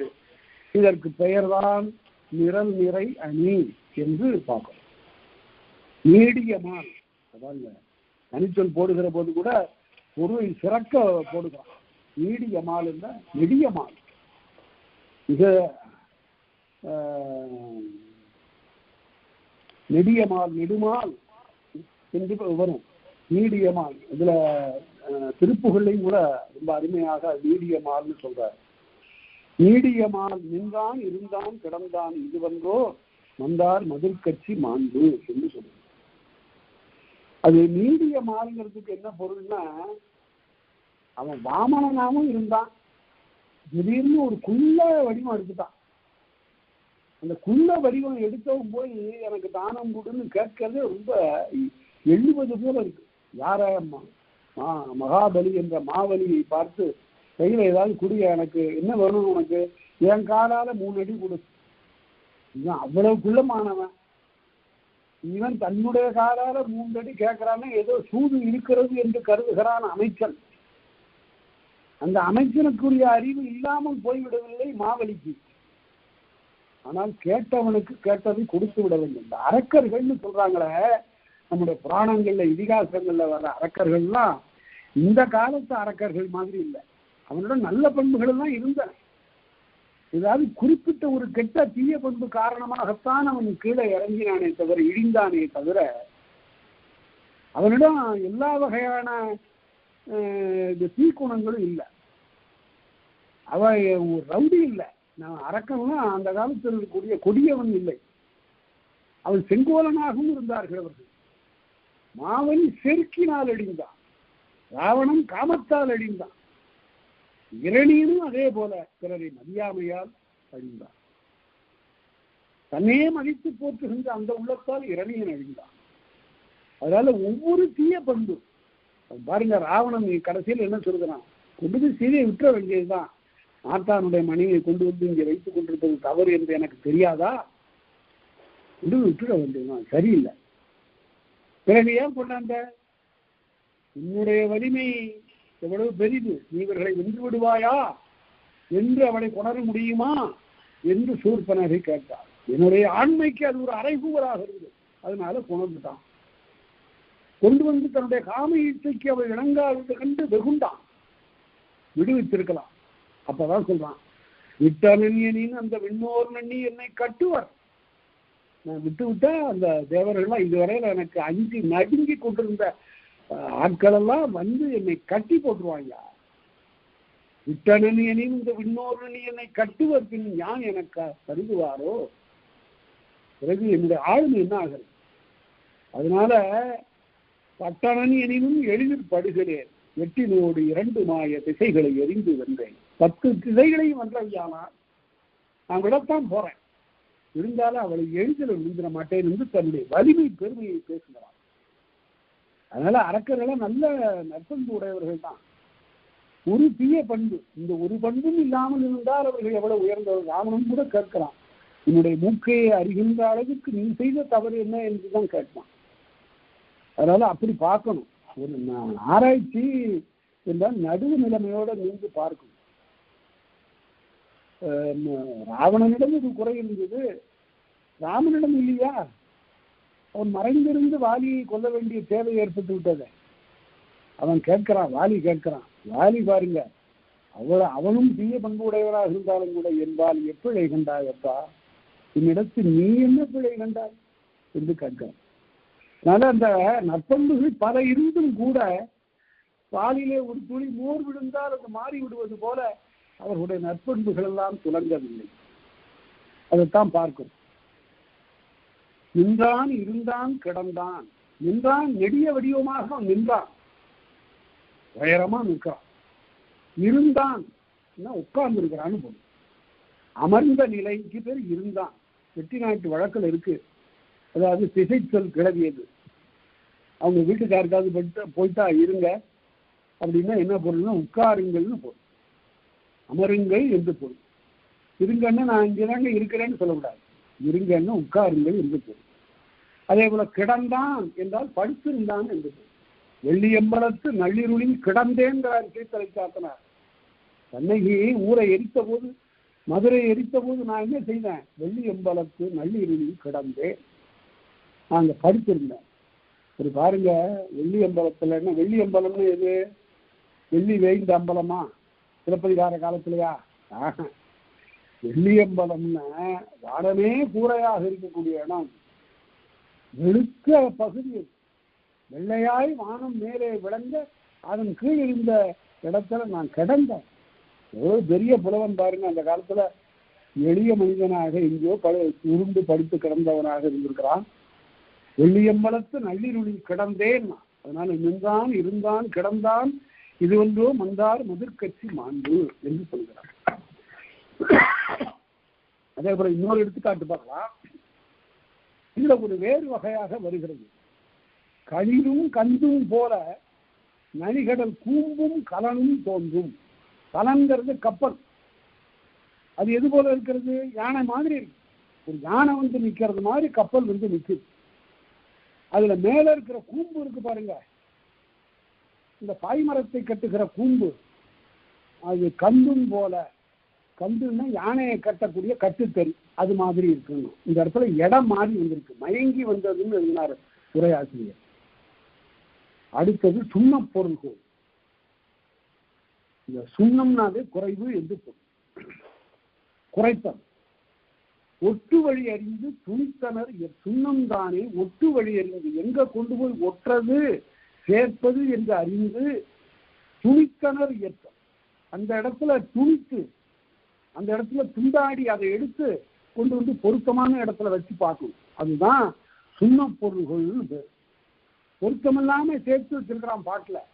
Speaker 1: இதற்கு பெயர்தான் நிரல் நிறை அணி என்று பார்க்கிறோம். நீடியமால், அதாவது தனிச்சொல் போடுகிற போது கூட பொருளை சிறக்க போடுகிறான். நீடியமால் என்ற நெடியமால், மிக நெடியமால், நெடுமால் என்று வரும். நீடியமால் இதுல திருப்புகளையும் கூட ரொம்ப அருமையாக நீடியமால்னு சொல்றார். நீடியமால் நின்றான் இருந்தான் கிடந்தான் இதுவன்றோ மந்தார் மதுர்கட்சி மாண்பு என்று சொல்றார். அது நீடியமால்ங்கிறதுக்கு என்ன பொருள்னா, அவன் வாமனனாவும் இருந்தான், திடீர்னு ஒரு குள்ள வடிவம் எடுத்துட்டான். அந்த குள்ள வடிவம் எடுத்தவன் போய் எனக்கு தானம் கொடுன்னு கேட்கறது ரொம்ப 70 போல இருக்கு. யார? மகாபலி என்ற மாவலியை பார்த்து கையில ஏதாவது குடிய, எனக்கு என்ன வேணும், உனக்கு என் காலால 3 அடி கொடு, இவன் அவ்வளவு குள்ளமானவன். இவன் தன்னுடைய காலால 3 அடி கேட்கிறான்னு ஏதோ சூது இருக்கிறது என்று கருதுகிறான் அமைச்சன். அந்த அமைச்சனுக்குரிய அறிவு இல்லாமல் போய்விடவில்லை மாவலிக்கு. ஆனால் கேட்டவனுக்கு கேட்டதை கொடுத்து விட வேண்டும். இந்த அரக்கர்கள்னு சொல்றாங்களே, நம்முடைய புராணங்கள்ல இதிகாசங்கள்ல வர்ற அரக்கர்கள்லாம் இந்த காலத்து அரக்கர்கள் மாதிரி இல்லை. அவனோட நல்ல பண்புகள் எல்லாம் இருந்தன. ஏதாவது குறிப்பிட்ட ஒரு கெட்ட தீய பண்பு காரணமாகத்தான் அவன் கீழே இறங்கினானே தவிர, இழிந்தானே தவிர, அவனிடம் எல்லா வகையான தீக்குணங்களும் இல்லை. அவன் ரவுடி இல்லை. நான் அரக்கன்னா அந்த காலத்தில் இருக்கக்கூடிய கொடியவன் இல்லை. அவன் செங்கோலனாகவும் இருந்தார்கள் அவர்கள். மாவலி செருக்கினால் அடிந்தான், ராவணன் காமத்தால் அடிந்தான், இரணியனும் அதே போல பிறரை மதியாமையால் அழிந்தான். தன்னே மதித்து போற்றுகின்ற அந்த உள்ளத்தால் இரணியன் அழிந்தான். அதனால ஒவ்வொரு தீய பண்பு பாருங்க. ராவணன் கடைசியில் என்ன சொல்கிறான்? கொண்டு போய் சீதையை விட்டுற வேண்டியதுதான். ஆத்தானுடைய மனைவியை கொண்டு வந்து இங்கே வைத்துக் கொண்டிருப்பது தவறு என்று எனக்கு தெரியாதா? கொண்டு விட்டுற வேண்டியதுதான், சரியில்லை. பிறகு ஏன் கொண்டாந்த? உன்னுடைய வலிமை எவ்வளவு பெரிது, நீ இவர்களை வென்று விடுவாயா என்று அவளை கொணர முடியுமா என்று சூர்பனகை கேட்டார். என்னுடைய ஆண்மைக்கு அது ஒரு அறைகூவலாக இருந்தது. அதனால கொண்டுட்டான். கொண்டு வந்து தன்னுடைய காம ஈச்சைக்கு அவள் இணங்காதது கண்டு வெகுண்டான். விடுவித்திருக்கலாம். அப்பதான் சொல்றான், விட்டனன்யனின் அந்த விண்ணோர் நன்னி என்னை கட்டுவர். நான் விட்டு விட்டா அந்த தேவர்கள்லாம் இதுவரையில எனக்கு அஞ்சு நடுங்கி கொண்டிருந்த ஆட்கள் எல்லாம் வந்து என்னை கட்டி போட்டுருவாங்க. விட்டனன்யனின் இந்த விண்ணோர் நன்னி என்னை கட்டுவர், பின் யான் எனக்கு கருதுவாரோ? பிறகு என்னுடைய ஆளுமை என்ன ஆகிறது? அதனால பட்டணன் எனினும் எளிதில் படுகிறேன், எட்டினோடு 2 மாய திசைகளை எரிந்து வென்றேன். 10 திசைகளையும் வென்றவையானால் நான் விடத்தான் போறேன், இருந்தாலும் அவளை எளிதில் விழுந்திட மாட்டேன் என்று தன்னுடைய வலிமை பெருமையை பேசுகிறான். அதனால அரக்கர்கள் நல்ல நற்பண்பு உடையவர்கள் தான். ஒரு தீய பண்பு, இந்த ஒரு பண்பும் இல்லாமல் இருந்தால் அவர்கள் எவ்வளவு உயர்ந்தவர்கள். ராவணன் கூட கேட்கிறான், உன்னுடைய மூக்கையை அறிகின்ற அளவுக்கு நீ செய்த தவறு என்ன என்றுதான் கேட்பான். அதனால அப்படி பார்க்கணும். ஒரு ஆராய்ச்சி என்றால் நடுவு நிலைமையோட நின்று பார்க்கணும். ராவணனிடம் இது குறை இருந்தது, ராமனிடம் இல்லையா? அவன் மறைந்திருந்து வாலியை கொல்ல வேண்டிய தேவை ஏற்பட்டு விட்டது. அவன் கேட்கிறான், வாலி கேட்கிறான், வாலி பாருங்க, அவனும் தீய பண்பு உடையவராக இருந்தாலும் கூட என்பால் எப்பிழை கண்டாய் அப்பா, என்னிடத்தில் நீ என்ன பிழை கண்டாய் என்று கேட்கிறான். அதனால அந்த நற்பண்புகள் பல இருந்தும் கூட பாலிலே ஒரு துளி மோர் விழுந்தால் அது மாறி விடுவது போல அவர்களுடைய நற்பண்புகள் எல்லாம் துலங்கவில்லை. அதைத்தான் பார்க்கும். நின்றான், இருந்தான், கிடந்தான். நின்றான், நெடிய வடிவமாக நின்றான், உயரமா நிற்கிறான். இருந்தான், உட்கார்ந்து இருக்கிறான்னு போதும். அமர்ந்த நிலைக்கு பேர் இருந்தான். செட்டிநாட்டு வழக்கில் இருக்கு. அதாவது திசைச்சொல் கிளவியது. அவங்க வீட்டுக்காருக்காவது போயிட்டா இருங்க அப்படின்னா என்ன பொருள்னா உட்காருங்கள்னு பொருள், அமருங்கள் என்று பொருள். இருங்கன்னா நான் இங்கதாங்க இருக்கிறேன்னு சொல்லக்கூடாது, இருங்கன்னா உட்காருங்கள் என்று பொருள். அதே போல கிடந்தான் என்றால் படுத்திருந்தான் என்று பொருள். வெள்ளியம்பலத்து நள்ளிருளில் கிடந்தேன்கிறார் சீத்தலை சாத்தனார். கண்ணகி ஊரை எரித்த போது, மதுரை எரித்த போது நான் என்ன செய்தேன்? வெள்ளியம்பலத்து நள்ளிருளில் கிடந்தேன், நாங்க படுத்திருந்தேன். சரி பாருங்க, வெள்ளி அம்பலத்துல என்ன, வெள்ளி அம்பலம்னு எது? வெள்ளி வேய்ந்த அம்பலமா சிலப்பதிகார காலத்திலையா? வெள்ளி அம்பலம்னா வானமே கூரையாக இருக்கக்கூடிய இடம், வெளுக்க பகுதி, வெள்ளையாய் வானம் மேலே விளங்க அதன் கீழ் இருந்த இடத்துல நான் கிடந்தேன். எவ்வளவு பெரிய புலவன் பாருங்க. அந்த காலத்துல எளிய மனிதனாக எங்கேயோ உருண்டு படுத்து கிடந்தவனாக இருந்திருக்கிறான். வெள்ளியம்பலத்து நள்ளிருளில் கிடந்தேன். அதனால நின்றான், இருந்தான், கிடந்தான், இது ஒன்றோ மந்தார் மதுர்கட்சி மாண்பு என்று சொல்கிறார். அதே போல இன்னொரு எடுத்துக்காட்டு பார்க்கலாம். இதுல ஒரு வேறு வகையாக வருகிறது. களிரும் கந்தும் போல நனிகடல் கூம்பும் கலனும் தோன்றும். கலன்கிறது கப்பல். அது எது போல இருக்கிறது? யானை மாதிரி இருக்கு. ஒரு யானை வந்து நிக்கிறது மாதிரி கப்பல் வந்து நிக்குது. அதுல மேல இருக்கிற கூம்பு இருக்கு பாருங்க, இந்த பாய்மரத்தை கட்டுகிற கூம்பு, அது கந்தும் போல, கந்துன்னா யானையை கட்டக்கூடிய கட்டுத்தறி, அது மாதிரி இருக்கணும். இந்த இடத்துல இடம் மாறி வந்திருக்கு, மயங்கி வந்ததுன்னு எழுதினார் உரையாசிரியர். அடுத்தது சுண்ண பொருள்கள். இந்த சுண்ணம்னாவே குறைவு என்று பொருள், குறைத்தல். ஒட்டு வழி அறிந்து துணித்தனர் சுண்ணம் தானே ஒட்டு வழி அறிந்து, எங்க கொண்டு போய் ஒட்டுறது சேர்ப்பது என்று அறிந்து துணித்தனர் ஏற்றம். அந்த இடத்துல துணித்து, அந்த இடத்துல துண்டாடி அதை எடுத்து கொண்டு வந்து பொருத்தமான இடத்துல வச்சு பார்க்கணும். அதுதான் சுண்ண பொருள்கள்னு பேர். பொருத்தமில்லாம சேர்த்து வச்சிருக்கிறான் பாட்டில்,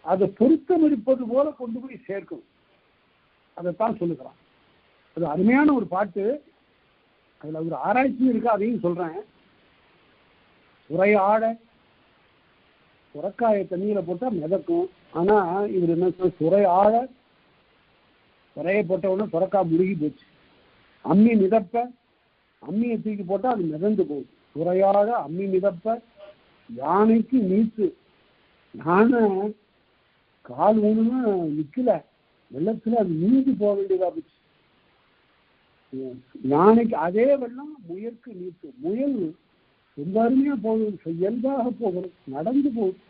Speaker 1: அதை பொருத்தம் இருப்பது போல கொண்டு போய் சேர்க்கணும். அதைத்தான் சொல்லுகிறான். அது அருமையான ஒரு பாட்டு. அதுல ஒரு ஆராய்ச்சி இருக்கு, அதையும் சொல்றேன். சுரையாட சுரக்காய தண்ணியில போட்டா மிதக்கும். ஆனா இவர் என்ன சொல்ற, சுரையாட சுரையை போட்ட உடனே சுரக்கா முழுகி போச்சு. அம்மி மிதப்ப, அம்மியை தூக்கி போட்டா அது மிதந்து போகுது. சுரையாட அம்மி மிதப்ப யானைக்கு நீத்து, யானை கால் ஒண்ணுன்னா நிக்கல, வெள்ளத்துல அது நீந்தி போக வேண்டியதா போச்சு. யானைக்கு அதே வெள்ளம் முயலுக்கு நீத்து, முயல் ரொம்ப அருமையா போகுது, இயல்பாக போகிறது, நடந்து போகுது.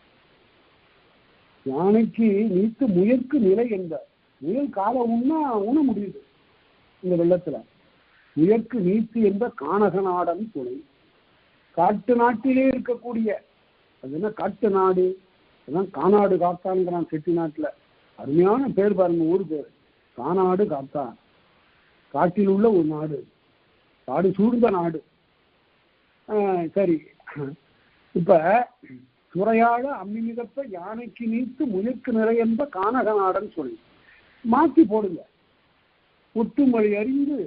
Speaker 1: யானைக்கு நீத்து முயலுக்கு நிலை என்ற, முயல் காலை உண்ண முடியுது இந்த வெள்ளத்துல. முயற்கு நீத்து என்ற கானகநாடன் துணை. காட்டு நாட்டிலே இருக்கக்கூடிய, அது என்ன காட்டு நாடு, அதான் கானாடு காத்தான்ங்கிறான் செட்டி நாட்டுல. அருமையான பேர் பாருங்க, ஊர் பேர் கானாடு காத்தான். காட்டில் உள்ள ஒரு நாடு, காடு சூழ்ந்த நாடு. சரி, இப்ப சுரையாழ அம்மி மிதப்ப யானைக்கு நீத்து முயற்கு நிறை என்ப கானகநாடன் சொல்லி மாற்றி போடுங்க. ஒட்டுமொழி அறிந்து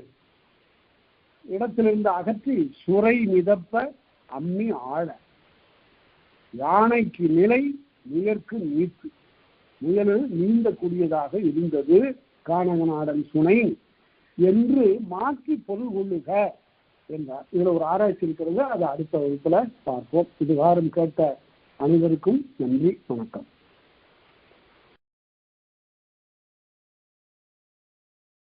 Speaker 1: இடத்திலிருந்து அகற்றி சுரை மிதப்ப அம்மி ஆழ, யானைக்கு நிலை முயற்கு நீத்து, முயல் நீந்தக்கூடியதாக இருந்தது கானகநாடன் சுனை என்று மாற்றி பொருள் கொள்ளுக என்றார். இதுல ஒரு ஆராய்ச்சி இருக்கிறது, அதை அடுத்த வகுப்புல பார்ப்போம். இதுகாரம் கேட்ட அனைவருக்கும் நன்றி, வணக்கம்.